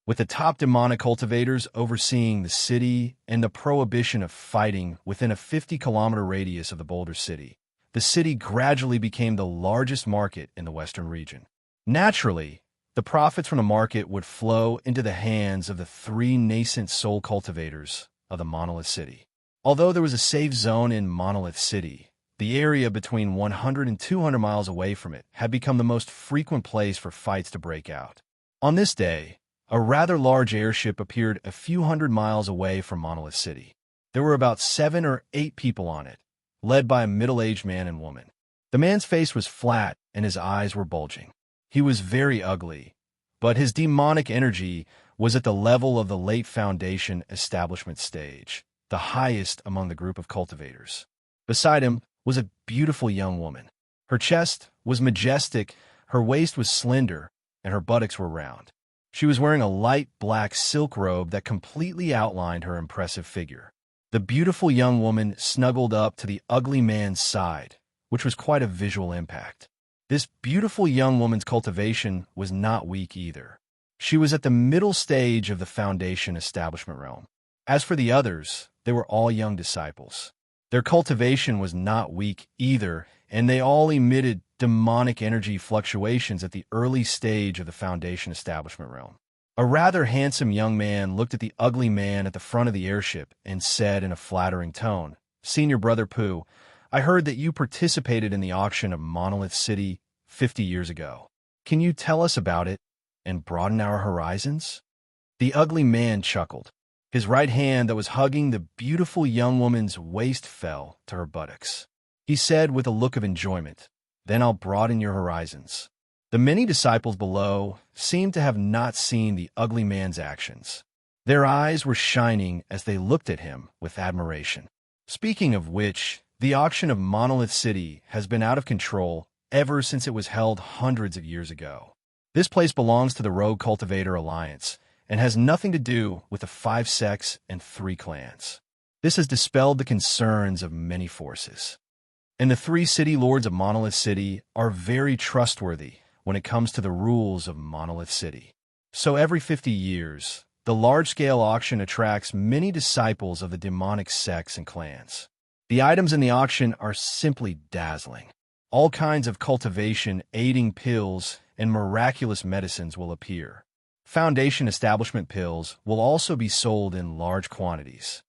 With the top demonic cultivators overseeing the city and the prohibition of fighting within a 50-kilometer radius of the Boulder City, the city gradually became the largest market in the western region. Naturally, the profits from the market would flow into the hands of the 3 nascent soul cultivators of the Monolith City. Although there was a safe zone in Monolith City, the area between 100 and 200 miles away from it had become the most frequent place for fights to break out. On this day, a rather large airship appeared a few hundred miles away from Monolith City. There were about 7 or 8 people on it, led by a middle-aged man and woman. The man's face was flat and his eyes were bulging. He was very ugly, but his demonic energy was at the level of the late Foundation establishment stage, the highest among the group of cultivators. Beside him was a beautiful young woman. Her chest was majestic, her waist was slender, and her buttocks were round. She was wearing a light black silk robe that completely outlined her impressive figure. The beautiful young woman snuggled up to the ugly man's side, which was quite a visual impact. This beautiful young woman's cultivation was not weak either. She was at the middle stage of the Foundation establishment realm. As for the others, they were all young disciples. Their cultivation was not weak either, and they all emitted demonic energy fluctuations at the early stage of the Foundation establishment realm. A rather handsome young man looked at the ugly man at the front of the airship and said in a flattering tone, "Senior Brother Pooh, I heard that you participated in the auction of Monolith City 50 years ago. Can you tell us about it and broaden our horizons?" The ugly man chuckled. His right hand that was hugging the beautiful young woman's waist fell to her buttocks. He said with a look of enjoyment, "Then I'll broaden your horizons." The many disciples below seemed to have not seen the ugly man's actions. Their eyes were shining as they looked at him with admiration. Speaking of which, the auction of Monolith City has been out of control ever since it was held hundreds of years ago. This place belongs to the Rogue Cultivator Alliance and has nothing to do with the 5 sects and 3 clans. This has dispelled the concerns of many forces. And the 3 city lords of Monolith City are very trustworthy when it comes to the rules of Monolith City. So every 50 years, the large-scale auction attracts many disciples of the demonic sects and clans. The items in the auction are simply dazzling. All kinds of cultivation-aiding pills and miraculous medicines will appear. Foundation establishment pills will also be sold in large quantities.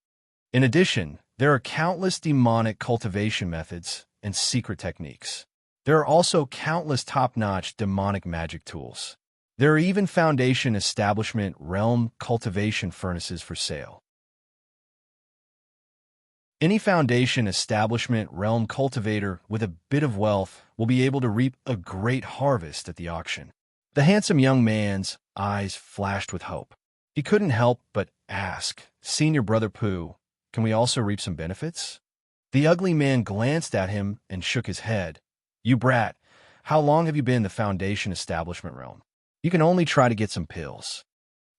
In addition, there are countless demonic cultivation methods and secret techniques. There are also countless top-notch demonic magic tools. There are even Foundation establishment realm cultivation furnaces for sale. Any Foundation establishment realm cultivator with a bit of wealth will be able to reap a great harvest at the auction. The handsome young man's eyes flashed with hope. He couldn't help but ask, "Senior Brother Pooh, can we also reap some benefits?" The ugly man glanced at him and shook his head. "You brat, how long have you been in the Foundation establishment realm? You can only try to get some pills."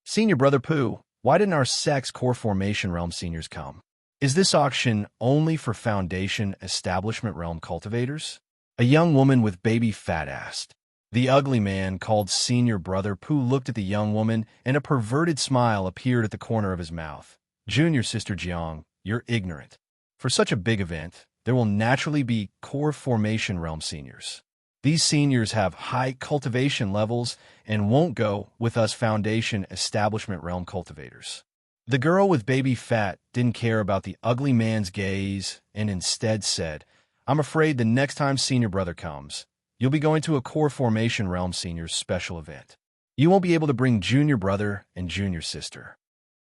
"Senior Brother Pooh, why didn't our sect's core formation realm seniors come? Is this auction only for Foundation establishment realm cultivators?" A young woman with baby fat asked. The ugly man, called Senior Brother Pooh, looked at the young woman, and a perverted smile appeared at the corner of his mouth. "Junior Sister Jiang, you're ignorant. For such a big event, there will naturally be core formation realm seniors. These seniors have high cultivation levels and won't go with us Foundation establishment realm cultivators." The girl with baby fat didn't care about the ugly man's gaze and instead said, I'm afraid the next time Senior Brother comes, you'll be going to a Core Formation Realm Senior's special event. You won't be able to bring Junior Brother and Junior Sister."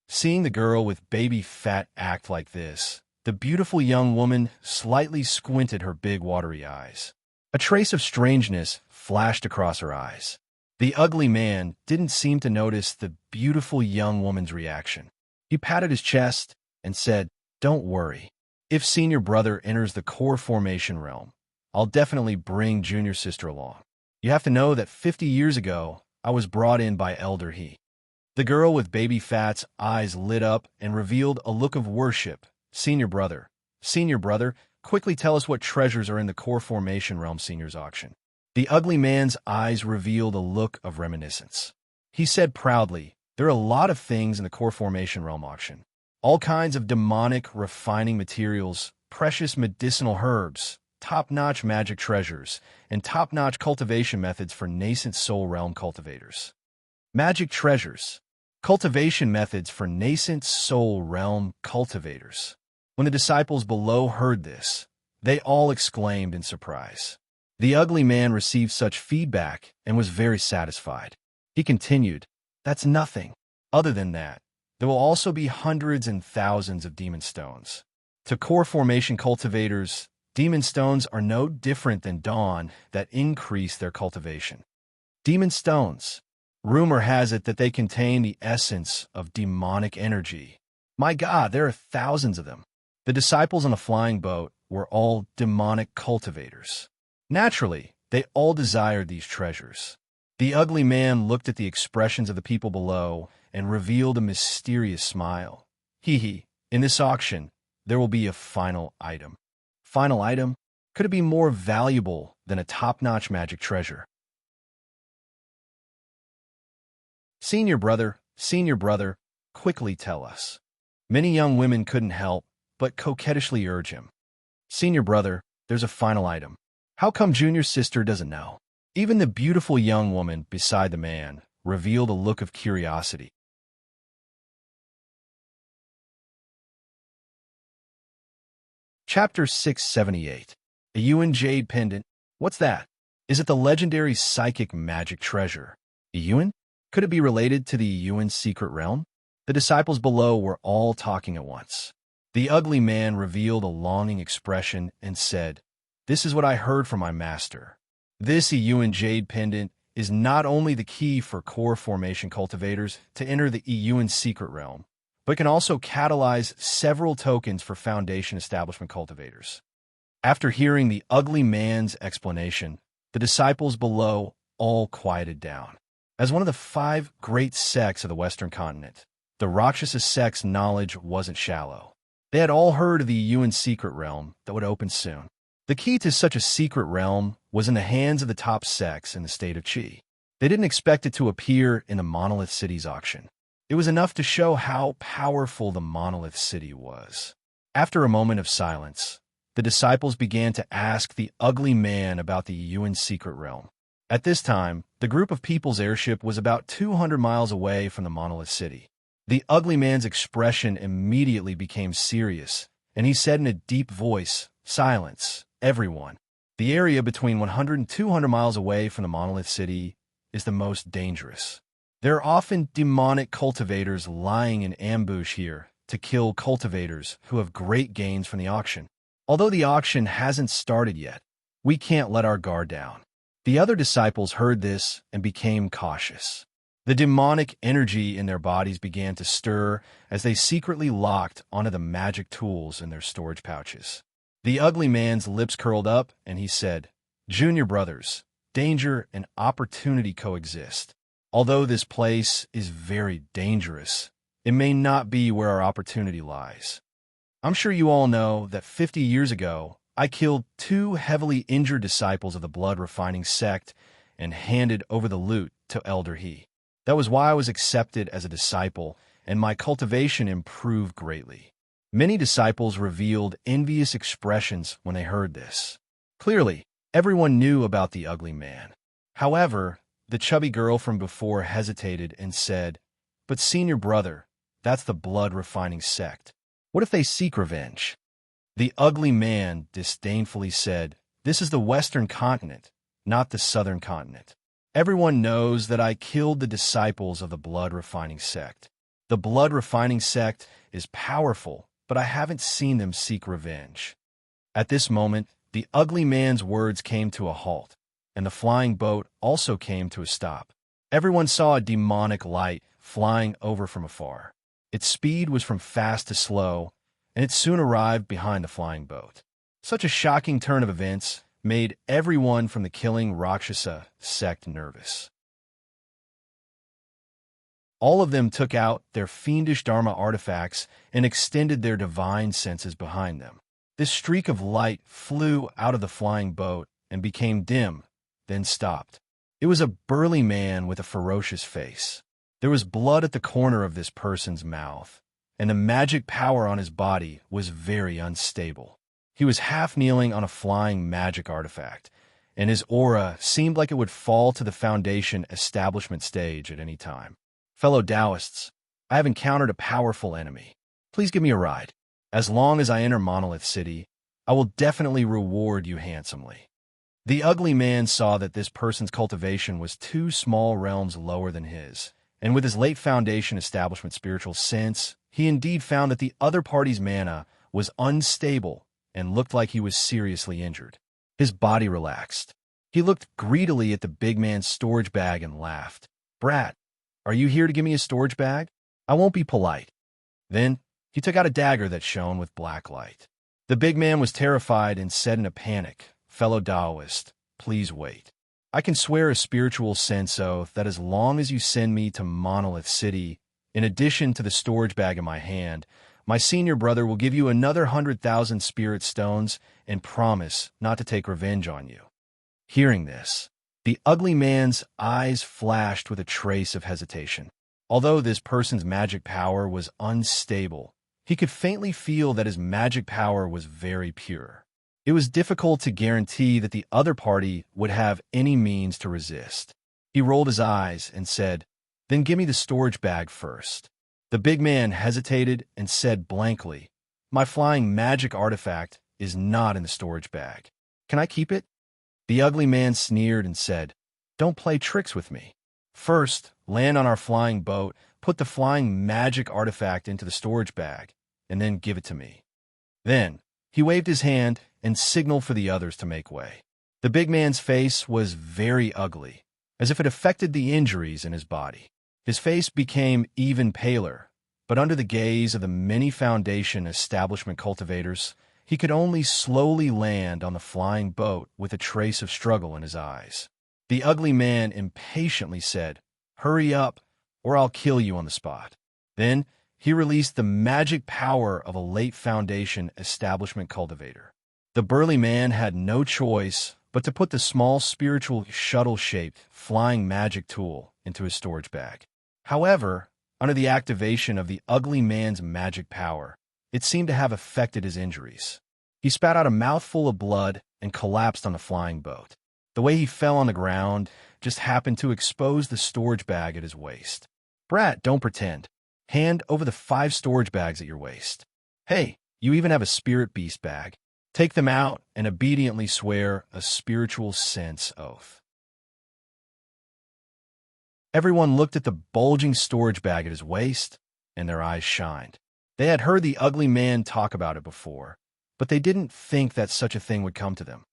Seeing the girl with baby fat act like this, the beautiful young woman slightly squinted her big watery eyes. A trace of strangeness flashed across her eyes. The ugly man didn't seem to notice the beautiful young woman's reaction. He patted his chest and said, "Don't worry. If Senior Brother enters the Core Formation Realm, I'll definitely bring Junior Sister along. You have to know that 50 years ago, I was brought in by Elder He." The girl with baby fat's eyes lit up and revealed a look of worship. Senior Brother, quickly tell us what treasures are in the Core Formation Realm Seniors auction." The ugly man's eyes revealed a look of reminiscence. He said proudly, "There are a lot of things in the Core Formation Realm auction. All kinds of demonic refining materials, precious medicinal herbs, top-notch magic treasures, and top-notch cultivation methods for nascent soul realm cultivators." Magic treasures. Cultivation methods for nascent soul realm cultivators. When the disciples below heard this, they all exclaimed in surprise. The ugly man received such feedback and was very satisfied. He continued, "That's nothing. Other than that, there will also be hundreds and thousands of demon stones. To core formation cultivators, demon stones are no different than dawn that increase their cultivation. Demon stones. Rumor has it that they contain the essence of demonic energy. My God, there are thousands of them." The disciples on the flying boat were all demonic cultivators. Naturally, they all desired these treasures. The ugly man looked at the expressions of the people below and revealed a mysterious smile. "Hee. In this auction, there will be a final item." Final item? Could it be more valuable than a top-notch magic treasure? Senior Brother, quickly tell us." Many young women couldn't help but coquettishly urge him. "Senior Brother, there's a final item. How come Junior Sister doesn't know?" Even the beautiful young woman beside the man revealed a look of curiosity. Chapter 678. A Yuan Jade Pendant. What's that? Is it the legendary psychic magic treasure? A Yuan? Could it be related to the Yuan secret realm? The disciples below were all talking at once. The ugly man revealed a longing expression and said, "This is what I heard from my master. This Yuan Jade Pendant is not only the key for core formation cultivators to enter the Yuan secret realm, but can also catalyze several tokens for foundation establishment cultivators." After hearing the ugly man's explanation, the disciples below all quieted down. As one of the 5 great sects of the Western continent, the Rakshasa sect's knowledge wasn't shallow. They had all heard of the Yuan secret realm that would open soon. The key to such a secret realm was in the hands of the top sects in the state of Qi. They didn't expect it to appear in the Monolith City's auction. It was enough to show how powerful the Monolith City was. After a moment of silence, the disciples began to ask the ugly man about the Yuan secret realm. At this time, the group of people's airship was about 200 miles away from the Monolith City. The ugly man's expression immediately became serious, and he said in a deep voice, "Silence, everyone. The area between 100 and 200 miles away from the Monolith City is the most dangerous. There are often demonic cultivators lying in ambush here to kill cultivators who have great gains from the auction. Although the auction hasn't started yet, we can't let our guard down." The other disciples heard this and became cautious. The demonic energy in their bodies began to stir as they secretly locked onto the magic tools in their storage pouches. The ugly man's lips curled up and he said, "Junior Brothers, danger and opportunity coexist. Although this place is very dangerous, it may not be where our opportunity lies. I'm sure you all know that 50 years ago, I killed 2 heavily injured disciples of the blood refining sect and handed over the loot to Elder He. That was why I was accepted as a disciple, and my cultivation improved greatly." Many disciples revealed envious expressions when they heard this. Clearly, everyone knew about the ugly man. However, the chubby girl from before hesitated and said, "But Senior Brother, that's the blood refining sect. What if they seek revenge?" The ugly man disdainfully said, "This is the Western continent, not the Southern continent. Everyone knows that I killed the disciples of the blood-refining sect. The blood-refining sect is powerful, but I haven't seen them seek revenge." At this moment, the ugly man's words came to a halt, and the flying boat also came to a stop. Everyone saw a demonic light flying over from afar. Its speed was from fast to slow, and it soon arrived behind the flying boat. Such a shocking turn of events made everyone from the killing Rakshasa sect nervous. All of them took out their fiendish Dharma artifacts and extended their divine senses behind them. This streak of light flew out of the flying boat and became dim, then stopped. It was a burly man with a ferocious face. There was blood at the corner of this person's mouth, and the magic power on his body was very unstable. He was half kneeling on a flying magic artifact, and his aura seemed like it would fall to the Foundation establishment stage at any time. "Fellow Taoists, I have encountered a powerful enemy. Please give me a ride. As long as I enter Monolith City, I will definitely reward you handsomely." The ugly man saw that this person's cultivation was 2 small realms lower than his, and with his late Foundation establishment spiritual sense, he indeed found that the other party's mana was unstable and looked like he was seriously injured. His body relaxed. He looked greedily at the big man's storage bag and laughed. "Brat, are you here to give me a storage bag? I won't be polite." Then he took out a dagger that shone with black light. The big man was terrified and said in a panic, "Fellow Taoist, please wait. I can swear a spiritual sense oath that as long as you send me to Monolith City, in addition to the storage bag in my hand, my senior brother will give you another 100,000 spirit stones and promise not to take revenge on you." Hearing this, the ugly man's eyes flashed with a trace of hesitation. Although this person's magic power was unstable, he could faintly feel that his magic power was very pure. It was difficult to guarantee that the other party would have any means to resist. He rolled his eyes and said, "Then give me the storage bag first." The big man hesitated and said blankly, "My flying magic artifact is not in the storage bag. Can I keep it?" The ugly man sneered and said, "Don't play tricks with me. First, land on our flying boat, put the flying magic artifact into the storage bag, and then give it to me." Then he waved his hand and signaled for the others to make way. The big man's face was very ugly, as if it affected the injuries in his body. His face became even paler, but under the gaze of the many Foundation establishment cultivators, he could only slowly land on the flying boat with a trace of struggle in his eyes. The ugly man impatiently said, "Hurry up, or I'll kill you on the spot." Then he released the magic power of a late Foundation establishment cultivator. The burly man had no choice but to put the small spiritual shuttle-shaped flying magic tool into his storage bag. However, under the activation of the ugly man's magic power, it seemed to have affected his injuries. He spat out a mouthful of blood and collapsed on the flying boat. The way he fell on the ground just happened to expose the storage bag at his waist. "Brat, don't pretend. Hand over the 5 storage bags at your waist. Hey, you even have a spirit beast bag. Take them out and obediently swear a spiritual sense oath." Everyone looked at the bulging storage bag at his waist, and their eyes shined. They had heard the ugly man talk about it before, but they didn't think that such a thing would come to them.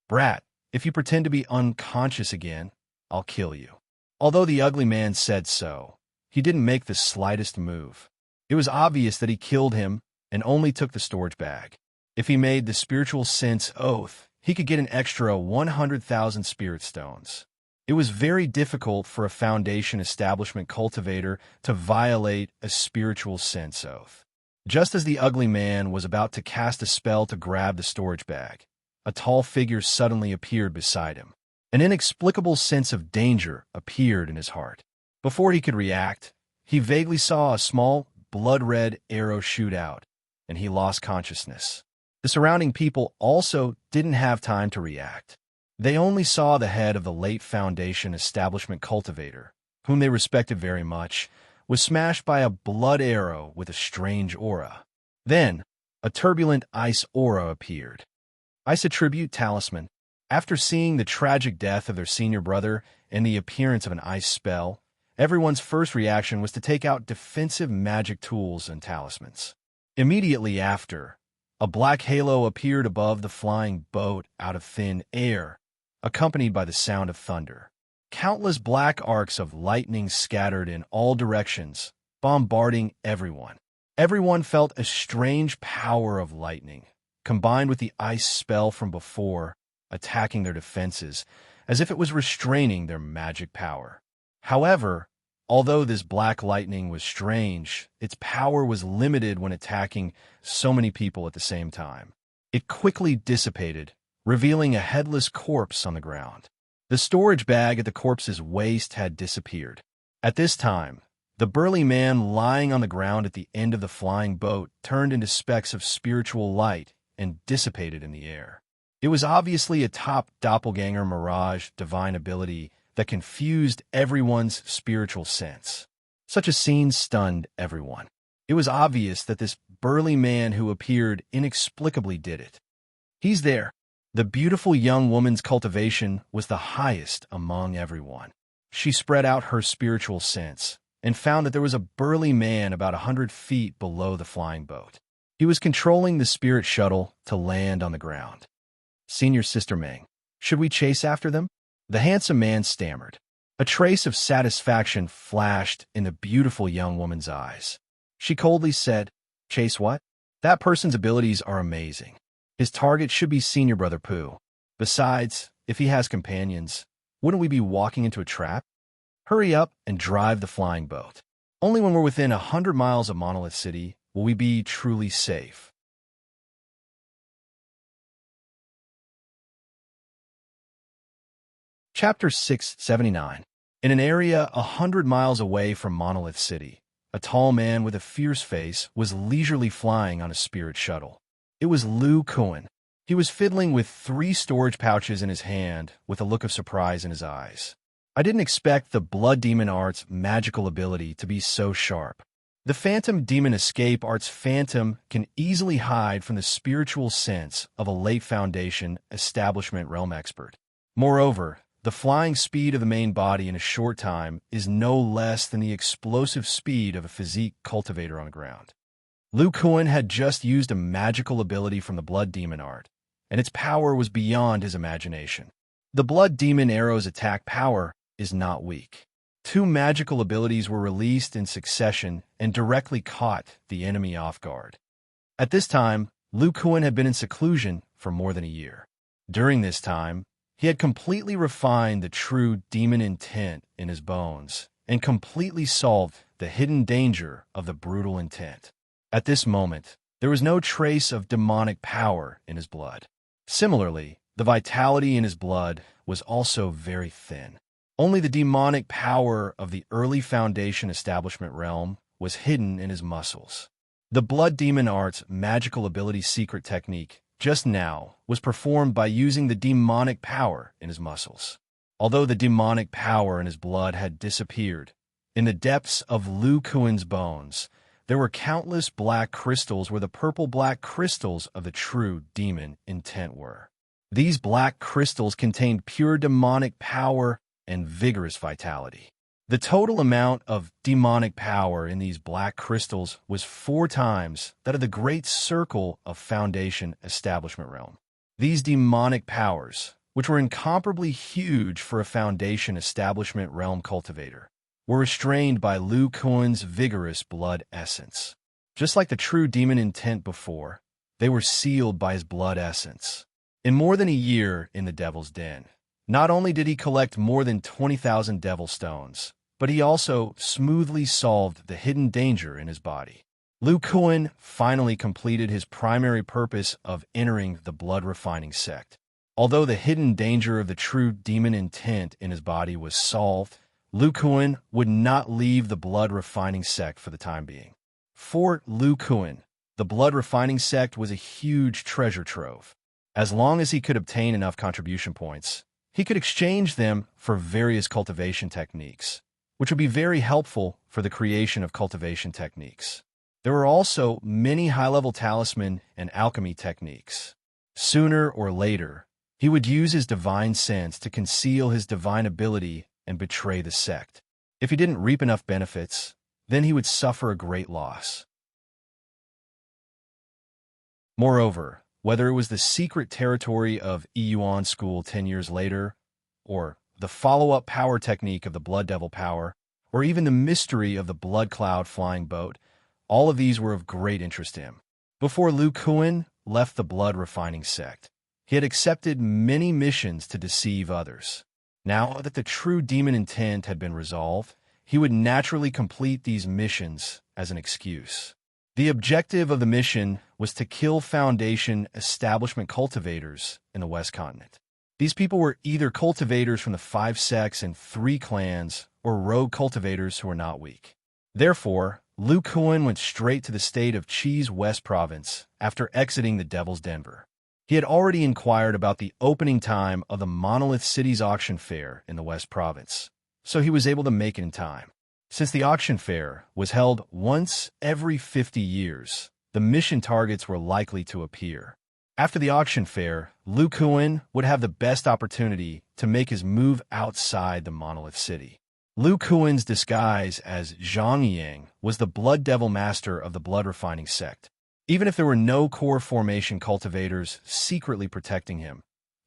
"Brat, if you pretend to be unconscious again, I'll kill you." Although the ugly man said so, he didn't make the slightest move. It was obvious that he killed him and only took the storage bag. If he made the spiritual sense oath, he could get an extra 100,000 spirit stones. It was very difficult for a Foundation establishment cultivator to violate a spiritual sense oath. Just as the ugly man was about to cast a spell to grab the storage bag, a tall figure suddenly appeared beside him. An inexplicable sense of danger appeared in his heart. Before he could react, he vaguely saw a small, blood-red arrow shoot out, and he lost consciousness. The surrounding people also didn't have time to react. They only saw the head of the late Foundation establishment cultivator, whom they respected very much, was smashed by a blood arrow with a strange aura. Then, a turbulent ice aura appeared. Ice Attribute Talisman. After seeing the tragic death of their senior brother and the appearance of an ice spell, everyone's first reaction was to take out defensive magic tools and talismans. Immediately after, a black halo appeared above the flying boat out of thin air, accompanied by the sound of thunder. Countless black arcs of lightning scattered in all directions, bombarding everyone. Everyone felt a strange power of lightning, combined with the ice spell from before, attacking their defenses, as if it was restraining their magic power. However, although this black lightning was strange, its power was limited when attacking so many people at the same time. It quickly dissipated, revealing a headless corpse on the ground. The storage bag at the corpse's waist had disappeared. At this time, the burly man lying on the ground at the end of the flying boat turned into specks of spiritual light and dissipated in the air. It was obviously a top doppelganger mirage divine ability that confused everyone's spiritual sense. Such a scene stunned everyone. It was obvious that this burly man who appeared inexplicably did it. He's there. The beautiful young woman's cultivation was the highest among everyone. She spread out her spiritual sense and found that there was a burly man about 100 feet below the flying boat. He was controlling the spirit shuttle to land on the ground. Senior Sister Meng, should we chase after them? The handsome man stammered. A trace of satisfaction flashed in the beautiful young woman's eyes. She coldly said, "Chase what? That person's abilities are amazing. His target should be Senior Brother Pooh. Besides, if he has companions, wouldn't we be walking into a trap? Hurry up and drive the flying boat. Only when we're within 100 miles of Monolith City will we be truly safe." Chapter 679. In an area 100 miles away from Monolith City, a tall man with a fierce face was leisurely flying on a spirit shuttle. It was Lu Kuan. He was fiddling with 3 storage pouches in his hand with a look of surprise in his eyes. I didn't expect the Blood Demon Art's magical ability to be so sharp. The Phantom Demon Escape Art's Phantom can easily hide from the spiritual sense of a late Foundation Establishment Realm expert. Moreover, the flying speed of the main body in a short time is no less than the explosive speed of a physique cultivator on the ground. Lu Kuan had just used a magical ability from the Blood Demon Art, and its power was beyond his imagination. The Blood Demon Arrow's attack power is not weak. 2 magical abilities were released in succession and directly caught the enemy off guard. At this time, Lu Kuan had been in seclusion for more than a year. During this time, he had completely refined the true demon intent in his bones and completely solved the hidden danger of the brutal intent. At this moment, there was no trace of demonic power in his blood. Similarly, the vitality in his blood was also very thin. Only the demonic power of the early Foundation Establishment realm was hidden in his muscles. The Blood Demon Art's magical ability secret technique just now was performed by using the demonic power in his muscles. Although the demonic power in his blood had disappeared, in the depths of Lu Kuan's bones, there were countless black crystals where the purple-black crystals of the true demon intent were. These black crystals contained pure demonic power and vigorous vitality. The total amount of demonic power in these black crystals was 4 times that of the Great Circle of Foundation Establishment Realm. These demonic powers, which were incomparably huge for a Foundation Establishment Realm cultivator, were restrained by Lu Kuan's vigorous blood essence. Just like the true demon intent before, they were sealed by his blood essence. In more than a year in the Devil's Den, not only did he collect more than 20,000 Devil Stones, but he also smoothly solved the hidden danger in his body. Lu Kuan finally completed his primary purpose of entering the blood-refining sect. Although the hidden danger of the true demon intent in his body was solved, Lu Kuan would not leave the blood-refining sect for the time being. For Lu Kuan, the blood-refining sect was a huge treasure trove. As long as he could obtain enough contribution points, he could exchange them for various cultivation techniques, which would be very helpful for the creation of cultivation techniques. There were also many high-level talisman and alchemy techniques. Sooner or later, he would use his divine sense to conceal his divine ability and betray the sect. If he didn't reap enough benefits, then he would suffer a great loss. Moreover, whether it was the secret territory of Yuan School 10 years later, or the follow-up power technique of the Blood Devil power, or even the mystery of the Blood Cloud flying boat, all of these were of great interest to him. Before Lu Kuan left the blood refining sect, he had accepted many missions to deceive others. Now that the true demon intent had been resolved, he would naturally complete these missions as an excuse. The objective of the mission was to kill Foundation establishment cultivators in the West Continent. These people were either cultivators from the 5 sects and 3 clans, or rogue cultivators who were not weak. Therefore, Lu Kuan went straight to the state of Chi's West Province after exiting the Devil's Denver. He had already inquired about the opening time of the Monolith City's auction fair in the West Province, so he was able to make it in time. Since the auction fair was held once every 50 years, the mission targets were likely to appear. After the auction fair, Lu Kuan would have the best opportunity to make his move outside the Monolith City. Lu Kuan's disguise as Zhang Yang was the Blood Devil master of the blood refining sect. Even if there were no core formation cultivators secretly protecting him,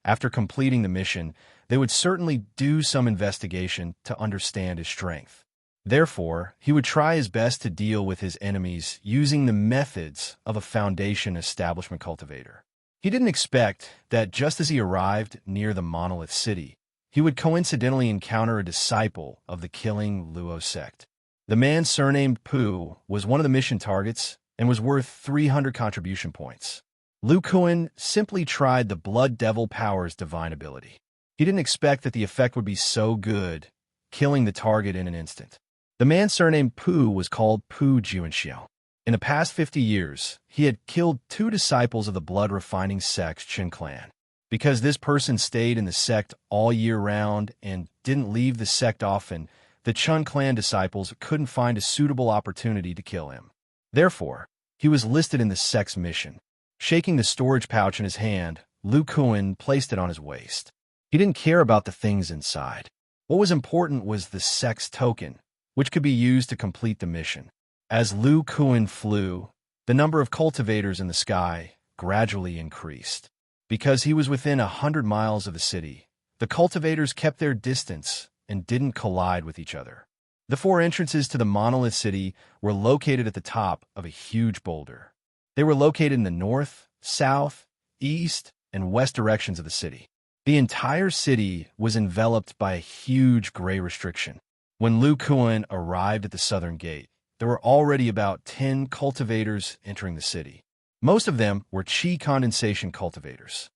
after completing the mission, they would certainly do some investigation to understand his strength. Therefore, he would try his best to deal with his enemies using the methods of a Foundation establishment cultivator. He didn't expect that just as he arrived near the Monolith City, he would coincidentally encounter a disciple of the Killing Luo sect. The man surnamed Pu was one of the mission targets and was worth 300 contribution points. Lu Kuan simply tried the Blood Devil power's divine ability. He didn't expect that the effect would be so good, killing the target in an instant. The man surnamed Pu was called Pu Jianxiao. In the past 50 years, he had killed 2 disciples of the blood refining sect's Qin clan. Because this person stayed in the sect all year round and didn't leave the sect often, the Chun clan disciples couldn't find a suitable opportunity to kill him. Therefore, he was listed in the sect's mission. Shaking the storage pouch in his hand, Lu Kuan placed it on his waist. He didn't care about the things inside. What was important was the sect's token, which could be used to complete the mission. As Lu Kuan flew, the number of cultivators in the sky gradually increased. Because he was within 100 miles of the city, the cultivators kept their distance and didn't collide with each other. The 4 entrances to the Monolith City were located at the top of a huge boulder. They were located in the north, south, east, and west directions of the city. The entire city was enveloped by a huge gray restriction. When Lu Kuan arrived at the southern gate, there were already about 10 cultivators entering the city. Most of them were Qi condensation cultivators.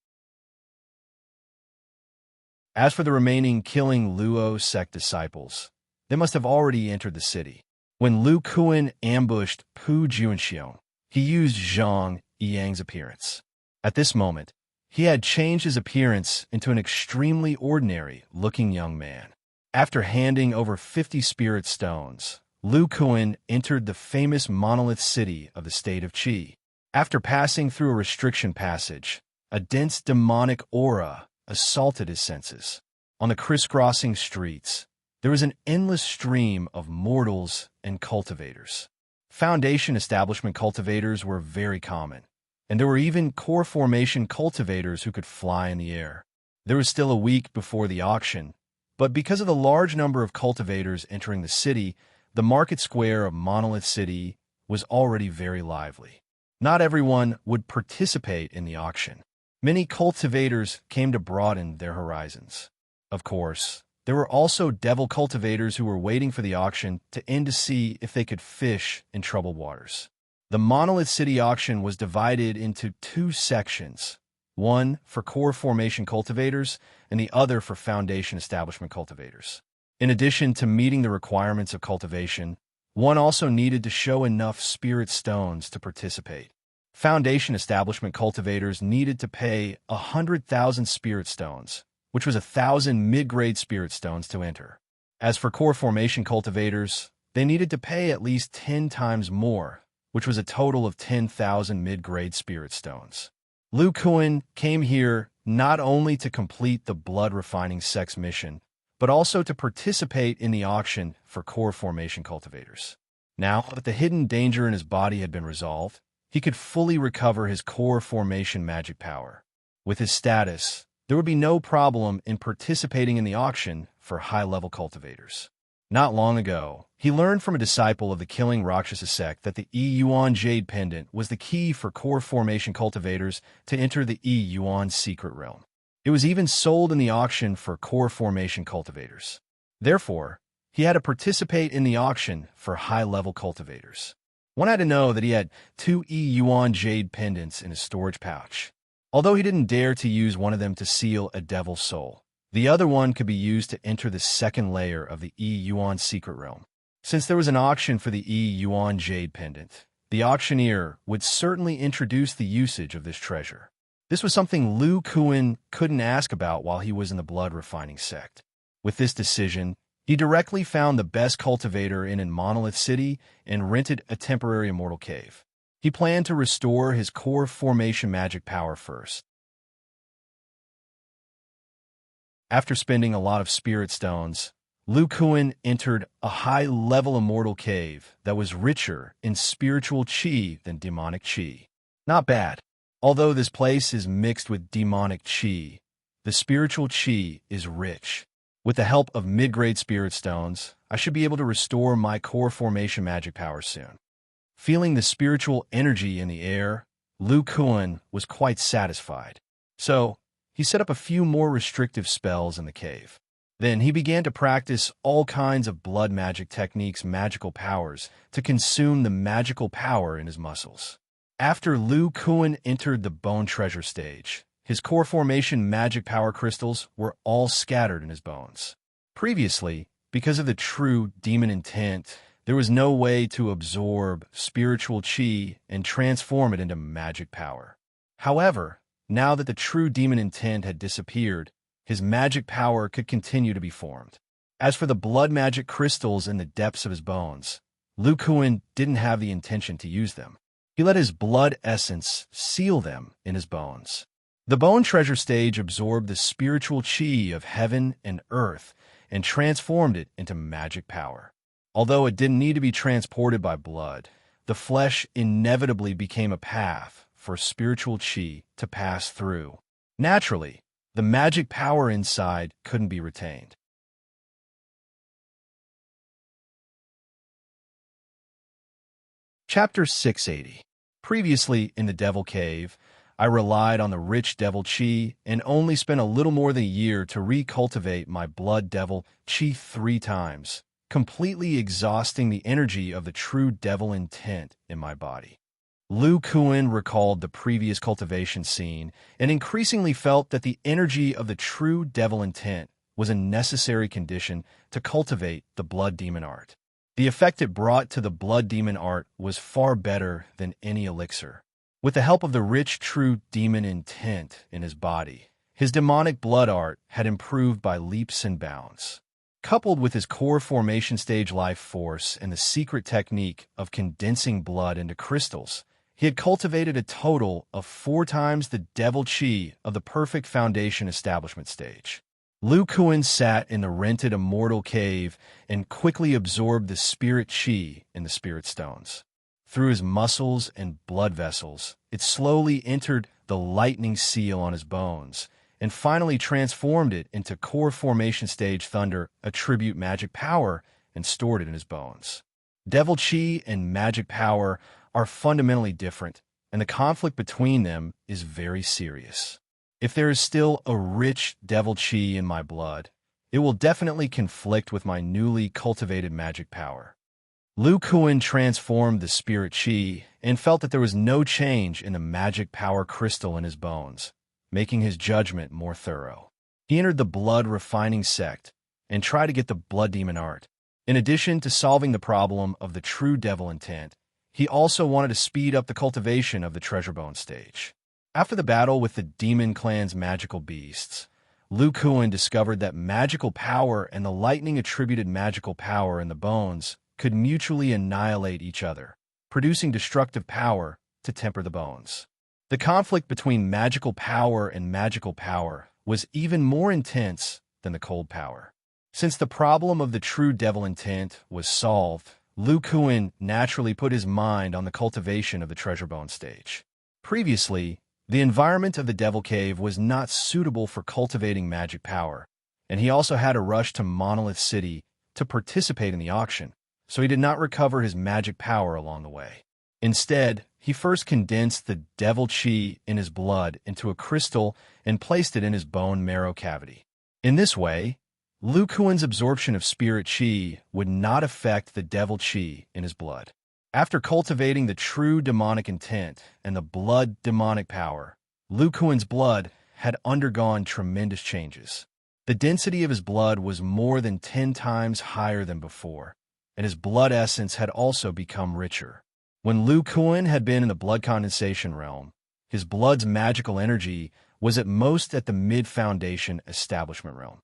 As for the remaining Killing Luo sect disciples, they must have already entered the city. When Lu Kuan ambushed Pu Jianxiong, he used Zhang Yang's appearance. At this moment, he had changed his appearance into an extremely ordinary-looking young man. After handing over 50 spirit stones, Lu Kuan entered the famous Monolith City of the state of Qi. After passing through a restriction passage, a dense demonic aura assaulted his senses. On the crisscrossing streets, there was an endless stream of mortals and cultivators. Foundation establishment cultivators were very common, and there were even core formation cultivators who could fly in the air. There was still a week before the auction, but because of the large number of cultivators entering the city, the market square of Monolith City was already very lively. Not everyone would participate in the auction. Many cultivators came to broaden their horizons. Of course, there were also devil cultivators who were waiting for the auction to end to see if they could fish in troubled waters. The Monolith City auction was divided into 2 sections, one for core formation cultivators and the other for Foundation establishment cultivators. In addition to meeting the requirements of cultivation, one also needed to show enough spirit stones to participate. Foundation establishment cultivators needed to pay 100,000 spirit stones, which was 1,000 mid-grade spirit stones to enter. As for core formation cultivators, they needed to pay at least 10 times more, which was a total of 10,000 mid-grade spirit stones. Lu Kuan came here not only to complete the blood-refining sex mission, but also to participate in the auction for core formation cultivators. Now that the hidden danger in his body had been resolved, he could fully recover his core formation magic power. With his status, there would be no problem in participating in the auction for high-level cultivators. Not long ago, he learned from a disciple of the Killing Rakshasa sect that the Yuan Jade Pendant was the key for core formation cultivators to enter the Yuan secret realm. It was even sold in the auction for core formation cultivators. Therefore, he had to participate in the auction for high-level cultivators. One had to know that he had 2 Yuan Jade Pendants in his storage pouch. Although he didn't dare to use one of them to seal a devil's soul, the other one could be used to enter the second layer of the Yuan secret realm. Since there was an auction for the Yuan Jade Pendant, the auctioneer would certainly introduce the usage of this treasure. This was something Lu Kuan couldn't ask about while he was in the blood-refining sect. With this decision, he directly found the best cultivator in Monolith City and rented a temporary immortal cave. He planned to restore his core formation magic power first. After spending a lot of spirit stones, Lu Kuan entered a high-level immortal cave that was richer in spiritual qi than demonic qi. Not bad. Although this place is mixed with demonic qi, the spiritual qi is rich. With the help of mid-grade spirit stones, I should be able to restore my core formation magic power soon. Feeling the spiritual energy in the air, Lu Kuan was quite satisfied. So, he set up a few more restrictive spells in the cave. Then he began to practice all kinds of blood magic techniques, magical powers, to consume the magical power in his muscles. After Lu Kuan entered the bone treasure stage, his core formation magic power crystals were all scattered in his bones. Previously, because of the true demon intent, there was no way to absorb spiritual qi and transform it into magic power. However, now that the true demon intent had disappeared, his magic power could continue to be formed. As for the blood magic crystals in the depths of his bones, Lu Kuan didn't have the intention to use them. He let his blood essence seal them in his bones. The bone treasure stage absorbed the spiritual qi of heaven and earth and transformed it into magic power. Although it didn't need to be transported by blood, the flesh inevitably became a path for spiritual qi to pass through. Naturally, the magic power inside couldn't be retained. Chapter 680. Previously in the Devil Cave, I relied on the rich devil qi and only spent a little more than a year to recultivate my blood devil qi 3 times, completely exhausting the energy of the true devil intent in my body. Lu Kuan recalled the previous cultivation scene and increasingly felt that the energy of the true devil intent was a necessary condition to cultivate the blood demon art. The effect it brought to the blood demon art was far better than any elixir. With the help of the rich true demon intent in his body, his demonic blood art had improved by leaps and bounds. Coupled with his core formation stage life force and the secret technique of condensing blood into crystals, he had cultivated a total of 4 times the devil qi of the perfect foundation establishment stage. Lu Kuan sat in the rented immortal cave and quickly absorbed the spirit qi in the spirit stones. Through his muscles and blood vessels, it slowly entered the lightning seal on his bones, and finally transformed it into core formation stage thunder, attribute magic power, and stored it in his bones. Devil qi and magic power are fundamentally different, and the conflict between them is very serious. If there is still a rich devil qi in my blood, it will definitely conflict with my newly cultivated magic power. Lu Kuan transformed the spirit qi and felt that there was no change in the magic power crystal in his bones, making his judgment more thorough. He entered the blood refining sect and tried to get the blood demon art. In addition to solving the problem of the true devil intent, he also wanted to speed up the cultivation of the treasure bone stage. After the battle with the demon clan's magical beasts, Lu Kuan discovered that magical power and the lightning attributed magical power in the bones could mutually annihilate each other. producing destructive power to temper the bones. The conflict between magical power and magical power was even more intense than the cold power. Since the problem of the true devil intent was solved, Lu Kuan naturally put his mind on the cultivation of the treasure bone stage. Previously, the environment of the Devil Cave was not suitable for cultivating magic power, and he also had to rush to Monolith City to participate in the auction, so he did not recover his magic power along the way. Instead, he first condensed the devil chi in his blood into a crystal and placed it in his bone marrow cavity. In this way, Lu Kuan's absorption of spirit chi would not affect the devil chi in his blood. After cultivating the true demonic intent and the blood demonic power, Lu Kuan's blood had undergone tremendous changes. The density of his blood was more than 10 times higher than before, and his blood essence had also become richer. When Lu Kuan had been in the blood condensation realm, his blood's magical energy was at most at the mid-foundation establishment realm.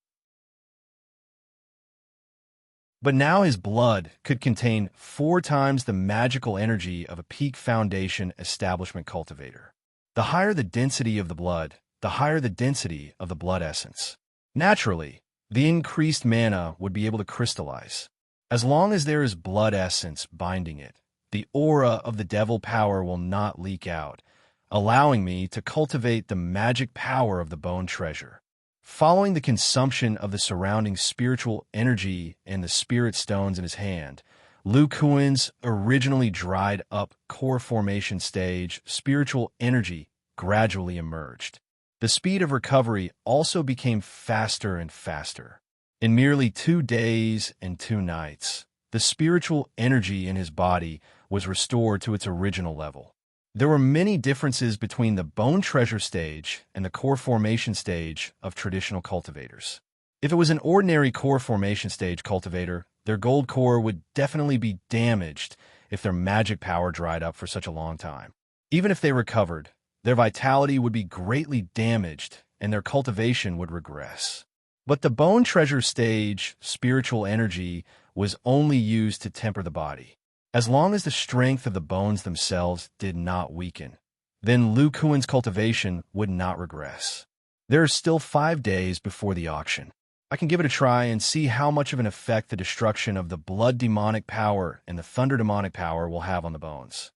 But now his blood could contain 4 times the magical energy of a peak foundation establishment cultivator. The higher the density of the blood, the higher the density of the blood essence. Naturally, the increased mana would be able to crystallize. As long as there is blood essence binding it, the aura of the devil power will not leak out, allowing me to cultivate the magic power of the bone treasure. Following the consumption of the surrounding spiritual energy and the spirit stones in his hand, Lu Kuan's originally dried up core formation stage spiritual energy gradually emerged. The speed of recovery also became faster and faster. In merely 2 days and 2 nights, the spiritual energy in his body was restored to its original level. There were many differences between the bone treasure stage and the core formation stage of traditional cultivators. If it was an ordinary core formation stage cultivator, their gold core would definitely be damaged if their magic power dried up for such a long time. Even if they recovered, their vitality would be greatly damaged and their cultivation would regress. But the bone treasure stage spiritual energy was only used to temper the body. As long as the strength of the bones themselves did not weaken, then Lu Kuan's cultivation would not regress. There are still 5 days before the auction. I can give it a try and see how much of an effect the destruction of the blood demonic power and the thunder demonic power will have on the bones.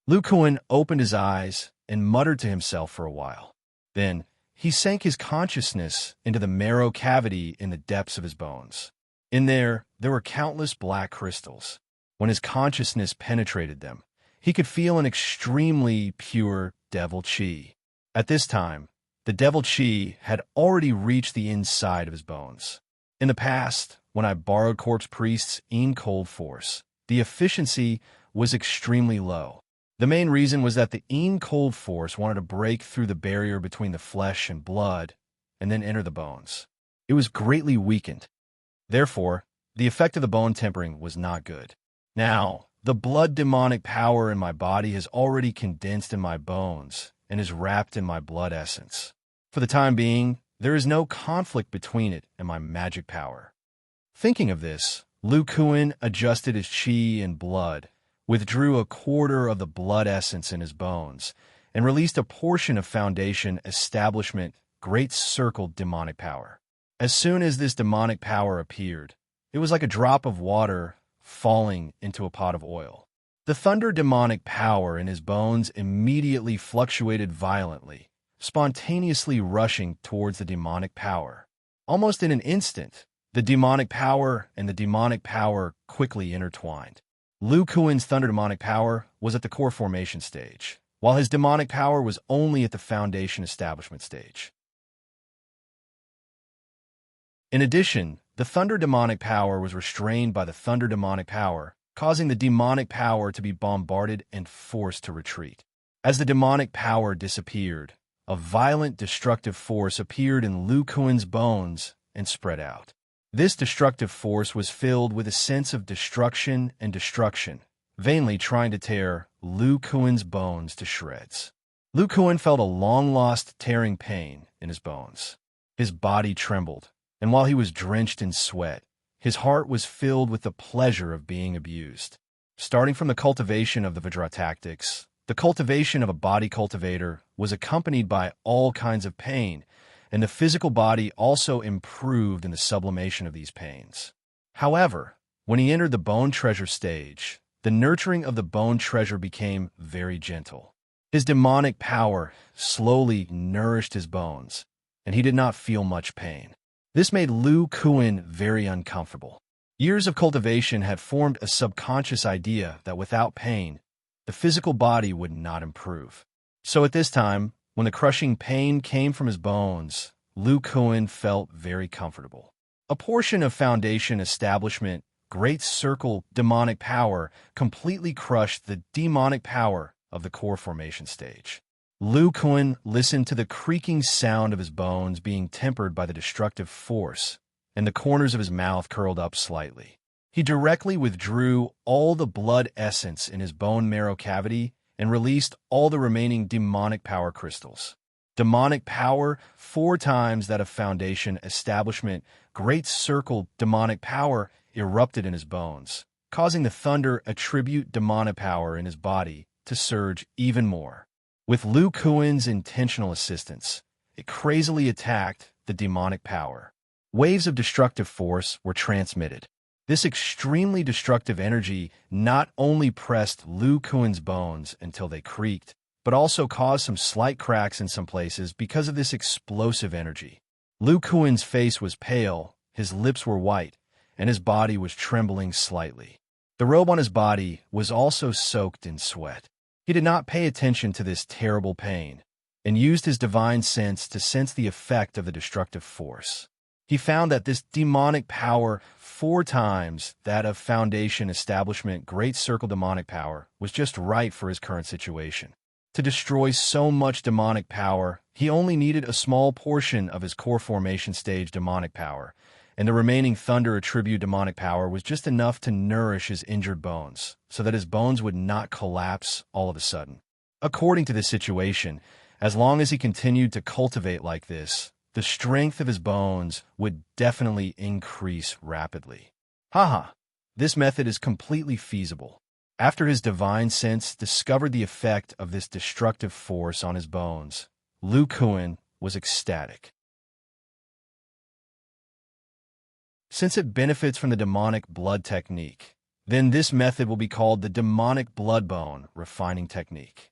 Lu Kuan opened his eyes and muttered to himself for a while. Then, he sank his consciousness into the marrow cavity in the depths of his bones. In there were countless black crystals. When his consciousness penetrated them, he could feel an extremely pure devil chi. At this time, the devil chi had already reached the inside of his bones. In the past, when I borrowed Corpse Priest's cold force, the efficiency was extremely low. The main reason was that the cold force wanted to break through the barrier between the flesh and blood and then enter the bones. It was greatly weakened. Therefore, the effect of the bone tempering was not good. Now, the blood demonic power in my body has already condensed in my bones and is wrapped in my blood essence. For the time being, there is no conflict between it and my magic power. Thinking of this, Lu Kuan adjusted his chi and blood, withdrew a quarter of the blood essence in his bones, and released a portion of Foundation Establishment Great Circle demonic power. As soon as this demonic power appeared, it was like a drop of water falling into a pot of oil. The thunder demonic power in his bones immediately fluctuated violently, spontaneously rushing towards the demonic power. Almost in an instant, the demonic power and the demonic power quickly intertwined. Lu Kuan's thunder demonic power was at the core formation stage, while his demonic power was only at the foundation establishment stage. In addition, the thunder demonic power was restrained by the thunder demonic power, causing the demonic power to be bombarded and forced to retreat. As the demonic power disappeared, a violent destructive force appeared in Lu Kuan's bones and spread out. This destructive force was filled with a sense of destruction and destruction, vainly trying to tear Lu Kuan's bones to shreds. Lu Kuan felt a long-lost tearing pain in his bones. His body trembled, and while he was drenched in sweat, his heart was filled with the pleasure of being abused. Starting from the cultivation of the Vajra tactics, the cultivation of a body cultivator was accompanied by all kinds of pain, and the physical body also improved in the sublimation of these pains. However, when he entered the bone treasure stage, the nurturing of the bone treasure became very gentle. His demonic power slowly nourished his bones, and he did not feel much pain. This made Lu Kuan very uncomfortable. Years of cultivation had formed a subconscious idea that without pain, the physical body would not improve. So at this time, when the crushing pain came from his bones, Lu Kuan felt very comfortable. A portion of Foundation Establishment Great Circle demonic power completely crushed the demonic power of the core formation stage. Lu Kuan listened to the creaking sound of his bones being tempered by the destructive force, and the corners of his mouth curled up slightly. He directly withdrew all the blood essence in his bone marrow cavity and released all the remaining demonic power crystals. Demonic power, 4 times that of Foundation Establishment Great Circle demonic power, erupted in his bones, causing the thunder attribute demonic power in his body to surge even more. With Lu Kuan's intentional assistance, it crazily attacked the demonic power. Waves of destructive force were transmitted. This extremely destructive energy not only pressed Lu Kuan's bones until they creaked, but also caused some slight cracks in some places because of this explosive energy. Lu Kuan's face was pale, his lips were white, and his body was trembling slightly. The robe on his body was also soaked in sweat. He did not pay attention to this terrible pain, and used his divine sense to sense the effect of the destructive force. He found that this demonic power, 4 times that of Foundation Establishment Great Circle demonic power, was just right for his current situation. To destroy so much demonic power, he only needed a small portion of his core formation stage demonic power, and the remaining thunder attribute demonic power was just enough to nourish his injured bones, so that his bones would not collapse all of a sudden. According to this situation, as long as he continued to cultivate like this, the strength of his bones would definitely increase rapidly. This method is completely feasible. After his divine sense discovered the effect of this destructive force on his bones, Lu Kuan was ecstatic. Since it benefits from the demonic blood technique, then this method will be called the demonic blood bone refining technique.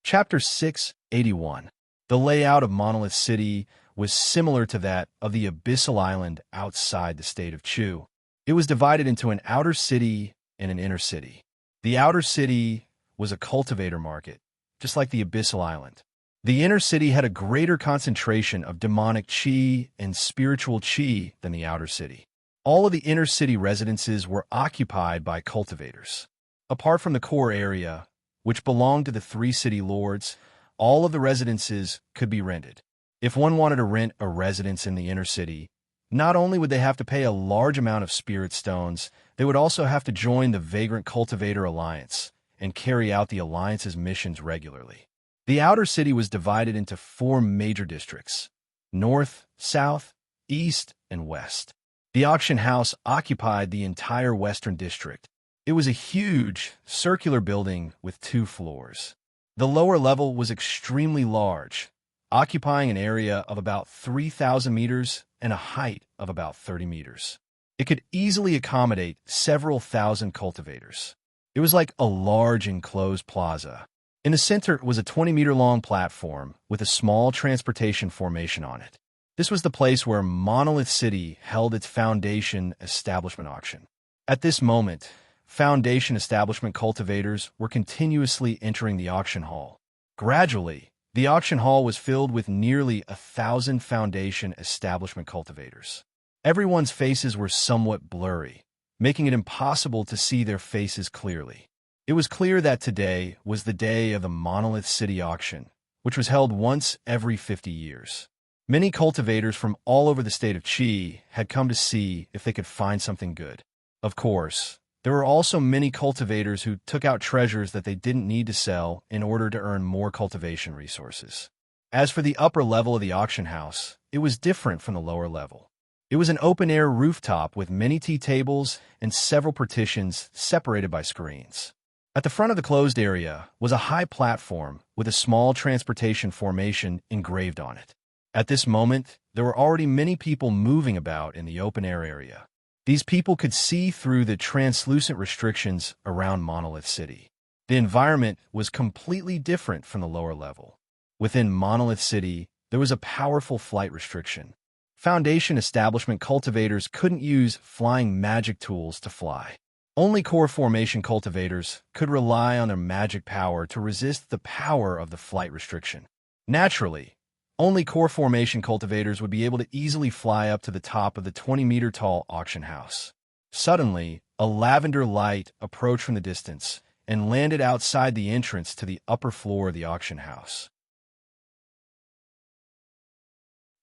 Chapter 681. The layout of Monolith City was similar to that of the abyssal island outside the state of Chu. It was divided into an outer city and an inner city. The outer city was a cultivator market, just like the abyssal island. The inner city had a greater concentration of demonic chi and spiritual chi than the outer city. All of the inner city residences were occupied by cultivators. Apart from the core area, which belonged to the 3 city lords, all of the residences could be rented. If one wanted to rent a residence in the inner city, not only would they have to pay a large amount of spirit stones, they would also have to join the Vagrant Cultivator Alliance and carry out the Alliance's missions regularly. The outer city was divided into 4 major districts: north, south, east, and west. The auction house occupied the entire western district. It was a huge, circular building with 2 floors. The lower level was extremely large, occupying an area of about 3,000 meters and a height of about 30 meters. It could easily accommodate several thousand cultivators. It was like a large enclosed plaza. In the center was a 20-meter-long platform with a small transportation formation on it. This was the place where Monolith City held its Foundation Establishment auction. At this moment, Foundation Establishment cultivators were continuously entering the auction hall. Gradually, the auction hall was filled with nearly 1,000 Foundation Establishment cultivators. Everyone's faces were somewhat blurry, making it impossible to see their faces clearly. It was clear that today was the day of the Monolith City auction, which was held once every 50 years. Many cultivators from all over the state of Qi had come to see if they could find something good. Of course, there were also many cultivators who took out treasures that they didn't need to sell in order to earn more cultivation resources. As for the upper level of the auction house, it was different from the lower level. It was an open-air rooftop with many tea tables and several partitions separated by screens. At the front of the closed area was a high platform with a small transportation formation engraved on it. At this moment, there were already many people moving about in the open-air area. These people could see through the translucent restrictions around Monolith City. The environment was completely different from the lower level. Within Monolith City, there was a powerful flight restriction. Foundation establishment cultivators couldn't use flying magic tools to fly. Only core formation cultivators could rely on their magic power to resist the power of the flight restriction. Naturally, only core formation cultivators would be able to easily fly up to the top of the 20-meter-tall auction house. Suddenly, a lavender light approached from the distance and landed outside the entrance to the upper floor of the auction house.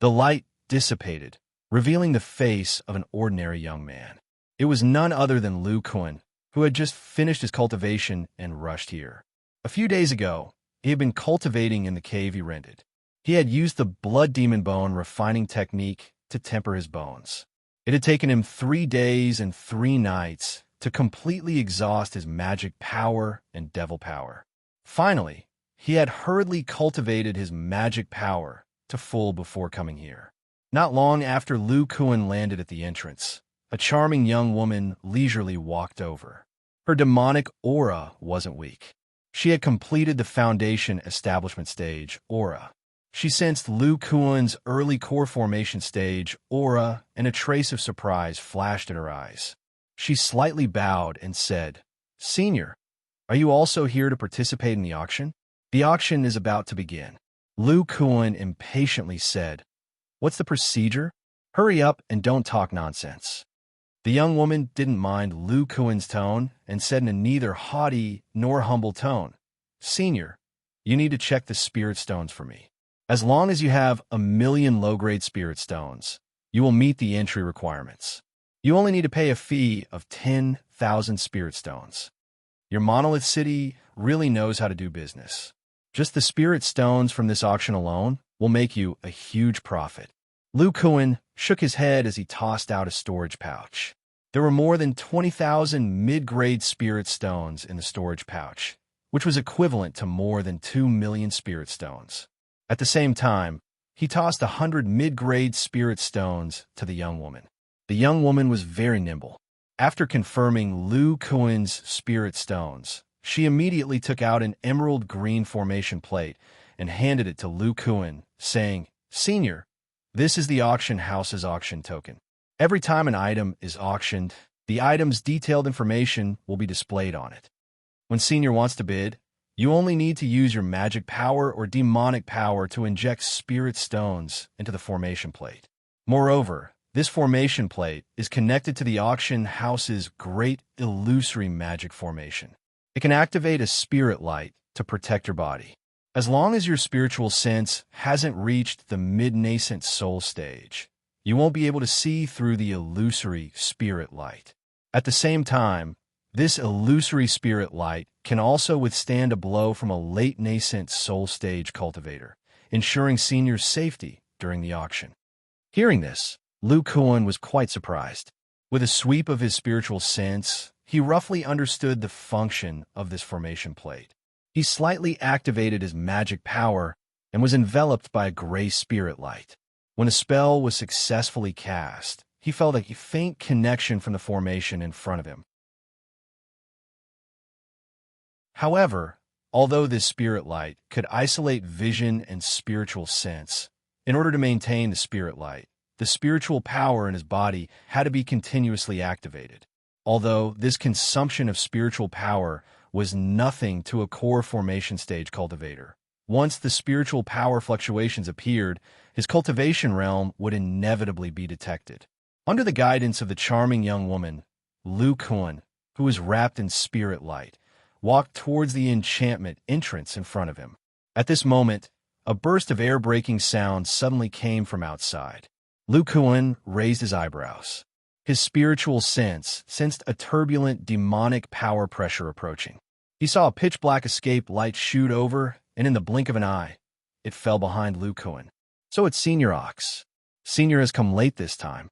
The light dissipated, revealing the face of an ordinary young man. It was none other than Lu Kun, who had just finished his cultivation and rushed here. A few days ago, he had been cultivating in the cave he rented. He had used the blood demon bone refining technique to temper his bones. It had taken him 3 days and 3 nights to completely exhaust his magic power and devil power. Finally, he had hurriedly cultivated his magic power to full before coming here. Not long after Lu Kun landed at the entrance, a charming young woman leisurely walked over. Her demonic aura wasn't weak. She had completed the foundation establishment stage aura. She sensed Lu Kun's early core formation stage aura, and a trace of surprise flashed in her eyes. She slightly bowed and said, "Senior, are you also here to participate in the auction? The auction is about to begin." Lu Kun impatiently said, "What's the procedure? Hurry up and don't talk nonsense." The young woman didn't mind Lu Kun's tone and said in a neither haughty nor humble tone, "Senior, you need to check the spirit stones for me. As long as you have 1,000,000 low-grade spirit stones, you will meet the entry requirements. You only need to pay a fee of 10,000 spirit stones. Your Monolith City really knows how to do business. Just the spirit stones from this auction alone will make you a huge profit." Lu Kun shook his head as he tossed out a storage pouch. There were more than 20,000 mid-grade spirit stones in the storage pouch, which was equivalent to more than 2,000,000 spirit stones. At the same time, he tossed 100 mid-grade spirit stones to the young woman. The young woman was very nimble. After confirming Lu Kun's spirit stones, she immediately took out an emerald green formation plate and handed it to Lu Kun, saying, "Senior, this is the auction house's auction token. Every time an item is auctioned, the item's detailed information will be displayed on it. When Senior wants to bid, you only need to use your magic power or demonic power to inject spirit stones into the formation plate. Moreover, this formation plate is connected to the auction house's great illusory magic formation. It can activate a spirit light to protect your body. As long as your spiritual sense hasn't reached the mid-nascent soul stage, you won't be able to see through the illusory spirit light. At the same time, this illusory spirit light can also withstand a blow from a late-nascent soul stage cultivator, ensuring Senior's safety during the auction." Hearing this, Lu Kun was quite surprised. With a sweep of his spiritual sense, he roughly understood the function of this formation plate. He slightly activated his magic power and was enveloped by a gray spirit light. When a spell was successfully cast, he felt a faint connection from the formation in front of him. However, although this spirit light could isolate vision and spiritual sense, in order to maintain the spirit light, the spiritual power in his body had to be continuously activated. Although this consumption of spiritual power was nothing to a core formation stage cultivator, once the spiritual power fluctuations appeared, his cultivation realm would inevitably be detected. Under the guidance of the charming young woman, Lu Kun, who was wrapped in spirit light, walked towards the enchantment entrance in front of him. At this moment, a burst of air-breaking sound suddenly came from outside. Lu Kun raised his eyebrows. His spiritual sense sensed a turbulent demonic power pressure approaching. He saw a pitch-black escape light shoot over, and in the blink of an eye, it fell behind Lu Kun. "So it's Senior Ox. Senior has come late this time.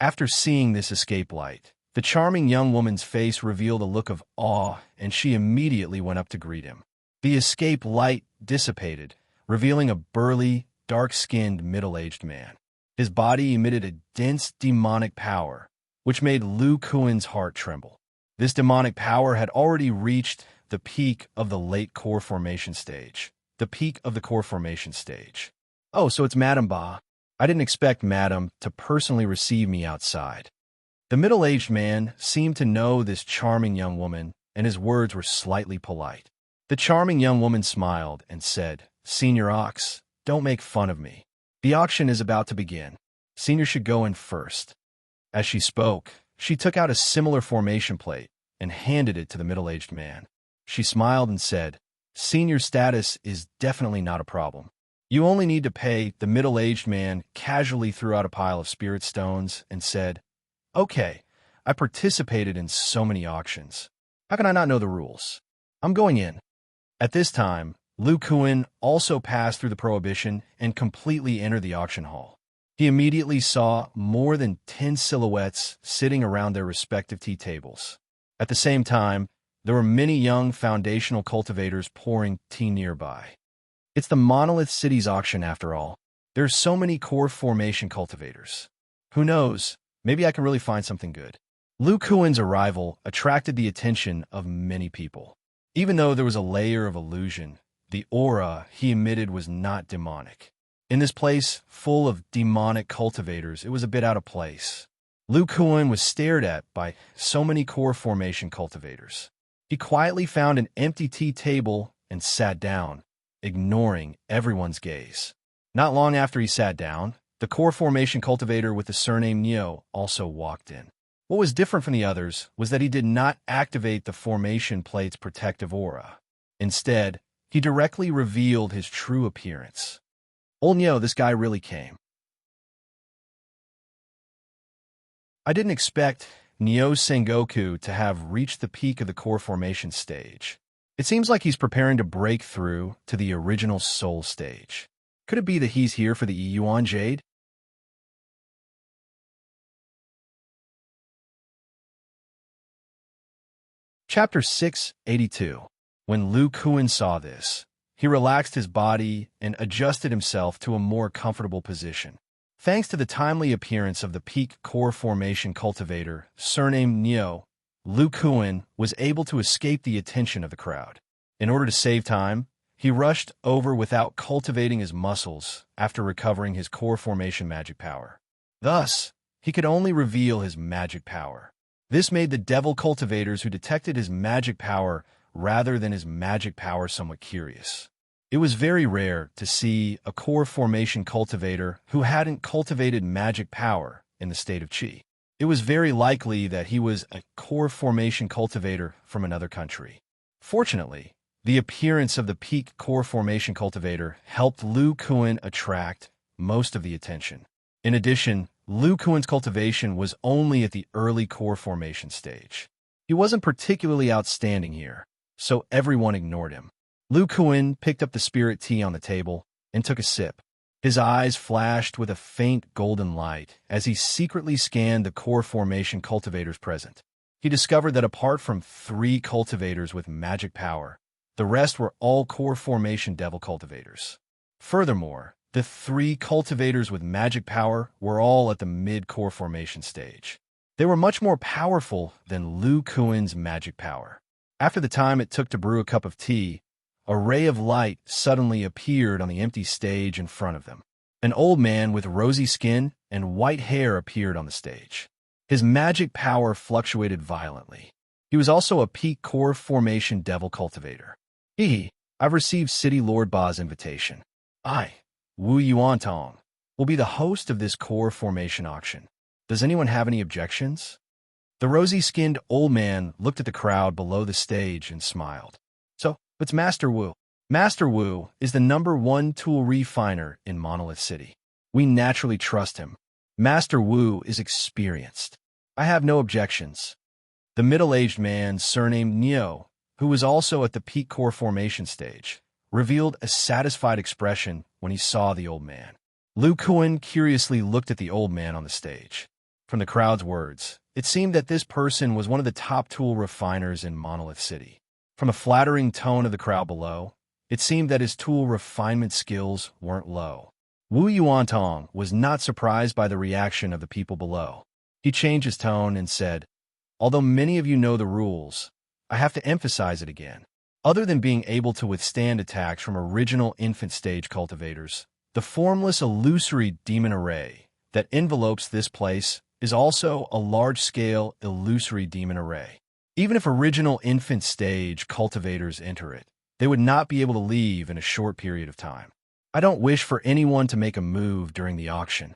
After seeing this escape light, the charming young woman's face revealed a look of awe, and she immediately went up to greet him. The escape light dissipated, revealing a burly, dark-skinned, middle-aged man. His body emitted a dense demonic power, which made Lu Kuan's heart tremble. This demonic power had already reached the peak of the late core formation stage. The peak of the core formation stage. Oh, so it's Madame Ba. I didn't expect Madame to personally receive me outside. The middle-aged man seemed to know this charming young woman, and his words were slightly polite. The charming young woman smiled and said, "Senior Ox, don't make fun of me. The auction is about to begin. Senior should go in first." As she spoke, she took out a similar formation plate and handed it to the middle-aged man. She smiled and said, "Senior status is definitely not a problem. You only need to pay." The middle-aged man casually threw out a pile of spirit stones and said, "Okay, I participated in so many auctions. How can I not know the rules? I'm going in." At this time, Lu Kuan also passed through the prohibition and completely entered the auction hall. He immediately saw more than 10 silhouettes sitting around their respective tea tables. At the same time, there were many young foundational cultivators pouring tea nearby. It's the Monolith City's auction after all. There's so many core formation cultivators. Who knows, maybe I can really find something good. Lu Kuan's arrival attracted the attention of many people. Even though there was a layer of illusion, the aura he emitted was not demonic. In this place full of demonic cultivators, it was a bit out of place. Lu Kuan was stared at by so many core formation cultivators. He quietly found an empty tea table and sat down, ignoring everyone's gaze. Not long after he sat down, the core formation cultivator with the surname Neo also walked in. What was different from the others was that he did not activate the formation plate's protective aura. Instead, he directly revealed his true appearance. "Old Neo, this guy really came. I didn't expect Neo Sengoku to have reached the peak of the core formation stage. It seems like he's preparing to break through to the original soul stage. Could it be that he's here for the Yuan Jade?" Chapter 682. When Lu Kuan saw this, he relaxed his body and adjusted himself to a more comfortable position. Thanks to the timely appearance of the peak core formation cultivator, surnamed Neo, Lu Kuan was able to escape the attention of the crowd. In order to save time, he rushed over without cultivating his muscles after recovering his core formation magic power. Thus, he could only reveal his magic power. This made the devil cultivators who detected his magic power rather than his magic power somewhat curious. It was very rare to see a core formation cultivator who hadn't cultivated magic power in the state of Qi. It was very likely that he was a core formation cultivator from another country. Fortunately, the appearance of the peak core formation cultivator helped Lu Kuan attract most of the attention. In addition, Lu Kuan's cultivation was only at the early core formation stage. He wasn't particularly outstanding here, so everyone ignored him. Lu Kuan picked up the spirit tea on the table and took a sip. His eyes flashed with a faint golden light as he secretly scanned the core formation cultivators present. He discovered that apart from 3 cultivators with magic power, the rest were all core formation devil cultivators. Furthermore, the 3 cultivators with magic power were all at the mid-core formation stage. They were much more powerful than Lu Kuan's magic power. After the time it took to brew a cup of tea, a ray of light suddenly appeared on the empty stage in front of them. An old man with rosy skin and white hair appeared on the stage. His magic power fluctuated violently. He was also a peak core formation devil cultivator. I've received City Lord Ba's invitation. I, Wu Yuantong, will be the host of this core formation auction. Does anyone have any objections?" The rosy-skinned old man looked at the crowd below the stage and smiled. "So, it's Master Wu. Master Wu is the #1 tool refiner in Monolith City. We naturally trust him. Master Wu is experienced. I have no objections." The middle-aged man, surnamed Neo, who was also at the peak core formation stage, revealed a satisfied expression when he saw the old man. Lu Kuan curiously looked at the old man on the stage. From the crowd's words, it seemed that this person was one of the top tool refiners in Monolith City. From a flattering tone of the crowd below, it seemed that his tool refinement skills weren't low. Wu Yuantong was not surprised by the reaction of the people below. He changed his tone and said, "Although many of you know the rules, I have to emphasize it again. Other than being able to withstand attacks from original infant stage cultivators, the formless illusory demon array that envelopes this place is also a large-scale illusory demon array. Even if original infant stage cultivators enter it, they would not be able to leave in a short period of time. I don't wish for anyone to make a move during the auction.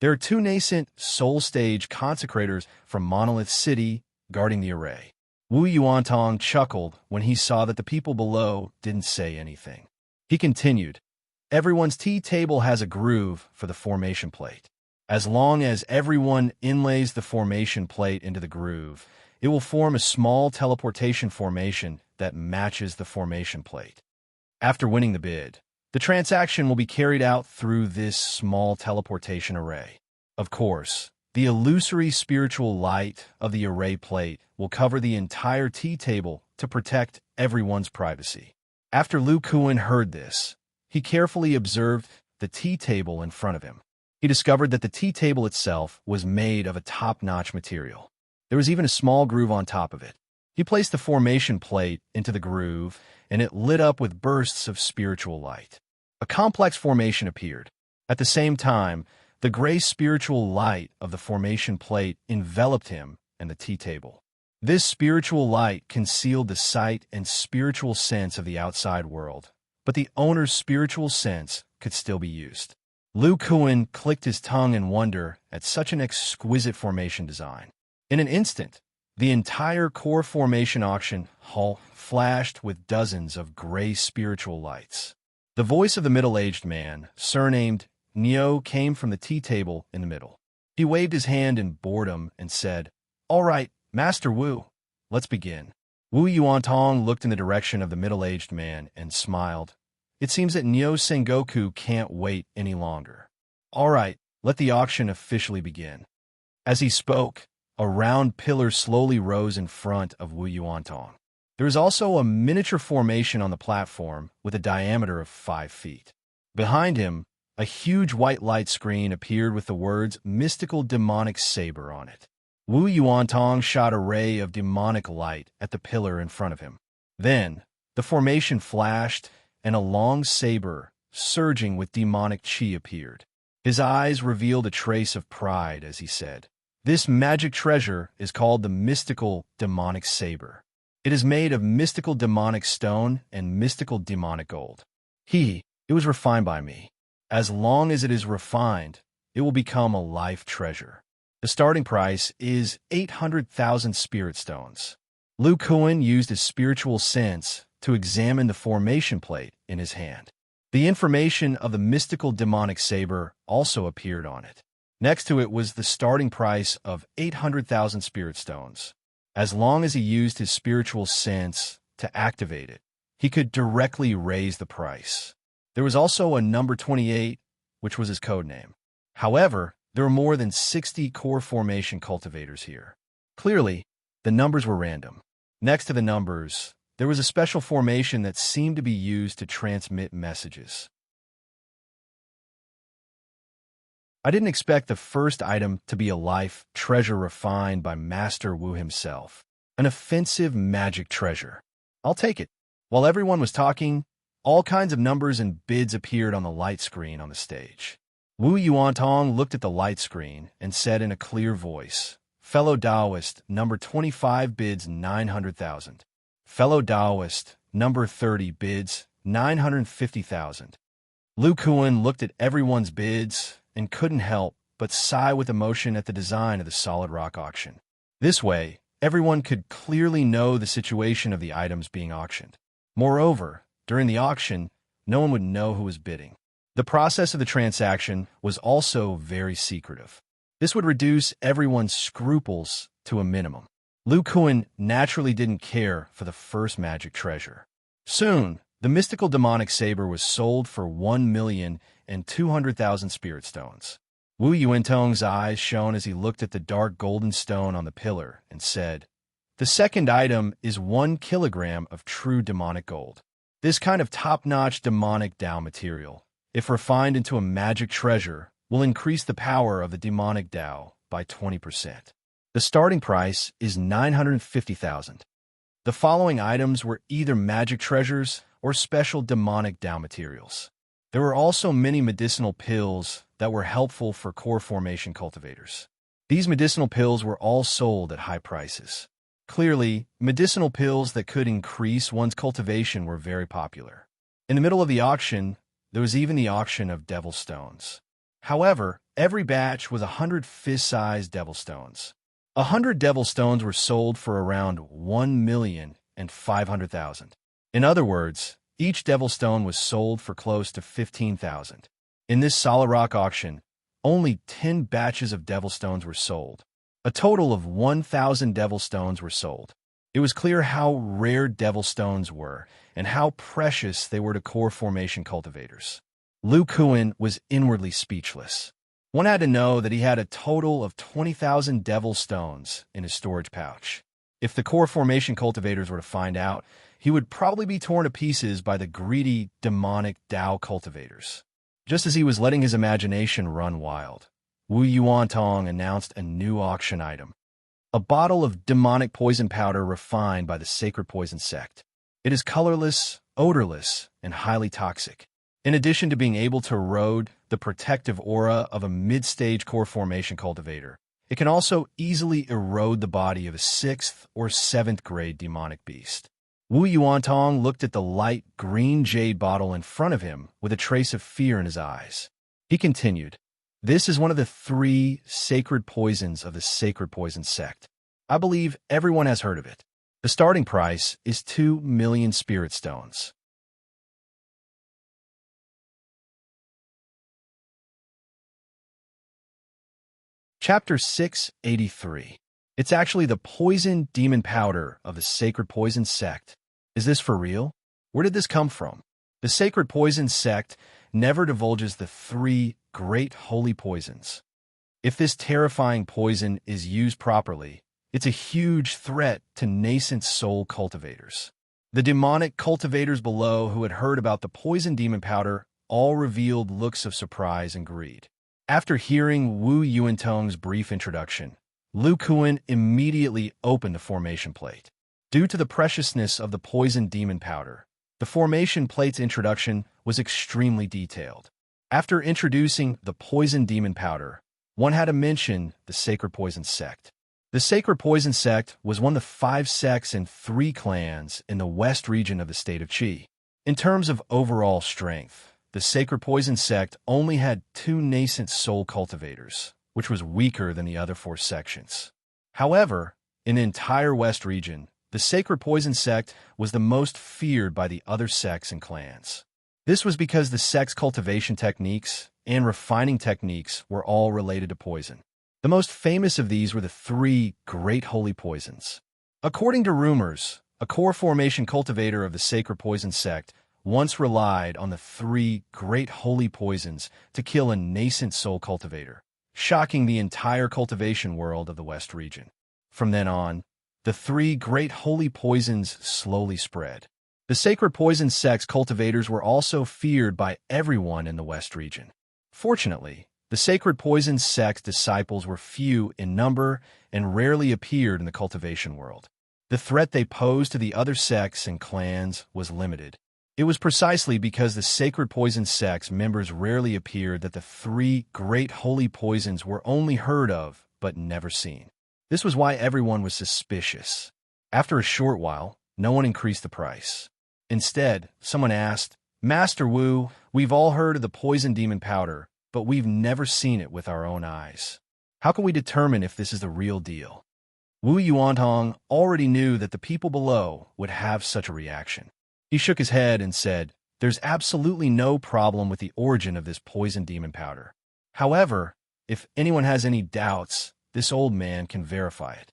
There are two nascent soul stage consecrators from Monolith City guarding the array." Wu Yuantong chuckled when he saw that the people below didn't say anything. He continued, "Everyone's tea table has a groove for the formation plate. As long as everyone inlays the formation plate into the groove, it will form a small teleportation formation that matches the formation plate. After winning the bid, the transaction will be carried out through this small teleportation array. Of course, the illusory spiritual light of the array plate will cover the entire tea table to protect everyone's privacy." After Lu Kuan heard this, he carefully observed the tea table in front of him. He discovered that the tea table itself was made of a top-notch material. There was even a small groove on top of it. He placed the formation plate into the groove, and it lit up with bursts of spiritual light. A complex formation appeared. At the same time, the gray spiritual light of the formation plate enveloped him and the tea table. This spiritual light concealed the sight and spiritual sense of the outside world, but the owner's spiritual sense could still be used. Lu Kuan clicked his tongue in wonder at such an exquisite formation design. In an instant, the entire core formation auction hall flashed with dozens of gray spiritual lights. The voice of the middle-aged man, surnamed Neo, came from the tea table in the middle. He waved his hand in boredom and said, "All right, Master Wu, let's begin." Wu Yuantong looked in the direction of the middle-aged man and smiled. It seems that Neo Sengoku can't wait any longer. "All right, let the auction officially begin." As he spoke, a round pillar slowly rose in front of Wu Yuantong. There is also a miniature formation on the platform with a diameter of 5 feet. Behind him, a huge white light screen appeared with the words "Mystical Demonic Saber" on it. Wu Yuantong shot a ray of demonic light at the pillar in front of him. Then, the formation flashed, and a long saber, surging with demonic chi, appeared. His eyes revealed a trace of pride as he said, "This magic treasure is called the Mystical Demonic Saber. It is made of mystical demonic stone and mystical demonic gold. It was refined by me. As long as it is refined, it will become a life treasure. The starting price is 800,000 spirit stones." Lu Kuan used his spiritual sense to examine the formation plate in his hand. The information of the mystical demonic saber also appeared on it. Next to it was the starting price of 800,000 spirit stones. As long as he used his spiritual sense to activate it, he could directly raise the price. There was also a number 28, which was his code name. However, there were more than 60 core formation cultivators here. Clearly, the numbers were random. Next to the numbers, there was a special formation that seemed to be used to transmit messages. I didn't expect the first item to be a life treasure refined by Master Wu himself. An offensive magic treasure. I'll take it. While everyone was talking, all kinds of numbers and bids appeared on the light screen on the stage. Wu Yuantong looked at the light screen and said in a clear voice, "Fellow Taoist, number 25 bids 900,000. Fellow Taoist, number 30 bids 950,000. Lu Kuan looked at everyone's bids and couldn't help but sigh with emotion at the design of the solid rock auction. This way, everyone could clearly know the situation of the items being auctioned. Moreover, during the auction, no one would know who was bidding. The process of the transaction was also very secretive. This would reduce everyone's scruples to a minimum. Lu Kuan naturally didn't care for the first magic treasure. Soon, the mystical demonic saber was sold for 1,200,000 spirit stones. Wu Yuantong's eyes shone as he looked at the dark golden stone on the pillar and said, "The second item is 1 kilogram of true demonic gold. This kind of top-notch demonic Dao material, if refined into a magic treasure, will increase the power of the demonic Dao by 20%. The starting price is 950,000. The following items were either magic treasures or special demonic Dao materials. There were also many medicinal pills that were helpful for core formation cultivators. These medicinal pills were all sold at high prices. Clearly, medicinal pills that could increase one's cultivation were very popular. In the middle of the auction, there was even the auction of devil stones. However, every batch was 100 fist-sized devil stones. 100 devil stones were sold for around 1,500,000. In other words, each devil stone was sold for close to 15,000. In this solid rock auction, only 10 batches of devil stones were sold. A total of 1,000 devil stones were sold. It was clear how rare devil stones were and how precious they were to core formation cultivators. Lu Kuan was inwardly speechless. One had to know that he had a total of 20,000 devil stones in his storage pouch. If the core formation cultivators were to find out, he would probably be torn to pieces by the greedy, demonic Dao cultivators. Just as he was letting his imagination run wild, Wu Yuantong announced a new auction item. A bottle of demonic poison powder refined by the sacred poison sect. It is colorless, odorless, and highly toxic. In addition to being able to erode the protective aura of a mid-stage core formation cultivator, it can also easily erode the body of a 6th or 7th grade demonic beast. Wu Yuantong looked at the light green jade bottle in front of him with a trace of fear in his eyes. He continued, "This is one of the 3 sacred poisons of the sacred poison sect. I believe everyone has heard of it. The starting price is 2 million spirit stones." Chapter 683. It's actually the poison demon powder of the sacred poison sect. Is this for real? Where did this come from? The sacred poison sect never divulges the 3 great holy poisons. If this terrifying poison is used properly, it's a huge threat to nascent soul cultivators. The demonic cultivators below who had heard about the poison demon powder all revealed looks of surprise and greed. After hearing Wu Yuantong's brief introduction, Lu Kuan immediately opened the formation plate. Due to the preciousness of the poison demon powder, the formation plate's introduction was extremely detailed. After introducing the poison demon powder, one had to mention the sacred poison sect. The sacred poison sect was one of the 5 sects and 3 clans in the west region of the state of Qi. In terms of overall strength, the sacred poison sect only had 2 nascent soul cultivators, which was weaker than the other 4 sections. However, in the entire west region, the sacred poison sect was the most feared by the other sects and clans. This was because the sect's cultivation techniques and refining techniques were all related to poison. The most famous of these were the 3 great holy poisons. According to rumors, a core formation cultivator of the sacred poison sect once relied on the 3 great holy poisons to kill a nascent soul cultivator, shocking the entire cultivation world of the West region. From then on, the 3 great holy poisons slowly spread. The sacred poison sect's cultivators were also feared by everyone in the West region. Fortunately, the sacred poison sect's disciples were few in number and rarely appeared in the cultivation world. The threat they posed to the other sects and clans was limited. It was precisely because the sacred poison sect's members rarely appeared that the 3 great holy poisons were only heard of but never seen. This was why everyone was suspicious. After a short while, no one increased the price. Instead, someone asked, "Master Wu, we've all heard of the poison demon powder, but we've never seen it with our own eyes. How can we determine if this is the real deal?" Wu Yuantong already knew that the people below would have such a reaction. He shook his head and said, "There's absolutely no problem with the origin of this poison demon powder. However, if anyone has any doubts, this old man can verify it."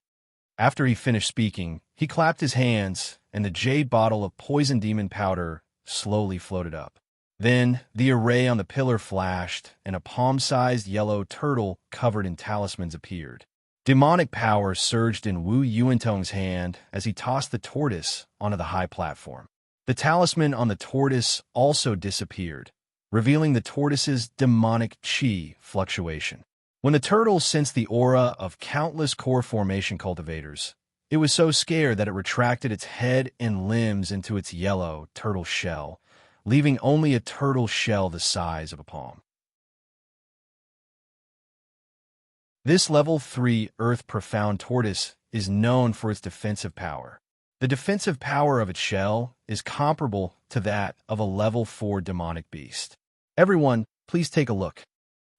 After he finished speaking, he clapped his hands, and the jade bottle of poison demon powder slowly floated up. Then the array on the pillar flashed, and a palm-sized yellow turtle covered in talismans appeared. Demonic power surged in Wu Yuantong's hand as he tossed the tortoise onto the high platform. The talisman on the tortoise also disappeared, revealing the tortoise's demonic chi fluctuation. When the turtle sensed the aura of countless core formation cultivators, it was so scared that it retracted its head and limbs into its yellow turtle shell, leaving only a turtle shell the size of a palm. This level 3 Earth Profound Tortoise is known for its defensive power. The defensive power of its shell is comparable to that of a level 4 demonic beast. Everyone, please take a look.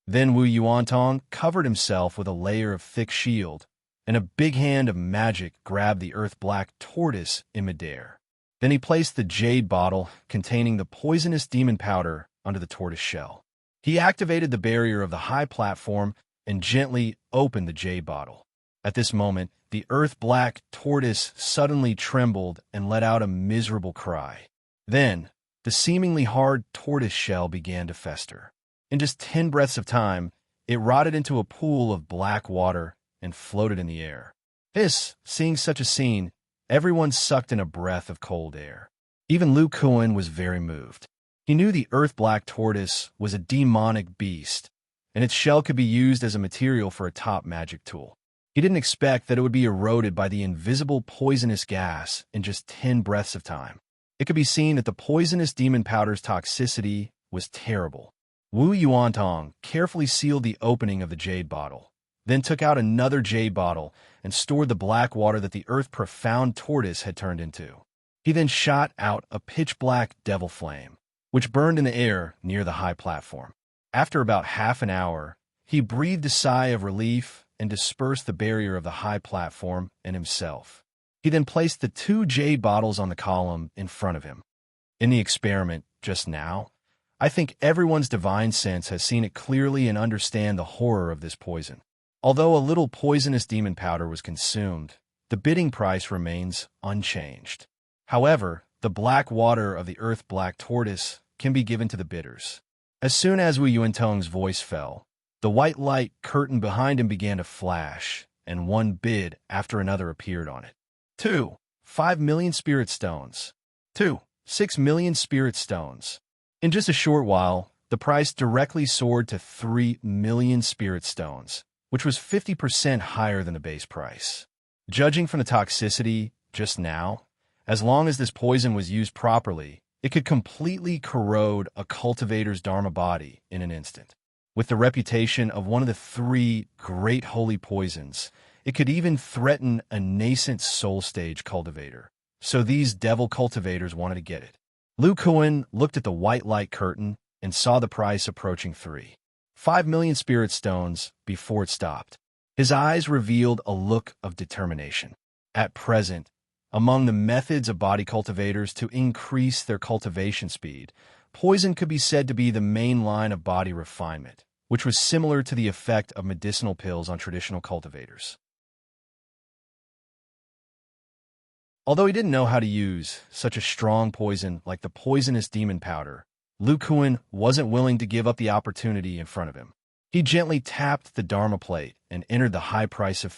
Then Wu Yuantong covered himself with a layer of thick shield, and a big hand of magic grabbed the earth-black tortoise in midair. Then he placed the jade bottle containing the poisonous demon powder under the tortoise shell. He activated the barrier of the high platform and gently opened the jade bottle. At this moment, the earth-black tortoise suddenly trembled and let out a miserable cry. Then, the seemingly hard tortoise shell began to fester. In just 10 breaths of time, it rotted into a pool of black water and floated in the air. Seeing such a scene, everyone sucked in a breath of cold air. Even Lu Kuan was very moved. He knew the earth-black tortoise was a demonic beast, and its shell could be used as a material for a top magic tool. He didn't expect that it would be eroded by the invisible poisonous gas in just 10 breaths of time. It could be seen that the poisonous demon powder's toxicity was terrible. Wu Yuantong carefully sealed the opening of the jade bottle, then took out another jade bottle and stored the black water that the Earth Profound Tortoise had turned into. He then shot out a pitch-black devil flame, which burned in the air near the high platform. After about half an hour, he breathed a sigh of relief and dispersed the barrier of the high platform and himself. He then placed the 2 jade bottles on the column in front of him. In the experiment just now, I think everyone's divine sense has seen it clearly and understand the horror of this poison. Although a little poisonous demon powder was consumed, the bidding price remains unchanged. However, the black water of the earth-black tortoise can be given to the bidders. As soon as Wu Yuantong's voice fell, the white light curtain behind him began to flash, and one bid after another appeared on it. 2. 5 million spirit stones. 2. 6 million spirit stones. In just a short while, the price directly soared to 3 million spirit stones, which was 50% higher than the base price. Judging from the toxicity just now, as long as this poison was used properly, it could completely corrode a cultivator's dharma body in an instant. With the reputation of one of the 3 great holy poisons, it could even threaten a nascent soul stage cultivator. So these devil cultivators wanted to get it. Lu Kuan looked at the white light curtain and saw the price approaching 5 million spirit stones before it stopped. His eyes revealed a look of determination. At present, among the methods of body cultivators to increase their cultivation speed, poison could be said to be the main line of body refinement, which was similar to the effect of medicinal pills on traditional cultivators. Although he didn't know how to use such a strong poison like the poisonous demon powder, Lu Kuan wasn't willing to give up the opportunity in front of him. He gently tapped the Dharma plate and entered the high price of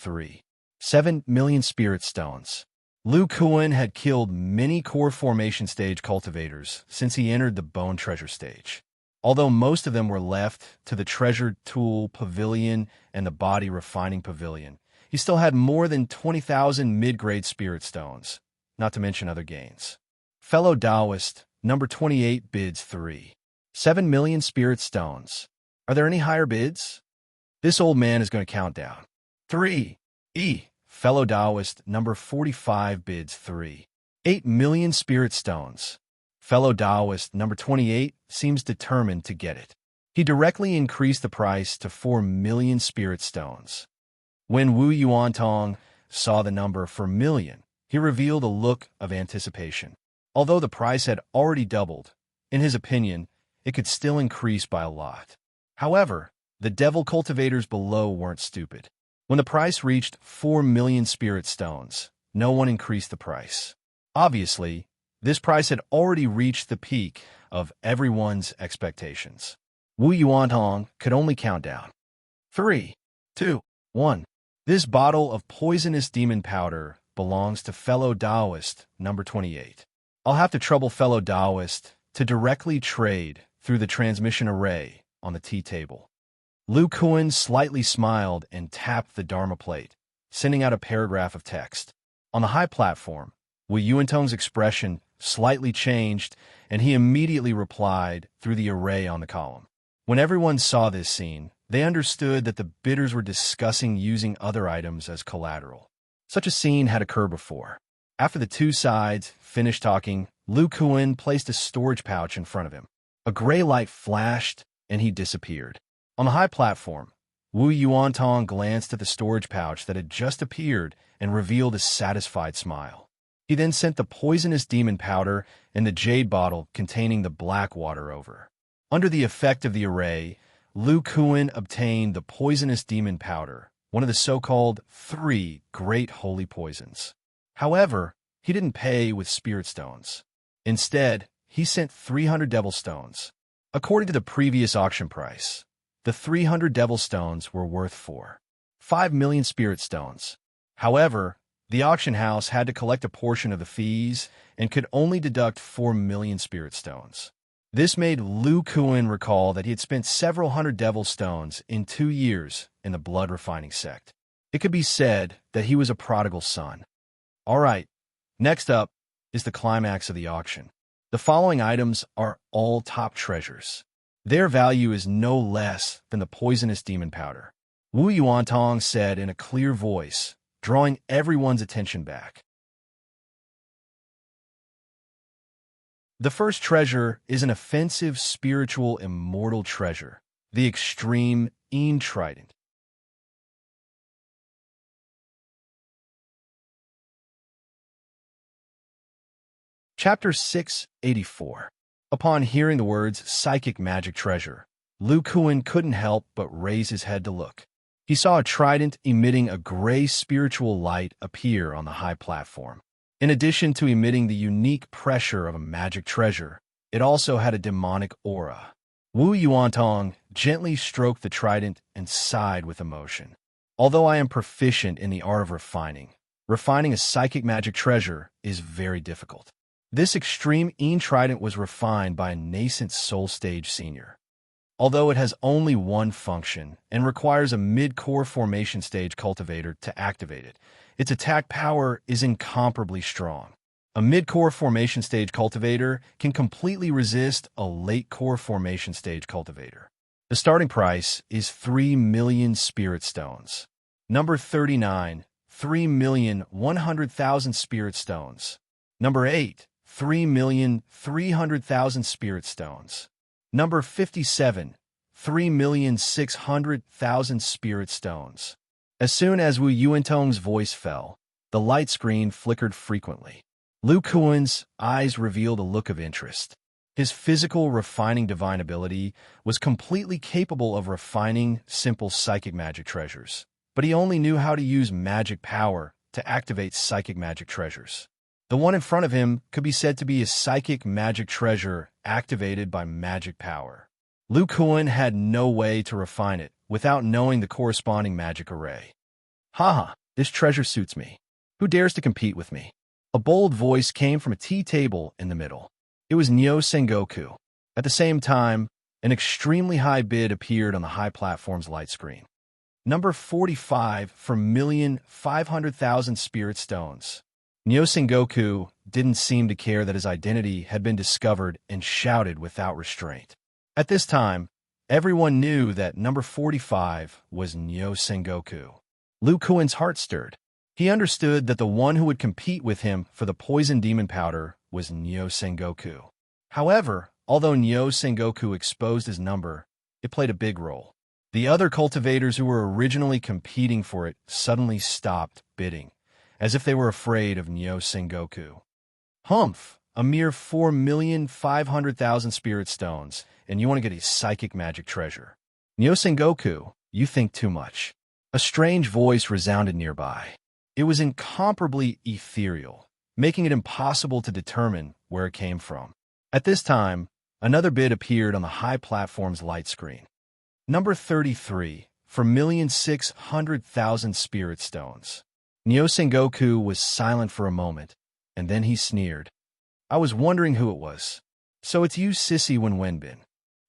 7 million spirit stones. Lu Kuan had killed many core formation stage cultivators since he entered the bone treasure stage. Although most of them were left to the treasured tool pavilion and the body refining pavilion, he still had more than 20,000 mid-grade spirit stones, not to mention other gains. Fellow Taoist, number 28 bids 7 million spirit stones. Are there any higher bids? This old man is going to count down. 3. Fellow Taoist, number 45 bids 8 million spirit stones. Fellow Taoist, number 28, seems determined to get it. He directly increased the price to 4 million spirit stones. When Wu Yuantong saw the number for million, he revealed a look of anticipation. Although the price had already doubled, in his opinion, it could still increase by a lot. However, the devil cultivators below weren't stupid. When the price reached 4 million spirit stones, no one increased the price. Obviously, this price had already reached the peak of everyone's expectations. Wu Yuantong could only count down. 3, 2, 1. This bottle of poisonous demon powder belongs to fellow Taoist number 28. I'll have to trouble fellow Taoist to directly trade through the transmission array on the tea table. Lu Kuan slightly smiled and tapped the Dharma plate, sending out a paragraph of text. On the high platform, Wu Yuantong's expression slightly changed, and he immediately replied through the array on the column. When everyone saw this scene, they understood that the bidders were discussing using other items as collateral. Such a scene had occurred before. After the two sides finished talking, Lu Kuan placed a storage pouch in front of him. A gray light flashed, and he disappeared. On the high platform, Wu Yuantong glanced at the storage pouch that had just appeared and revealed a satisfied smile. He then sent the poisonous demon powder and the jade bottle containing the black water over. Under the effect of the array, Lu Kuan obtained the poisonous demon powder, one of the so-called 3 great holy poisons. However, he didn't pay with spirit stones. Instead, he sent 300 devil stones. According to the previous auction price, the 300 devil stones were worth 5 million spirit stones. However, the auction house had to collect a portion of the fees and could only deduct 4 million spirit stones. This made Lu Kuan recall that he had spent several hundred devil stones in 2 years in the blood refining sect. It could be said that he was a prodigal son. All right, next up is the climax of the auction. The following items are all top treasures. Their value is no less than the poisonous demon powder. Wu Yuantong said in a clear voice, drawing everyone's attention back. The first treasure is an offensive spiritual immortal treasure, the extreme trident. Chapter 684. Upon hearing the words psychic magic treasure, Lu Kuan couldn't help but raise his head to look. He saw a trident emitting a gray spiritual light appear on the high platform. In addition to emitting the unique pressure of a magic treasure, it also had a demonic aura. Wu Yuantong gently stroked the trident and sighed with emotion. Although I am proficient in the art of refining a psychic magic treasure is very difficult. This extreme trident was refined by a nascent soul stage senior. Although it has only one function and requires a mid-core formation stage cultivator to activate it, its attack power is incomparably strong. A mid-core formation stage cultivator can completely resist a late-core formation stage cultivator. The starting price is 3 million spirit stones. Number 39, 3,100,000 spirit stones. Number 8, 3,300,000 spirit stones. Number 57, 3,600,000 spirit stones. As soon as Wu Yuantong's voice fell, the light screen flickered frequently. Lu Kuan's eyes revealed a look of interest. His physical refining divine ability was completely capable of refining simple psychic magic treasures, but he only knew how to use magic power to activate psychic magic treasures. The one in front of him could be said to be a psychic magic treasure activated by magic power. Lu Kuan had no way to refine it without knowing the corresponding magic array. Haha, this treasure suits me. Who dares to compete with me? A bold voice came from a tea table in the middle. It was Nyo Sengoku. At the same time, an extremely high bid appeared on the high platform's light screen. Number 45 for 1,500,000 spirit stones. Nyo Sengoku didn't seem to care that his identity had been discovered and shouted without restraint. At this time, everyone knew that number 45 was Nyo Sengoku. Lu Kuan's heart stirred. He understood that the one who would compete with him for the poison demon powder was Nyo Sengoku. However, although Nyo Sengoku exposed his number, it played a big role. The other cultivators who were originally competing for it suddenly stopped bidding, as if they were afraid of Nyo Sengoku. Humph, a mere 4,500,000 spirit stones, and you want to get a psychic magic treasure. Nyo Sengoku, you think too much. A strange voice resounded nearby. It was incomparably ethereal, making it impossible to determine where it came from. At this time, Another bid appeared on the high platform's light screen. Number 33, for 1,600,000 spirit stones. Nyo Sengoku was silent for a moment, and then he sneered. I was wondering who it was. So it's you, Sissy Wenwenbin.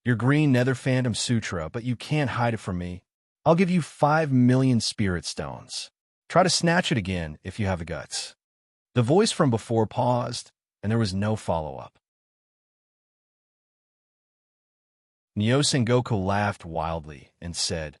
Your green Nether Phantom Sutra, but you can't hide it from me. I'll give you 5 million spirit stones. Try to snatch it again if you have the guts. The voice from before paused, and there was no follow-up. Nyo Sengoku laughed wildly and said,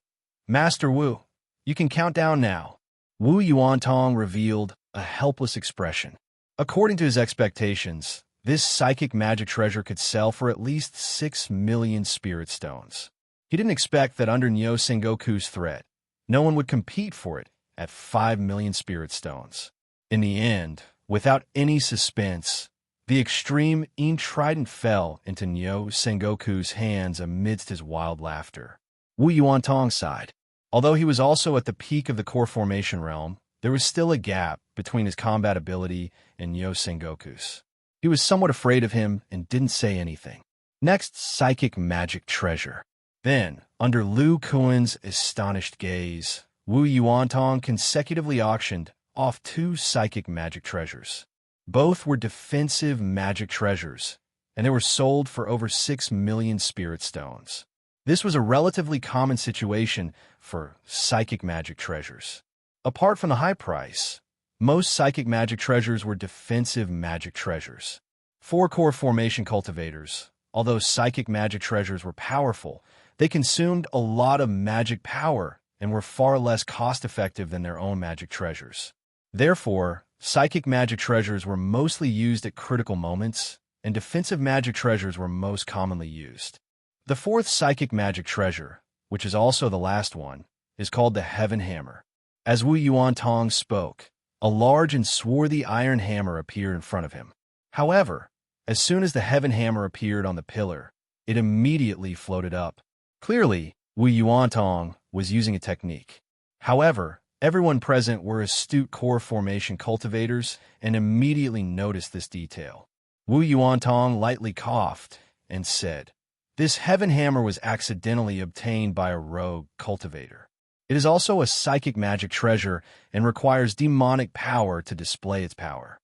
Master Wu, you can count down now. Wu Yuantong revealed a helpless expression. According to his expectations, this psychic magic treasure could sell for at least 6 million spirit stones. He didn't expect that under Nyo Sengoku's threat, no one would compete for it at 5 million spirit stones. In the end, without any suspense, the extreme Yin Trident fell into Nyo Sengoku's hands amidst his wild laughter. Wu Yuantong sighed. Although he was also at the peak of the core formation realm, there was still a gap between his combat ability and Nyo Sengoku's. He was somewhat afraid of him and didn't say anything. Next, psychic magic treasure. Then, under Lu Kuan's astonished gaze, Wu Yuantong consecutively auctioned off 2 psychic magic treasures. Both were defensive magic treasures, and they were sold for over 6 million spirit stones. This was a relatively common situation for psychic magic treasures. Apart from the high price, most psychic magic treasures were defensive magic treasures. 4 core formation cultivators, although psychic magic treasures were powerful, they consumed a lot of magic power and were far less cost-effective than their own magic treasures. Therefore, psychic magic treasures were mostly used at critical moments, and defensive magic treasures were most commonly used. The 4th psychic magic treasure, which is also the last one, is called the Heaven Hammer. As Wu Yuantong spoke, a large and swarthy iron hammer appeared in front of him. However, as soon as the Heaven Hammer appeared on the pillar, it immediately floated up. Clearly, Wu Yuantong was using a technique. However, everyone present were astute core formation cultivators and immediately noticed this detail. Wu Yuantong lightly coughed and said, This Heaven Hammer was accidentally obtained by a rogue cultivator. It is also a psychic magic treasure and requires demonic power to display its power.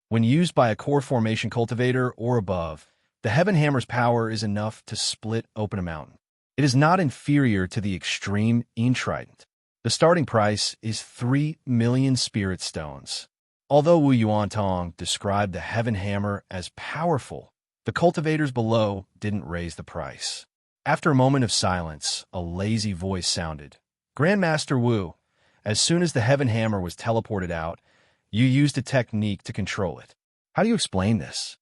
When used by a core formation cultivator or above, the Heaven Hammer's power is enough to split open a mountain. It is not inferior to the extreme Yin Trident. The starting price is 3 million spirit stones. Although Wu Yuantong described the Heaven Hammer as powerful, the cultivators below didn't raise the price. After a moment of silence, a lazy voice sounded. Grandmaster Wu, as soon as the Heaven Hammer was teleported out, you used a technique to control it. How do you explain this?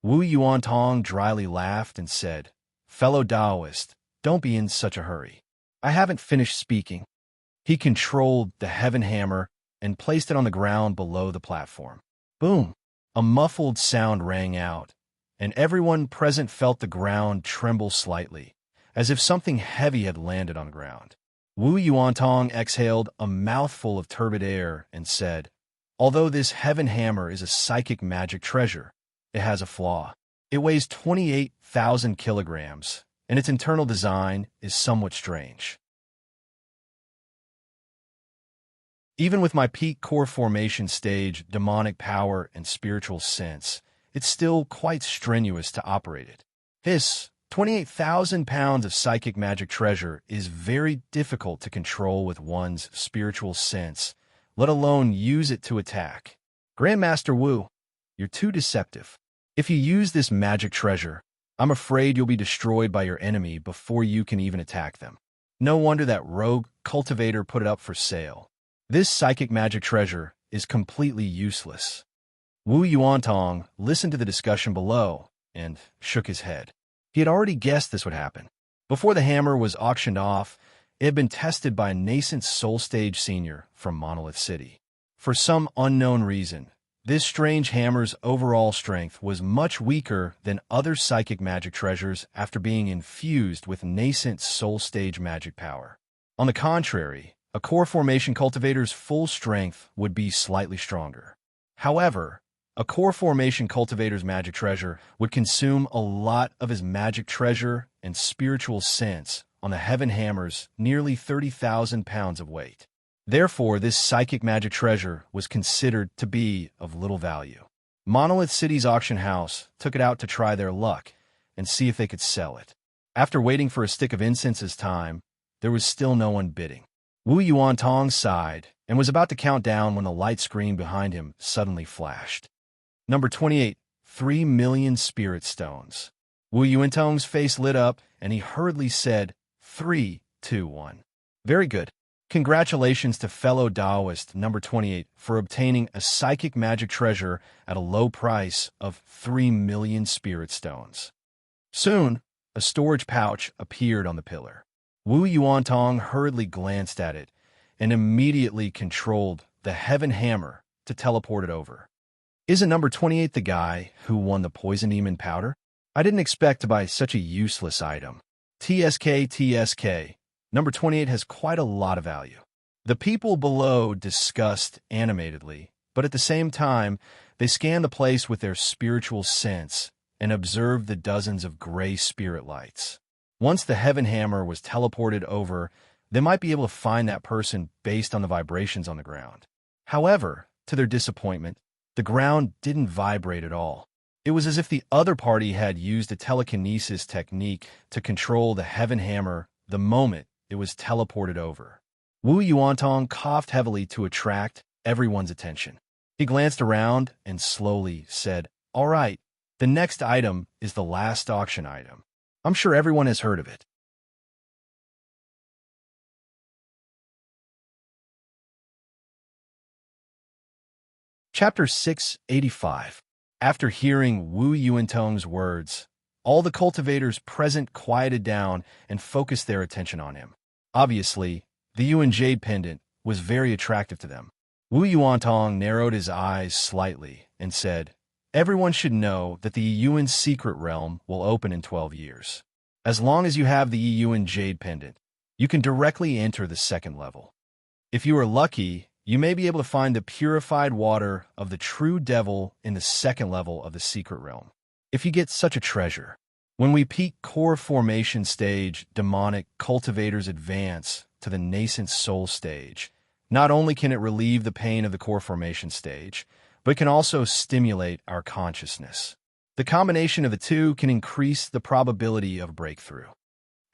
Wu Yuantong dryly laughed and said, Fellow Taoist, don't be in such a hurry. I haven't finished speaking. He controlled the Heaven Hammer and placed it on the ground below the platform. Boom! A muffled sound rang out, and everyone present felt the ground tremble slightly, as if something heavy had landed on the ground. Wu Yuantong exhaled a mouthful of turbid air and said, Although this Heaven Hammer is a psychic magic treasure, it has a flaw. It weighs 28,000 kilograms, and its internal design is somewhat strange. Even with my peak core formation stage, demonic power, and spiritual sense, it's still quite strenuous to operate it. This 28,000 pounds of psychic magic treasure is very difficult to control with one's spiritual sense, let alone use it to attack. Grandmaster Wu, you're too deceptive. If you use this magic treasure, I'm afraid you'll be destroyed by your enemy before you can even attack them. No wonder that rogue cultivator put it up for sale. This psychic magic treasure is completely useless. Wu Yuantong listened to the discussion below and shook his head. He had already guessed this would happen. Before the hammer was auctioned off, it had been tested by a nascent Soul Stage senior from Monolith City. For some unknown reason, this strange hammer's overall strength was much weaker than other psychic magic treasures after being infused with nascent Soul Stage magic power. On the contrary, a core formation cultivator's full strength would be slightly stronger. However, A core formation cultivator's magic treasure would consume a lot of his magic treasure and spiritual sense on the heaven hammer's nearly 30,000 pounds of weight. Therefore, this psychic magic treasure was considered to be of little value. Monolith City's auction house took it out to try their luck and see if they could sell it. After waiting for a stick of incense's time, there was still no one bidding. Wu Yuantong sighed and was about to count down when the light screen behind him suddenly flashed. Number 28, 3 million spirit stones. Wu Yuantong's face lit up and he hurriedly said, 3, 2, 1. Very good. Congratulations to fellow Taoist number 28 for obtaining a psychic magic treasure at a low price of 3 million spirit stones. Soon, a storage pouch appeared on the pillar. Wu Yuantong hurriedly glanced at it and immediately controlled the heaven hammer to teleport it over. Isn't number 28 the guy who won the poison demon powder? I didn't expect to buy such a useless item. TSK. Number 28 has quite a lot of value. The people below discussed animatedly, but at the same time, they scanned the place with their spiritual sense and observed the dozens of gray spirit lights. Once the heaven hammer was teleported over, they might be able to find that person based on the vibrations on the ground. However, to their disappointment, the ground didn't vibrate at all. It was as if the other party had used a telekinesis technique to control the heaven hammer the moment it was teleported over. Wu Yuantong coughed heavily to attract everyone's attention. He glanced around and slowly said, "All right, the next item is the last auction item. I'm sure everyone has heard of it." Chapter 685. After hearing Wu Yuantong's words, all the cultivators present quieted down and focused their attention on him. Obviously, the Yuan Jade pendant was very attractive to them. Wu Yuantong narrowed his eyes slightly and said, "Everyone should know that the Yuan secret realm will open in 12 years. As long as you have the Yuan Jade pendant, you can directly enter the second level. If you are lucky, you may be able to find the purified water of the true devil in the second level of the secret realm. If you get such a treasure, when we peak core formation stage, demonic cultivators advance to the nascent soul stage. Not only can it relieve the pain of the core formation stage, but it can also stimulate our consciousness. The combination of the two can increase the probability of breakthrough.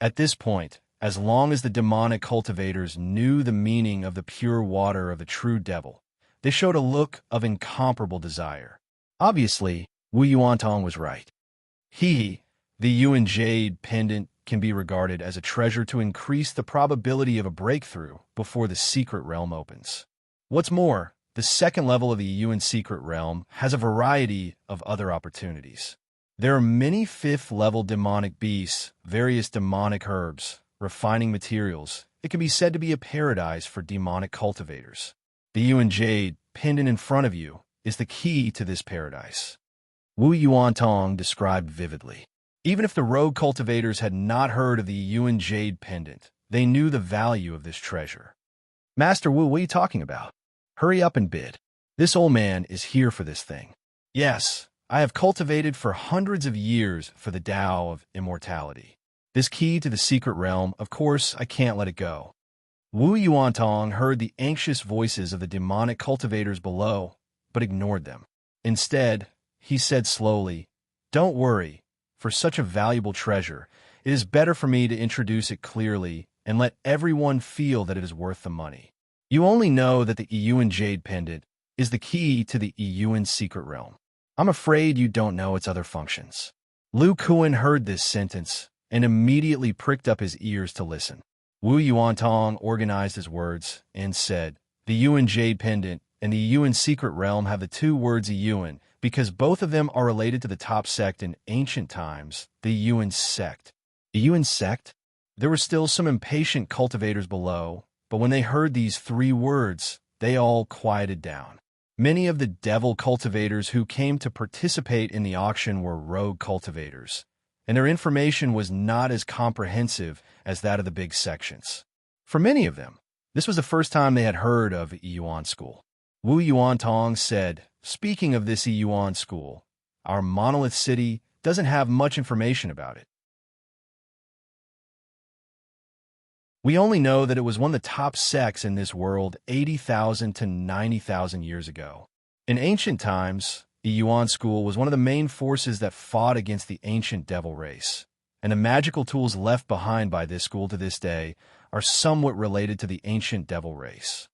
At this point, as long as the demonic cultivators knew the meaning of the pure water of the true devil, they showed a look of incomparable desire. Obviously, Wu Yuantong was right. The Yuan Jade pendant can be regarded as a treasure to increase the probability of a breakthrough before the secret realm opens. What's more, the second level of the Yuan secret realm has a variety of other opportunities. There are many fifth-level demonic beasts, various demonic herbs, refining materials. It can be said to be a paradise for demonic cultivators. The Yuan Jade pendant in front of you is the key to this paradise. Wu Yuantong described vividly. Even if the rogue cultivators had not heard of the Yuan Jade pendant, they knew the value of this treasure. "Master Wu, what are you talking about? Hurry up and bid. This old man is here for this thing." "Yes, I have cultivated for hundreds of years for the Tao of immortality. This key to the secret realm, of course, I can't let it go." Wu Yuantong heard the anxious voices of the demonic cultivators below, but ignored them. Instead, he said slowly, "Don't worry. For such a valuable treasure, it is better for me to introduce it clearly and let everyone feel that it is worth the money. You only know that the Yuan Jade pendant is the key to the Yuan secret realm. I'm afraid you don't know its other functions." Lu Kuan heard this sentence and immediately pricked up his ears to listen. Wu Yuantong organized his words and said, "The Yuan Jade pendant and the Yuan secret realm have the two words Yuan, because both of them are related to the top sect in ancient times, the Yuan sect." The Yuan sect? There were still some impatient cultivators below, but when they heard these three words, they all quieted down. Many of the devil cultivators who came to participate in the auction were rogue cultivators, and their information was not as comprehensive as that of the big sections. For many of them, this was the first time they had heard of Yuan School. Wu Yuantong said, "Speaking of this Yuan school, our monolith city doesn't have much information about it. We only know that it was one of the top sects in this world 80,000 to 90,000 years ago. In ancient times, the Yuan school was one of the main forces that fought against the ancient devil race, and the magical tools left behind by this school to this day are somewhat related to the ancient devil race.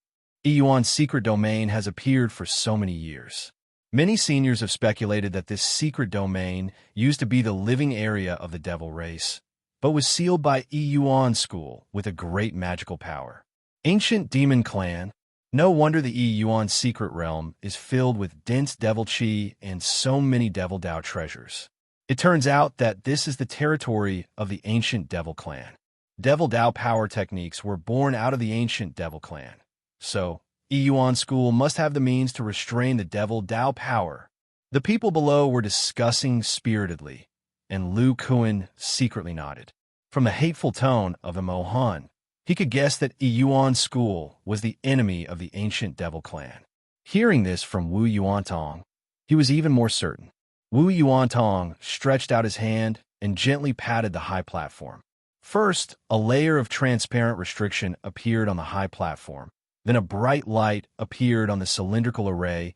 Yuan's secret domain has appeared for so many years. Many seniors have speculated that this secret domain used to be the living area of the devil race, but was sealed by Yuan school with a great magical power. Ancient demon clan. No wonder the Yuan secret realm is filled with dense devil chi and so many devil Dao treasures. It turns out that this is the territory of the ancient devil clan. Devil Dao power techniques were born out of the ancient devil clan. So, Yuan school must have the means to restrain the devil Dao power. The people below were discussing spiritedly, and Lu Kuan secretly nodded. From the hateful tone of the Mohan, he could guess that Yuan school was the enemy of the ancient devil clan. Hearing this from Wu Yuantong, he was even more certain. Wu Yuantong stretched out his hand and gently patted the high platform. First, a layer of transparent restriction appeared on the high platform. Then a bright light appeared on the cylindrical array,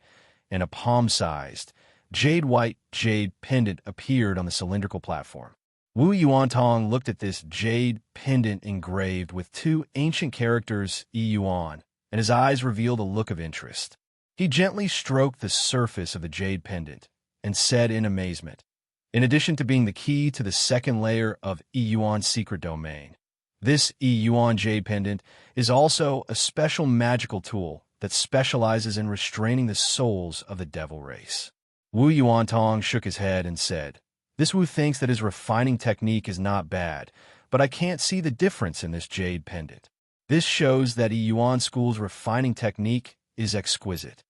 and a palm-sized, jade-white jade pendant appeared on the cylindrical platform. Wu Yuantong looked at this jade pendant engraved with two ancient characters Yuan, and his eyes revealed a look of interest. He gently stroked the surface of the jade pendant and said in amazement, "In addition to being the key to the second layer of Yuan's secret domain, this Yuan jade pendant is also a special magical tool that specializes in restraining the souls of the devil race." Wu Yuantong shook his head and said, "This Wu thinks that his refining technique is not bad, but I can't see the difference in this jade pendant. This shows that Yuan school's refining technique is exquisite."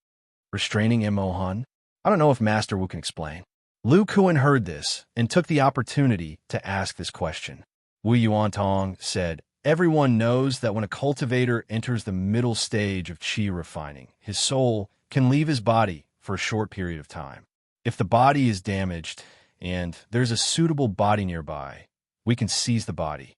Restraining Mohan? I don't know if Master Wu can explain. Lu Kuan heard this and took the opportunity to ask this question. Wu Yuantong said, "Everyone knows that when a cultivator enters the middle stage of qi refining, his soul can leave his body for a short period of time. If the body is damaged, and there's a suitable body nearby, we can seize the body.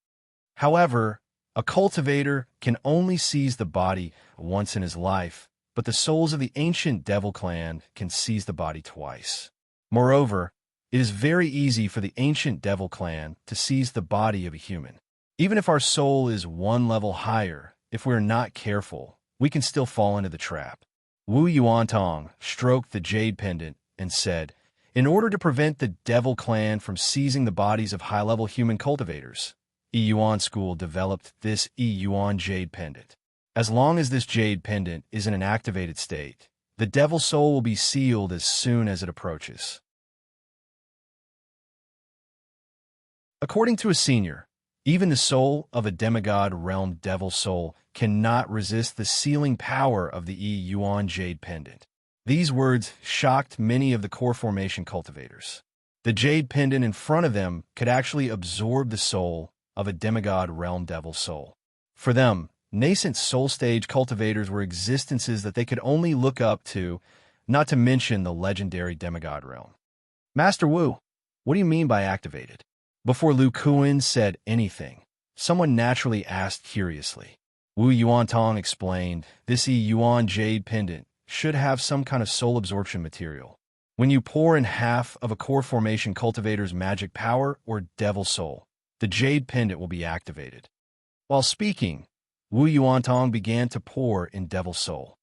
However, a cultivator can only seize the body once in his life, but the souls of the ancient devil clan can seize the body twice. Moreover, it is very easy for the ancient devil clan to seize the body of a human. Even if our soul is one level higher, if we're not careful, we can still fall into the trap." Wu Yuantong stroked the jade pendant and said, "In order to prevent the devil clan from seizing the bodies of high-level human cultivators, Yuan school developed this Yuan jade pendant. As long as this jade pendant is in an activated state, the devil soul will be sealed as soon as it approaches." According to a senior, even the soul of a demigod realm devil soul cannot resist the sealing power of the Yuan jade pendant. These words shocked many of the core formation cultivators. The jade pendant in front of them could actually absorb the soul of a demigod realm devil soul. For them, nascent soul stage cultivators were existences that they could only look up to, not to mention the legendary demigod realm. "Master Wu, what do you mean by activated?" Before Lu Kuan said anything, someone naturally asked curiously. Wu Yuantong explained, "This Yuan jade pendant should have some kind of soul absorption material. When you pour in half of a core formation cultivator's magic power or devil soul, the jade pendant will be activated." While speaking, Wu Yuantong began to pour in devil soul.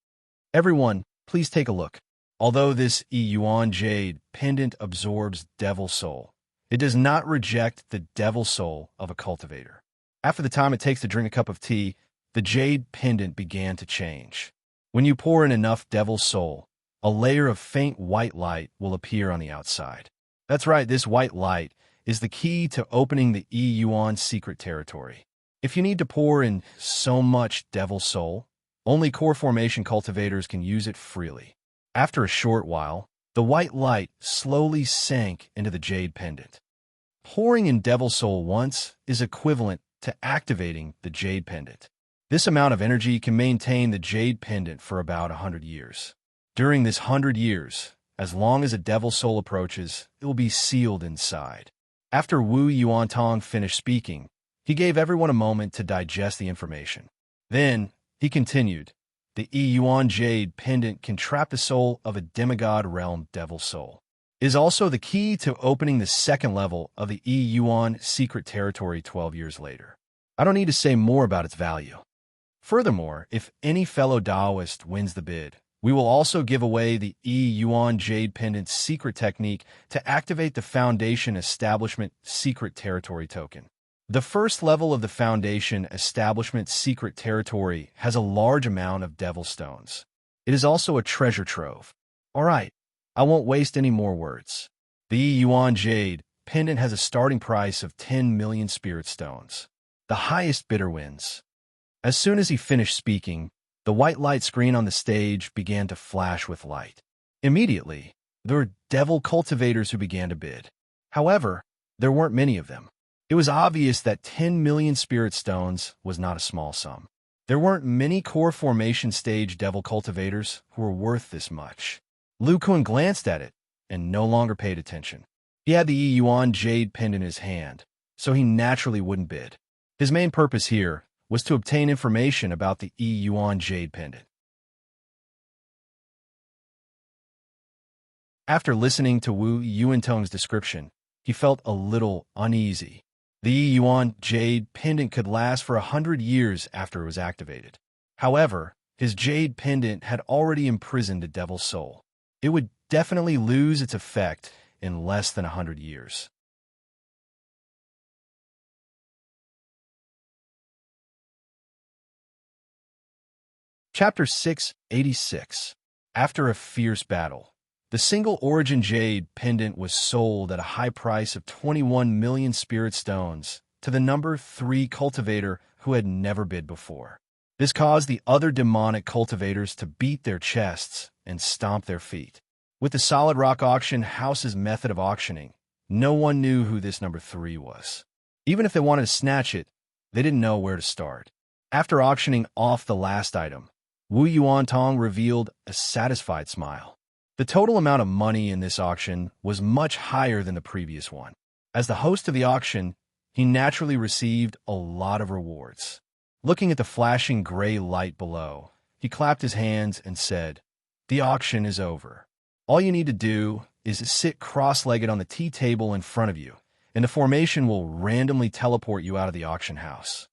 "Everyone, please take a look. Although this Yuan jade pendant absorbs devil soul, it does not reject the devil soul of a cultivator. After the time it takes to drink a cup of tea, the jade pendant began to change. When you pour in enough devil soul, a layer of faint white light will appear on the outside. That's right, this white light is the key to opening the Yuan secret territory. If you need to pour in so much devil soul, only core formation cultivators can use it freely." After a short while, the white light slowly sank into the jade pendant. Pouring in devil soul once is equivalent to activating the jade pendant. This amount of energy can maintain the jade pendant for about 100 years. During this 100 years, as long as a devil soul approaches, it will be sealed inside. After Wu Yuantong finished speaking, he gave everyone a moment to digest the information. Then, he continued, the Yuan Jade pendant can trap the soul of a demigod realm devil soul. It is also the key to opening the second level of the Yuan secret territory 12 years later. I don't need to say more about its value. Furthermore, if any fellow Taoist wins the bid, we will also give away the Yuan Jade Pendant's secret technique to activate the Foundation Establishment Secret Territory token. The first level of the Foundation Establishment Secret Territory has a large amount of devil stones. It is also a treasure trove. All right, I won't waste any more words. The Yuan Jade Pendant has a starting price of 10 million spirit stones. The highest bidder wins. As soon as he finished speaking, the white light screen on the stage began to flash with light. Immediately, there were devil cultivators who began to bid. However, there weren't many of them. It was obvious that 10 million spirit stones was not a small sum. There weren't many core formation stage devil cultivators who were worth this much. Lu Kun glanced at it and no longer paid attention. He had the Yuan Jade pendant in his hand, so he naturally wouldn't bid. His main purpose here was to obtain information about the Yuan Jade pendant. After listening to Wu Yuantong's description, he felt a little uneasy. The Yuan Jade pendant could last for 100 years after it was activated. However, his Jade pendant had already imprisoned a devil soul. It would definitely lose its effect in less than 100 years. Chapter 686. After a fierce battle, the single origin jade pendant was sold at a high price of 21 million spirit stones to the number 3 cultivator who had never bid before. This caused the other demonic cultivators to beat their chests and stomp their feet. With the Solid Rock Auction House's method of auctioning, no one knew who this number 3 was. Even if they wanted to snatch it, they didn't know where to start. After auctioning off the last item, Wu Yuantong revealed a satisfied smile. The total amount of money in this auction was much higher than the previous one. As the host of the auction, he naturally received a lot of rewards. Looking at the flashing gray light below, he clapped his hands and said, "The auction is over. All you need to do is sit cross-legged on the tea table in front of you, and the formation will randomly teleport you out of the auction house."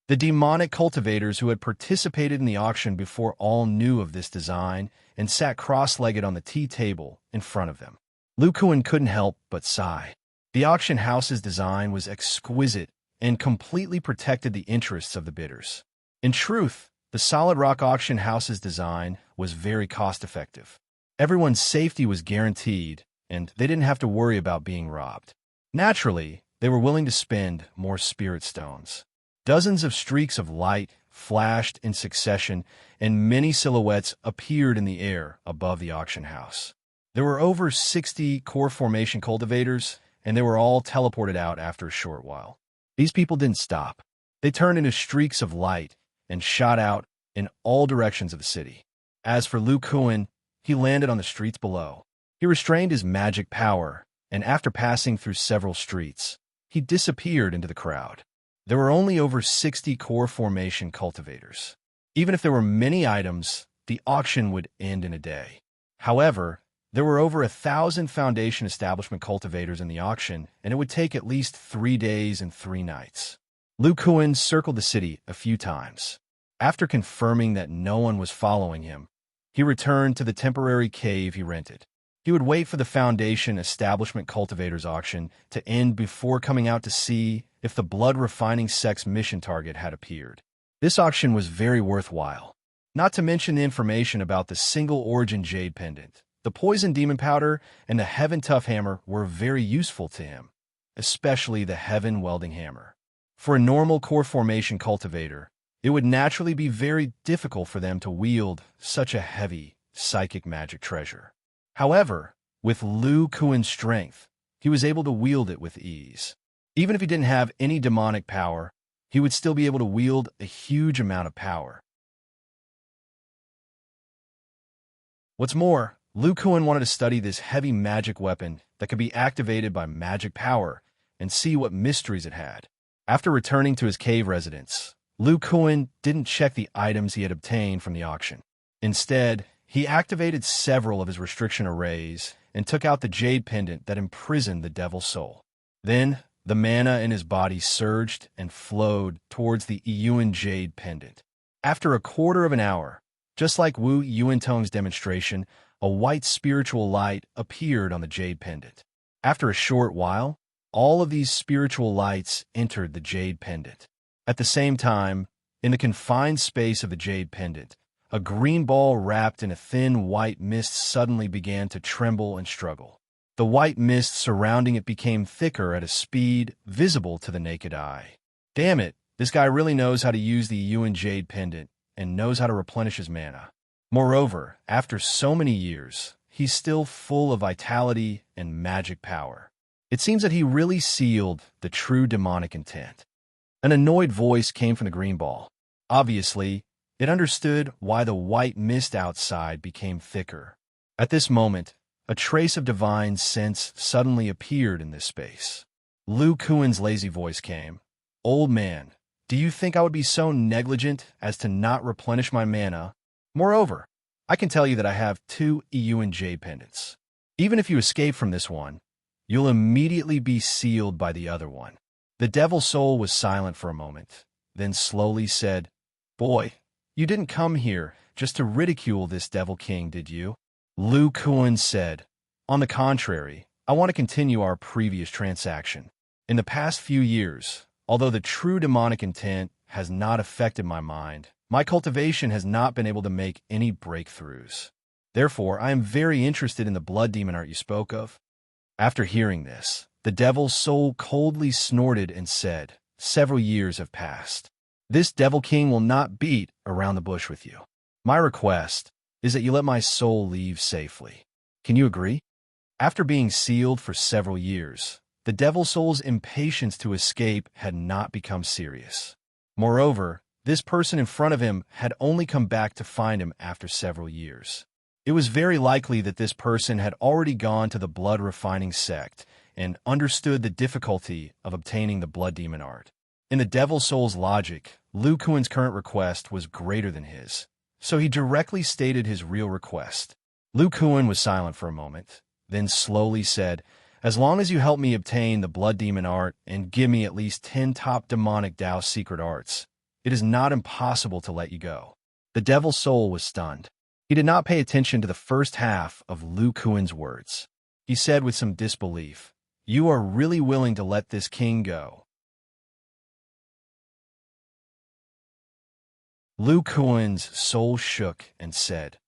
The demonic cultivators who had participated in the auction before all knew of this design and sat cross-legged on the tea table in front of them. Lu Kun couldn't help but sigh. The auction house's design was exquisite and completely protected the interests of the bidders. In truth, the Solid Rock Auction House's design was very cost-effective. Everyone's safety was guaranteed, and they didn't have to worry about being robbed. Naturally, they were willing to spend more spirit stones. Dozens of streaks of light flashed in succession, and many silhouettes appeared in the air above the auction house. There were over 60 core formation cultivators, and they were all teleported out after a short while. These people didn't stop. They turned into streaks of light and shot out in all directions of the city. As for Lu Kun, he landed on the streets below. He restrained his magic power, and after passing through several streets, he disappeared into the crowd. There were only over 60 core formation cultivators. Even if there were many items, the auction would end in a day. However, there were over 1,000 Foundation Establishment cultivators in the auction, and it would take at least 3 days and 3 nights. Lu Kun circled the city a few times. After confirming that no one was following him, he returned to the temporary cave he rented. He would wait for the Foundation Establishment Cultivators auction to end before coming out to see if the blood-refining sex mission target had appeared. This auction was very worthwhile. Not to mention the information about the single-origin jade pendant, the poison demon powder, and the heaven tough hammer were very useful to him, especially the heaven welding hammer. For a normal core formation cultivator, it would naturally be very difficult for them to wield such a heavy psychic magic treasure. However, with Lu Kun's strength, he was able to wield it with ease. Even if he didn't have any demonic power, he would still be able to wield a huge amount of power. What's more, Lu Kuan wanted to study this heavy magic weapon that could be activated by magic power and see what mysteries it had. After returning to his cave residence, Lu Kuan didn't check the items he had obtained from the auction. Instead, he activated several of his restriction arrays and took out the jade pendant that imprisoned the devil's soul. Then, the mana in his body surged and flowed towards the Yuan jade pendant. After a quarter of an hour, just like Wu Yuantong's demonstration, a white spiritual light appeared on the jade pendant. After a short while, all of these spiritual lights entered the jade pendant. At the same time, in the confined space of the jade pendant, a green ball wrapped in a thin white mist suddenly began to tremble and struggle. The white mist surrounding it became thicker at a speed visible to the naked eye. Damn it, this guy really knows how to use the Yuan jade pendant and knows how to replenish his mana. Moreover, after so many years, he's still full of vitality and magic power. It seems that he really sealed the true demonic intent. An annoyed voice came from the green ball. Obviously, it understood why the white mist outside became thicker. At this moment, a trace of divine sense suddenly appeared in this space. Lu Kuan's lazy voice came. "Old man, do you think I would be so negligent as to not replenish my mana? Moreover, I can tell you that I have 2 Yuan jade pendants. Even if you escape from this one, you'll immediately be sealed by the other one." The devil's soul was silent for a moment, then slowly said, "Boy, you didn't come here just to ridicule this devil king, did you?" Lu Kuan said, "On the contrary, I want to continue our previous transaction. In the past few years, although the true demonic intent has not affected my mind, my cultivation has not been able to make any breakthroughs. Therefore, I am very interested in the blood demon art you spoke of." After hearing this, the devil's soul coldly snorted and said, "Several years have passed. This devil king will not beat around the bush with you. My request is that you let my soul leave safely. Can you agree?" After being sealed for several years, the devil soul's impatience to escape had not become serious. Moreover, this person in front of him had only come back to find him after several years. It was very likely that this person had already gone to the blood refining sect and understood the difficulty of obtaining the blood demon art. In the devil soul's logic, Lu Kuan's current request was greater than his, so he directly stated his real request. Lu Kuan was silent for a moment, then slowly said, "As long as you help me obtain the blood demon art and give me at least 10 top demonic Dao secret arts, it is not impossible to let you go." The devil's soul was stunned. He did not pay attention to the first half of Lu Kuan's words. He said with some disbelief, "You are really willing to let this king go?" Lu Kuan's soul shook and said,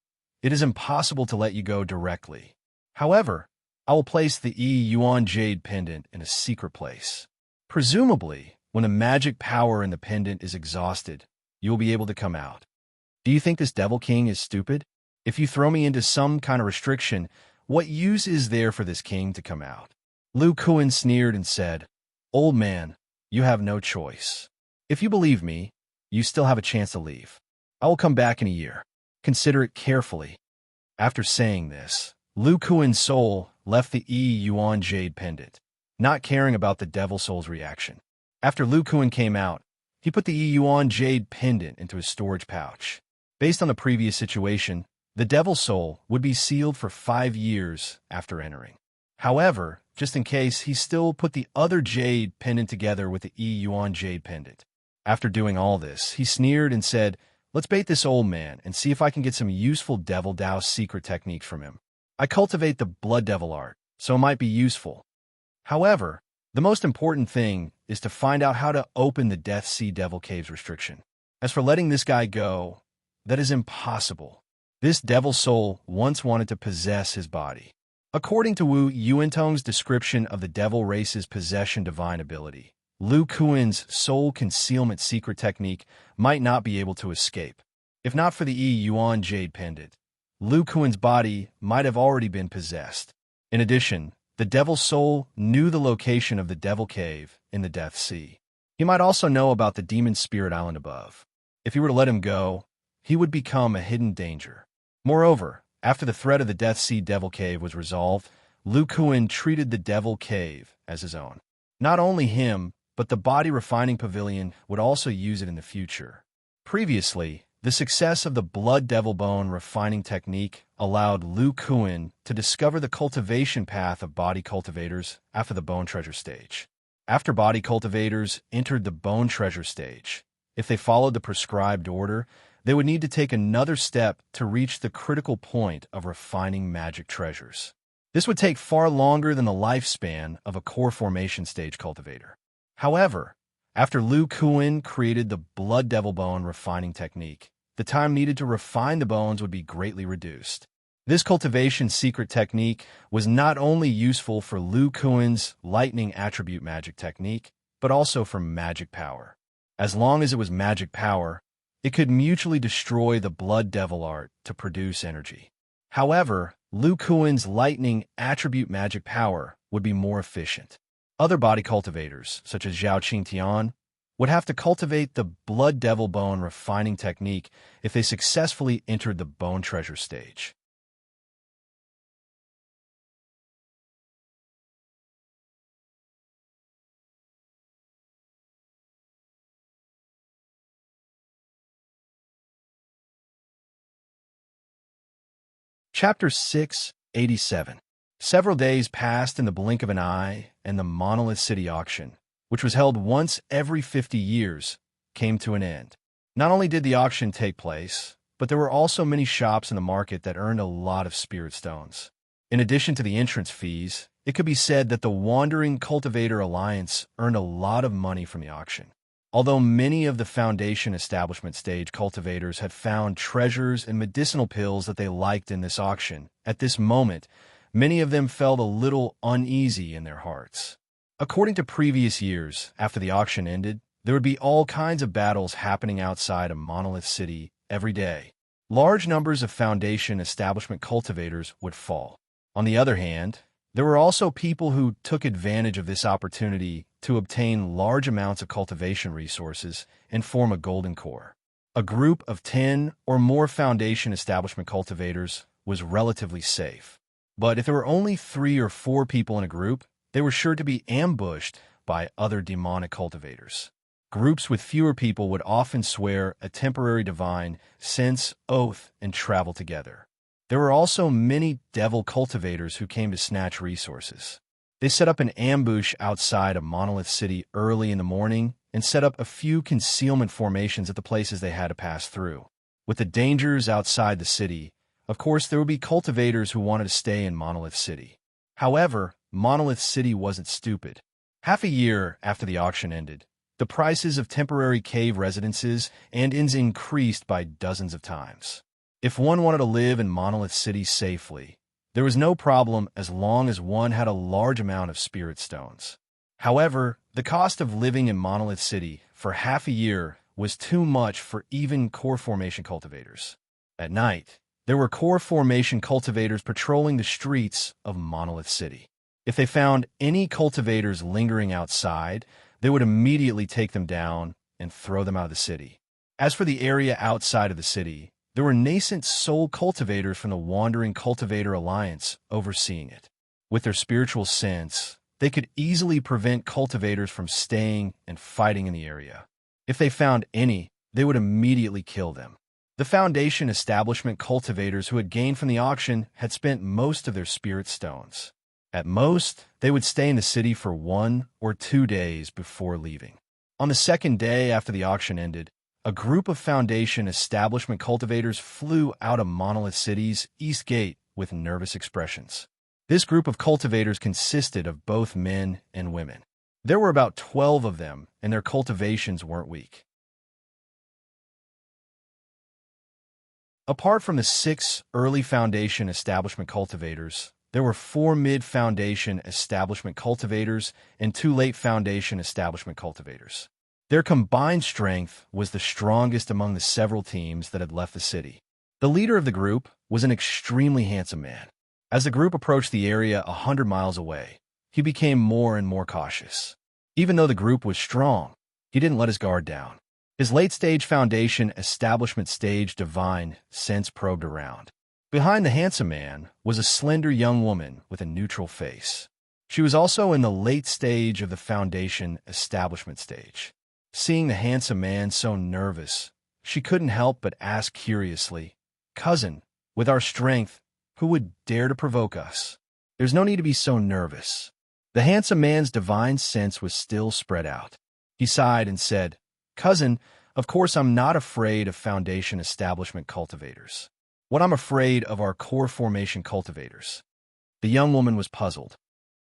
"It is impossible to let you go directly. However, I will place the Yuan jade pendant in a secret place. Presumably, when the magic power in the pendant is exhausted, you will be able to come out. Do you think this devil king is stupid? If you throw me into some kind of restriction, what use is there for this king to come out?" Lu Kuan sneered and said, "Old man, you have no choice. If you believe me, you still have a chance to leave. I will come back in a year. Consider it carefully." After saying this, Lu Kuan's soul left the Yuan jade pendant, not caring about the devil soul's reaction. After Lu Kuan came out, he put the Yuan jade pendant into his storage pouch. Based on the previous situation, the devil soul would be sealed for 5 years after entering. However, just in case, he still put the other jade pendant together with the Yuan jade pendant. After doing all this, he sneered and said, "Let's bait this old man and see if I can get some useful devil Dao secret techniques from him. I cultivate the blood devil art, so it might be useful. However, the most important thing is to find out how to open the Death Sea Devil Caves restriction. As for letting this guy go, that is impossible. This devil soul once wanted to possess his body." According to Wu Yuantong's description of the devil race's possession divine ability, Lu Kuan's soul concealment secret technique might not be able to escape. If not for the Yuan jade pendant, Lu Kuan's body might have already been possessed. In addition, the devil soul knew the location of the devil cave in the Death Sea. He might also know about the demon spirit island above. If he were to let him go, he would become a hidden danger. Moreover, after the threat of the Death Sea Devil Cave was resolved, Lu Kuan treated the Devil Cave as his own. Not only him, but the body refining pavilion would also use it in the future. Previously, the success of the Blood Devil Bone refining technique allowed Lu Kuan to discover the cultivation path of body cultivators after the Bone Treasure stage. After body cultivators entered the Bone Treasure stage, if they followed the prescribed order, they would need to take another step to reach the critical point of refining magic treasures. This would take far longer than the lifespan of a core formation stage cultivator. However, after Lu Kuan created the Blood Devil Bone refining technique, the time needed to refine the bones would be greatly reduced. This cultivation secret technique was not only useful for Lu Kuan's lightning attribute magic technique, but also for magic power. As long as it was magic power, it could mutually destroy the Blood Devil art to produce energy. However, Lu Kuan's lightning attribute magic power would be more efficient. Other body cultivators, such as Zhao Qingtian, would have to cultivate the Blood Devil Bone refining technique if they successfully entered the Bone Treasure stage. Chapter 687. Several days passed in the blink of an eye, and the Monolith City auction, which was held once every 50 years, came to an end. Not only did the auction take place, but there were also many shops in the market that earned a lot of spirit stones. In addition to the entrance fees, it could be said that the Wandering Cultivator Alliance earned a lot of money from the auction. Although many of the Foundation Establishment stage cultivators had found treasures and medicinal pills that they liked in this auction, at this moment, many of them felt a little uneasy in their hearts. According to previous years, after the auction ended, there would be all kinds of battles happening outside of Monolith City every day. Large numbers of Foundation Establishment cultivators would fall. On the other hand, there were also people who took advantage of this opportunity to obtain large amounts of cultivation resources and form a golden core. A group of 10 or more Foundation Establishment cultivators was relatively safe. But if there were only 3 or 4 people in a group, they were sure to be ambushed by other demonic cultivators. Groups with fewer people would often swear a temporary divine sense, oath, and travel together. There were also many devil cultivators who came to snatch resources. They set up an ambush outside of Monolith City early in the morning and set up a few concealment formations at the places they had to pass through. With the dangers outside the city, of course, there would be cultivators who wanted to stay in Monolith City. However, Monolith City wasn't stupid. Half a year after the auction ended, the prices of temporary cave residences and inns increased by dozens of times. If one wanted to live in Monolith City safely, there was no problem as long as one had a large amount of spirit stones. However, the cost of living in Monolith City for half a year was too much for even core formation cultivators. At night, there were core formation cultivators patrolling the streets of Monolith City. If they found any cultivators lingering outside, they would immediately take them down and throw them out of the city. As for the area outside of the city, there were nascent soul cultivators from the Wandering Cultivator Alliance overseeing it. With their spiritual sense, they could easily prevent cultivators from staying and fighting in the area. If they found any, they would immediately kill them. The Foundation Establishment cultivators who had gained from the auction had spent most of their spirit stones. At most, they would stay in the city for 1 or 2 days before leaving. On the second day after the auction ended, a group of Foundation Establishment cultivators flew out of Monolith City's East Gate with nervous expressions. This group of cultivators consisted of both men and women. There were about 12 of them, and their cultivations weren't weak. Apart from the 6 early Foundation Establishment cultivators, there were 4 mid-Foundation Establishment cultivators and 2 late Foundation Establishment cultivators. Their combined strength was the strongest among the several teams that had left the city. The leader of the group was an extremely handsome man. As the group approached the area 100 miles away, he became more and more cautious. Even though the group was strong, he didn't let his guard down. His late-stage foundation establishment stage divine sense probed around. Behind the handsome man was a slender young woman with a neutral face. She was also in the late stage of the foundation establishment stage. Seeing the handsome man so nervous, she couldn't help but ask curiously, "Cousin, with our strength, who would dare to provoke us? There's no need to be so nervous." The handsome man's divine sense was still spread out. He sighed and said, "Cousin, of course I'm not afraid of foundation establishment cultivators. What I'm afraid of are core formation cultivators." The young woman was puzzled.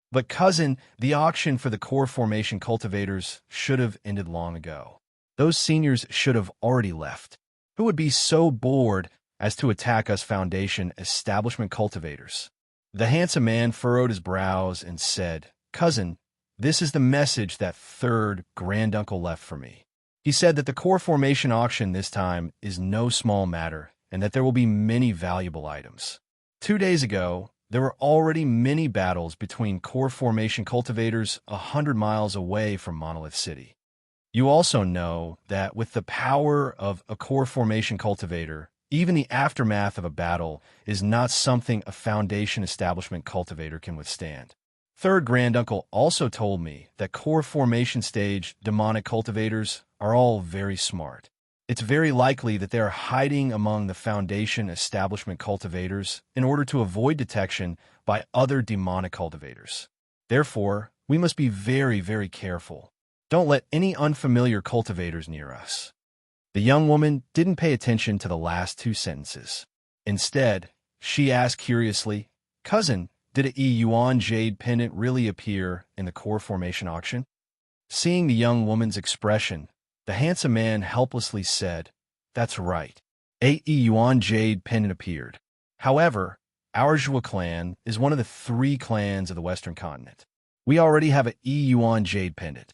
"But cousin, the auction for the core formation cultivators should have ended long ago. Those seniors should have already left. Who would be so bored as to attack us foundation establishment cultivators?" The handsome man furrowed his brows and said, "Cousin, this is the message that third granduncle left for me. He said that the core formation auction this time is no small matter and that there will be many valuable items. 2 days ago, there were already many battles between core formation cultivators 100 miles away from Monolith City. You also know that with the power of a core formation cultivator, even the aftermath of a battle is not something a foundation establishment cultivator can withstand. Third granduncle also told me that core formation stage demonic cultivators are all very smart. It's very likely that they are hiding among the foundation establishment cultivators in order to avoid detection by other demonic cultivators. Therefore, we must be very, very careful. Don't let any unfamiliar cultivators near us." The young woman didn't pay attention to the last 2 sentences. Instead, she asked curiously, "Cousin, did a Yuan jade pendant really appear in the core formation auction?" Seeing the young woman's expression, the handsome man helplessly said, "That's right. A Yuan jade pendant appeared. However, our Zhua clan is one of the 3 clans of the Western continent. We already have a Yuan jade pendant.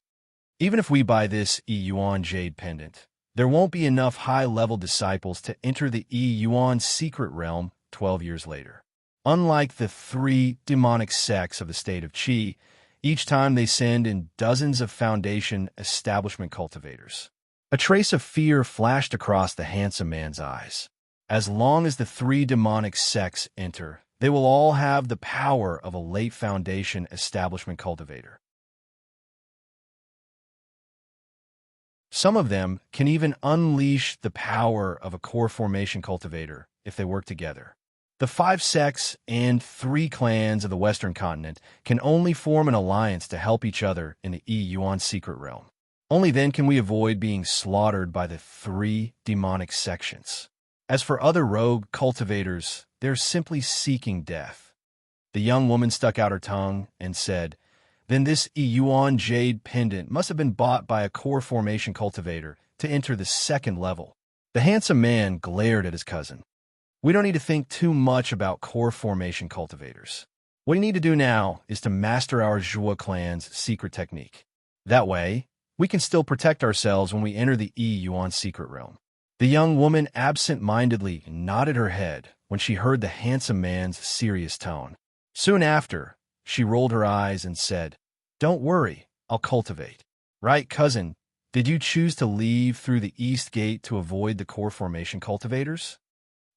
Even if we buy this Yuan jade pendant, there won't be enough high-level disciples to enter the Yuan secret realm 12 years later. Unlike the 3 demonic sects of the state of Qi, each time they send in dozens of foundation establishment cultivators." A trace of fear flashed across the handsome man's eyes. As long as the 3 demonic sects enter, they will all have the power of a late foundation establishment cultivator. Some of them can even unleash the power of a core formation cultivator if they work together. The 5 sects and 3 clans of the Western continent can only form an alliance to help each other in the Yuan secret realm. Only then can we avoid being slaughtered by the 3 demonic sections. As for other rogue cultivators, they're simply seeking death. The young woman stuck out her tongue and said, "Then this Yuan jade pendant must have been bought by a core formation cultivator to enter the 2nd level." The handsome man glared at his cousin. "We don't need to think too much about core formation cultivators. What we need to do now is to master our Zhua clan's secret technique. That way, we can still protect ourselves when we enter the Yuan secret realm." The young woman absent-mindedly nodded her head when she heard the handsome man's serious tone. Soon after, she rolled her eyes and said, "Don't worry, I'll cultivate." "Right, cousin, did you choose to leave through the east gate to avoid the core formation cultivators?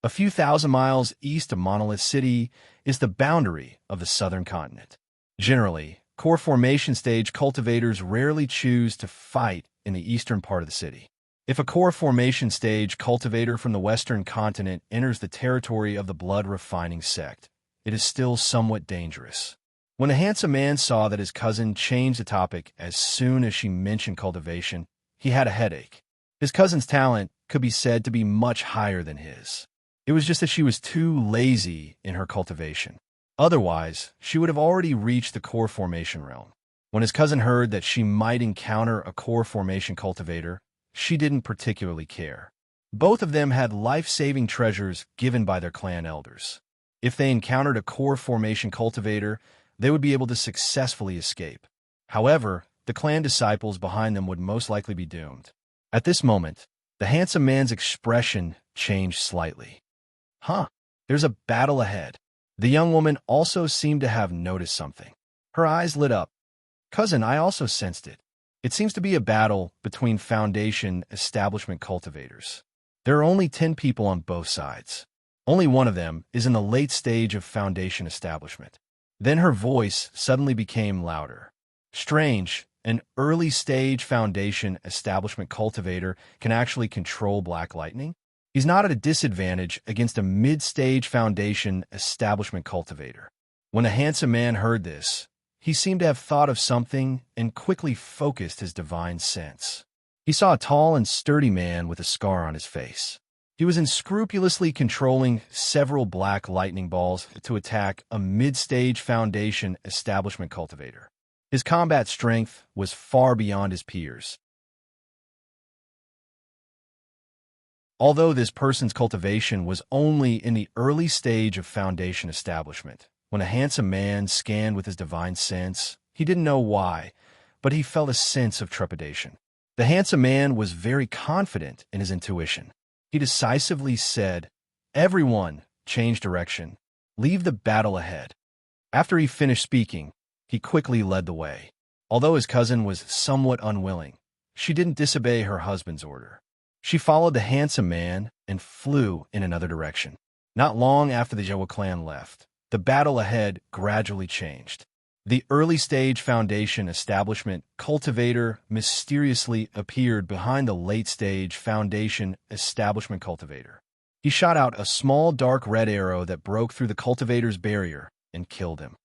A few thousand miles east of Monolith City is the boundary of the southern continent. Generally, core formation stage cultivators rarely choose to fight in the eastern part of the city. If a core formation stage cultivator from the western continent enters the territory of the blood-refining sect, it is still somewhat dangerous." When the handsome man saw that his cousin changed the topic as soon as she mentioned cultivation, he had a headache. His cousin's talent could be said to be much higher than his. It was just that she was too lazy in her cultivation. Otherwise, she would have already reached the core formation realm. When his cousin heard that she might encounter a core formation cultivator, she didn't particularly care. Both of them had life-saving treasures given by their clan elders. If they encountered a core formation cultivator, they would be able to successfully escape. However, the clan disciples behind them would most likely be doomed. At this moment, the handsome man's expression changed slightly. "Huh, there's a battle ahead." The young woman also seemed to have noticed something. Her eyes lit up. "Cousin, I also sensed it. It seems to be a battle between Foundation establishment cultivators. There are only 10 people on both sides. Only one of them is in the late stage of Foundation establishment. Then her voice suddenly became louder. Strange, an early-stage Foundation establishment cultivator can actually control black lightning? He's not at a disadvantage against a mid-stage Foundation establishment cultivator. When the handsome man heard this, he seemed to have thought of something and quickly focused his divine sense. He saw a tall and sturdy man with a scar on his face. He was unscrupulously controlling several black lightning balls to attack a mid-stage Foundation establishment cultivator. His combat strength was far beyond his peers. Although this person's cultivation was only in the early stage of Foundation establishment, when a handsome man scanned with his divine sense, he didn't know why, but he felt a sense of trepidation. The handsome man was very confident in his intuition. He decisively said, "Everyone, change direction. Leave the battle ahead." After he finished speaking, he quickly led the way. Although his cousin was somewhat unwilling, she didn't disobey her husband's order. She followed the handsome man and flew in another direction. Not long after the Jawa clan left, the battle ahead gradually changed. The early-stage Foundation establishment cultivator mysteriously appeared behind the late-stage Foundation establishment cultivator. He shot out a small dark red arrow that broke through the cultivator's barrier and killed him.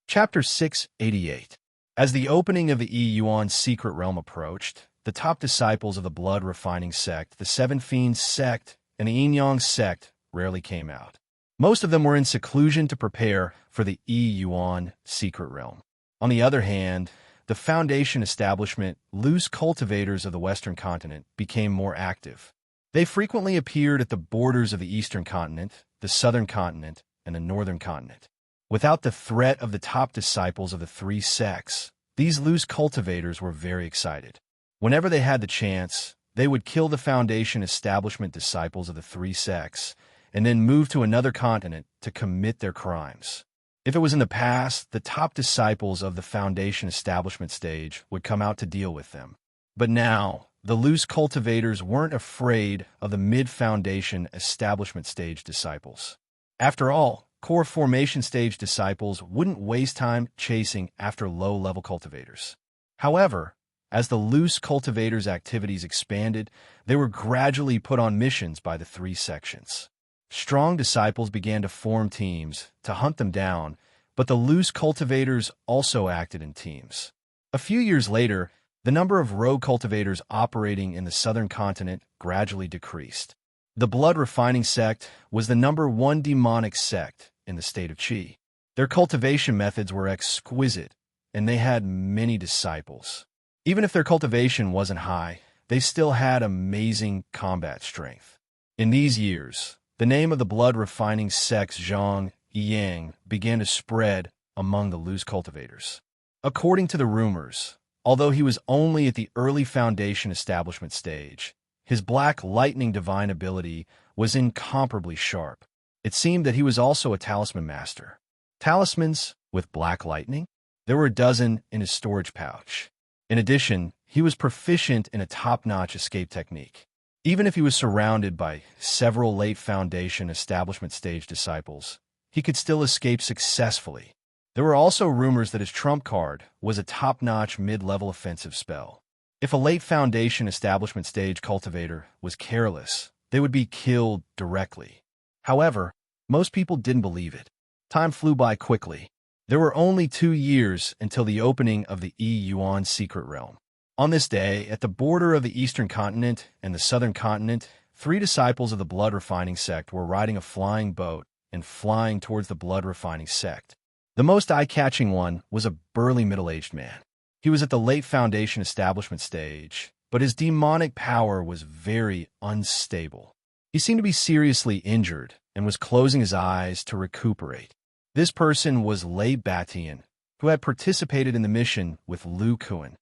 Chapter 688. As the opening of the Yuan secret realm approached, the top disciples of the blood-refining sect, the Seven Fiends sect, and the Yin-Yang sect rarely came out. Most of them were in seclusion to prepare for the Yuan secret realm. On the other hand, the Foundation establishment, loose cultivators of the Western continent, became more active. They frequently appeared at the borders of the Eastern continent, the Southern continent, and the Northern continent. Without the threat of the top disciples of the three sects, these loose cultivators were very excited. Whenever they had the chance, they would kill the Foundation establishment disciples of the three sects and then move to another continent to commit their crimes. If it was in the past, the top disciples of the Foundation establishment stage would come out to deal with them. But now, the loose cultivators weren't afraid of the mid-Foundation establishment stage disciples. After all, core formation stage disciples wouldn't waste time chasing after low-level cultivators. However, as the loose cultivators' activities expanded, they were gradually put on missions by the three sections. Strong disciples began to form teams to hunt them down, but the loose cultivators also acted in teams. A few years later, the number of rogue cultivators operating in the southern continent gradually decreased. The blood-refining sect was the #1 demonic sect in the state of Qi. Their cultivation methods were exquisite, and they had many disciples. Even if their cultivation wasn't high, they still had amazing combat strength. In these years, the name of the blood-refining sect's Zhang Yang began to spread among the loose cultivators. According to the rumors, although he was only at the early Foundation establishment stage, his black lightning divine ability was incomparably sharp. It seemed that he was also a talisman master. Talismans with black lightning? There were a dozen in his storage pouch. In addition, he was proficient in a top-notch escape technique. Even if he was surrounded by several late Foundation establishment stage disciples, he could still escape successfully. There were also rumors that his trump card was a top-notch mid-level offensive spell. If a late Foundation establishment stage cultivator was careless, they would be killed directly. However, most people didn't believe it. Time flew by quickly. There were only 2 years until the opening of the Yuan secret realm. On this day, at the border of the Eastern continent and the Southern continent, 3 disciples of the blood-refining sect were riding a flying boat and flying towards the blood-refining sect. The most eye-catching one was a burly middle-aged man. He was at the late Foundation establishment stage, but his demonic power was very unstable. He seemed to be seriously injured and was closing his eyes to recuperate. This person was Lei Batian, who had participated in the mission with Lu Kuan.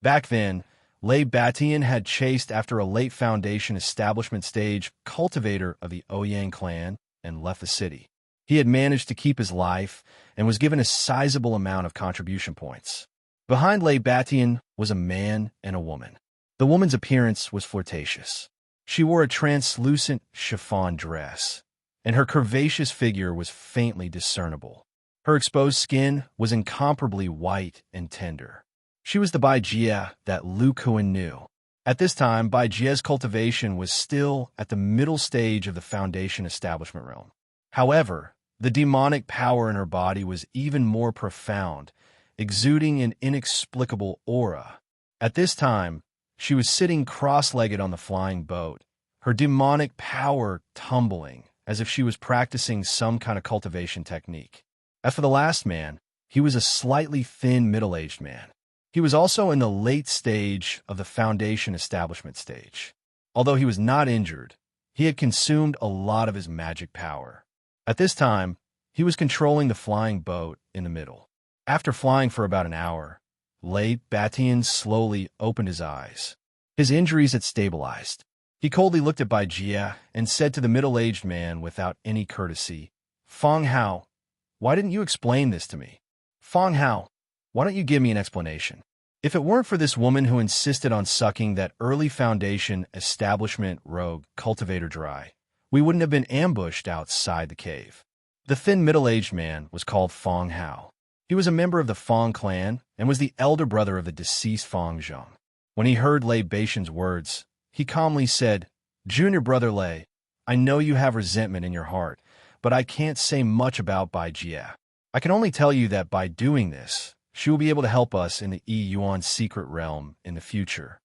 Back then, Lei Batian had chased after a late Foundation establishment stage cultivator of the Ouyang clan and left the city. He had managed to keep his life and was given a sizable amount of contribution points. Behind Lei Batian was a man and a woman. The woman's appearance was flirtatious. She wore a translucent chiffon dress, and her curvaceous figure was faintly discernible. Her exposed skin was incomparably white and tender. She was the Bai Jia that Lu Kuan knew. At this time, Bai Jia's cultivation was still at the middle stage of the Foundation establishment realm. However, the demonic power in her body was even more profound, exuding an inexplicable aura. At this time, she was sitting cross-legged on the flying boat, her demonic power tumbling as if she was practicing some kind of cultivation technique. As for the last man, he was a slightly thin, middle-aged man. He was also in the late stage of the Foundation establishment stage. Although he was not injured, he had consumed a lot of his magic power. At this time, he was controlling the flying boat in the middle. After flying for about an hour, Lei Batian slowly opened his eyes. His injuries had stabilized. He coldly looked at Bai Jia and said to the middle-aged man without any courtesy, "Fang Hao, why didn't you explain this to me? Fang Hao, why don't you give me an explanation?" If it weren't for this woman who insisted on sucking that early Foundation establishment rogue cultivator dry, we wouldn't have been ambushed outside the cave. The thin middle-aged man was called Fang Hao. He was a member of the Fang clan and was the elder brother of the deceased Fang Zheng. When he heard Lei Batian's words, he calmly said, "Junior brother Lei, I know you have resentment in your heart, but I can't say much about Bai Jia. I can only tell you that by doing this, she will be able to help us in the Yi Yuan secret realm in the future."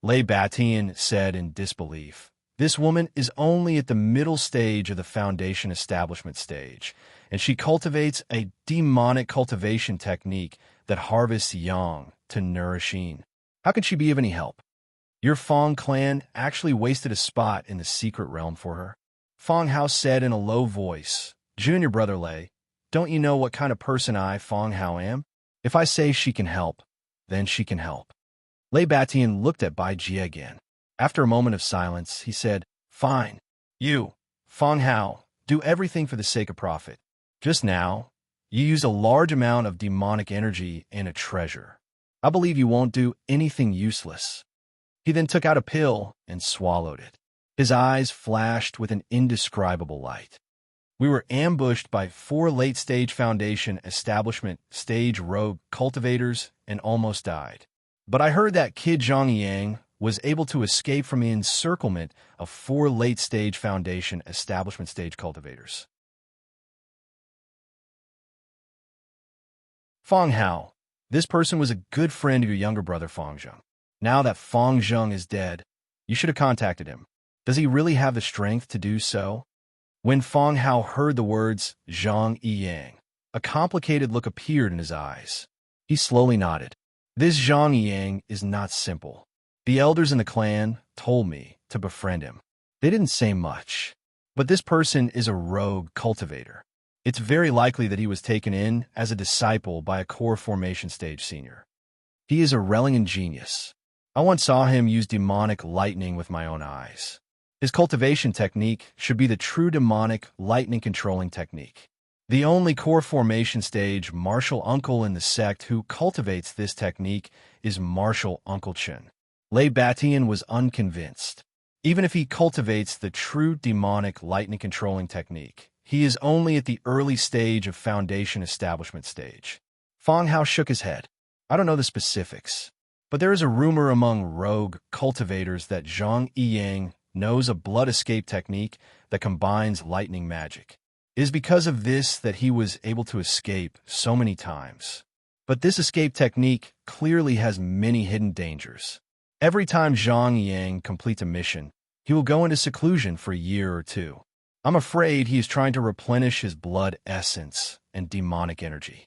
Lei Batian said in disbelief, "This woman is only at the middle stage of the Foundation establishment stage, and she cultivates a demonic cultivation technique that harvests yang to nourish yin. How can she be of any help? Your Fang clan actually wasted a spot in the secret realm for her." Fang Hao said in a low voice, "Junior brother Lei, don't you know what kind of person I, Fang Hao, am? If I say she can help, then she can help." Lei Batian looked at Bai Jia again. After a moment of silence, he said, "Fine. You, Fang Hao, do everything for the sake of profit. Just now, you used a large amount of demonic energy and a treasure. I believe you won't do anything useless." He then took out a pill and swallowed it. His eyes flashed with an indescribable light. "We were ambushed by 4 late-stage Foundation establishment stage rogue cultivators and almost died. But I heard that Kid Zhang Yang was able to escape from the encirclement of 4 late-stage Foundation establishment stage cultivators." Fang Hao, this person was a good friend of your younger brother Fang Zheng. Now that Fang Zheng is dead, you should have contacted him. Does he really have the strength to do so? When Fang Hao heard the words Zhang Yiyang, a complicated look appeared in his eyes. He slowly nodded. "This Zhang Yiyang is not simple. The elders in the clan told me to befriend him. They didn't say much, but this person is a rogue cultivator. It's very likely that he was taken in as a disciple by a core formation stage senior. He is a Rellingan genius. I once saw him use demonic lightning with my own eyes. His cultivation technique should be the true demonic lightning controlling technique. The only core formation stage martial uncle in the sect who cultivates this technique is Martial Uncle Chen." Lei Batian was unconvinced. Even if he cultivates the true demonic lightning controlling technique, he is only at the early stage of Foundation establishment stage. Fang Hao shook his head. "I don't know the specifics, but there is a rumor among rogue cultivators that Zhang Yiyang knows a blood escape technique that combines lightning magic. It is because of this that he was able to escape so many times. But this escape technique clearly has many hidden dangers. Every time Zhang Yang completes a mission, he will go into seclusion for a year or 2. I'm afraid he is trying to replenish his blood essence and demonic energy.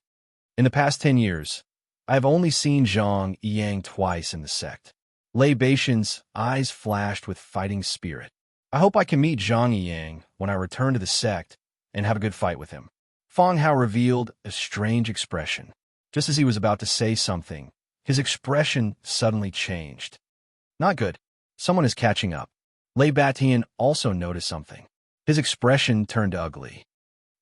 In the past 10 years, I have only seen Zhang Yang twice in the sect." Lei Batian's eyes flashed with fighting spirit. "I hope I can meet Zhang Yang when I return to the sect and have a good fight with him." Fang Hao revealed a strange expression. Just as he was about to say something, his expression suddenly changed. Not good. Someone is catching up. Lei Batian also noticed something. His expression turned ugly.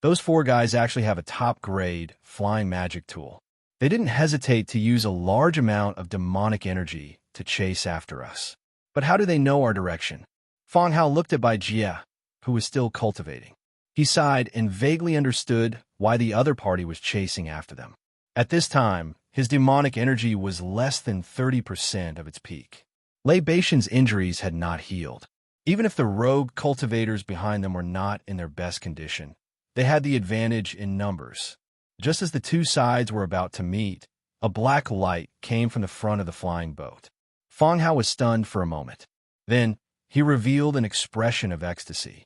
Those four guys actually have a top-grade flying magic tool. They didn't hesitate to use a large amount of demonic energy to chase after us. But how do they know our direction? Fang Hao looked at Bai Jia, who was still cultivating. He sighed and vaguely understood why the other party was chasing after them. At this time, his demonic energy was less than 30% of its peak. Lei Batian's injuries had not healed. Even if the rogue cultivators behind them were not in their best condition, they had the advantage in numbers. Just as the two sides were about to meet, a black light came from the front of the flying boat. Fang Hao was stunned for a moment. Then, he revealed an expression of ecstasy.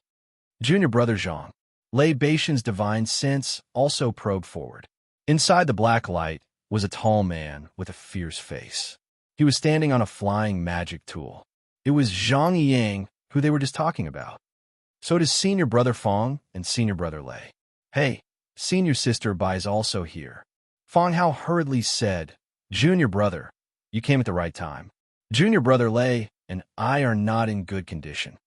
Junior brother Zhang. Lei Batian's divine sense also probed forward. Inside the black light was a tall man with a fierce face. He was standing on a flying magic tool. It was Zhang Yang, who they were just talking about. So it is senior brother Fang and senior brother Lei. Hey, senior sister Bai is also here. Fang Hao hurriedly said, Junior brother, you came at the right time. Junior brother Lei and I are not in good condition.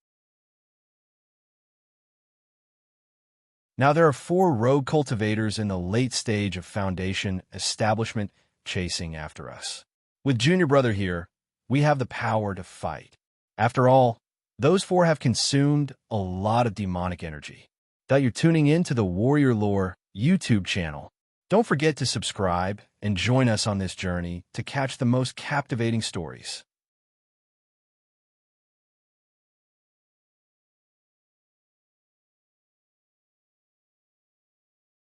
Now there are 4 rogue cultivators in the late stage of foundation establishment chasing after us. With junior brother here, we have the power to fight. After all, those 4 have consumed a lot of demonic energy. That you're tuning in to the Warrior Lore YouTube channel. Don't forget to subscribe and join us on this journey to catch the most captivating stories.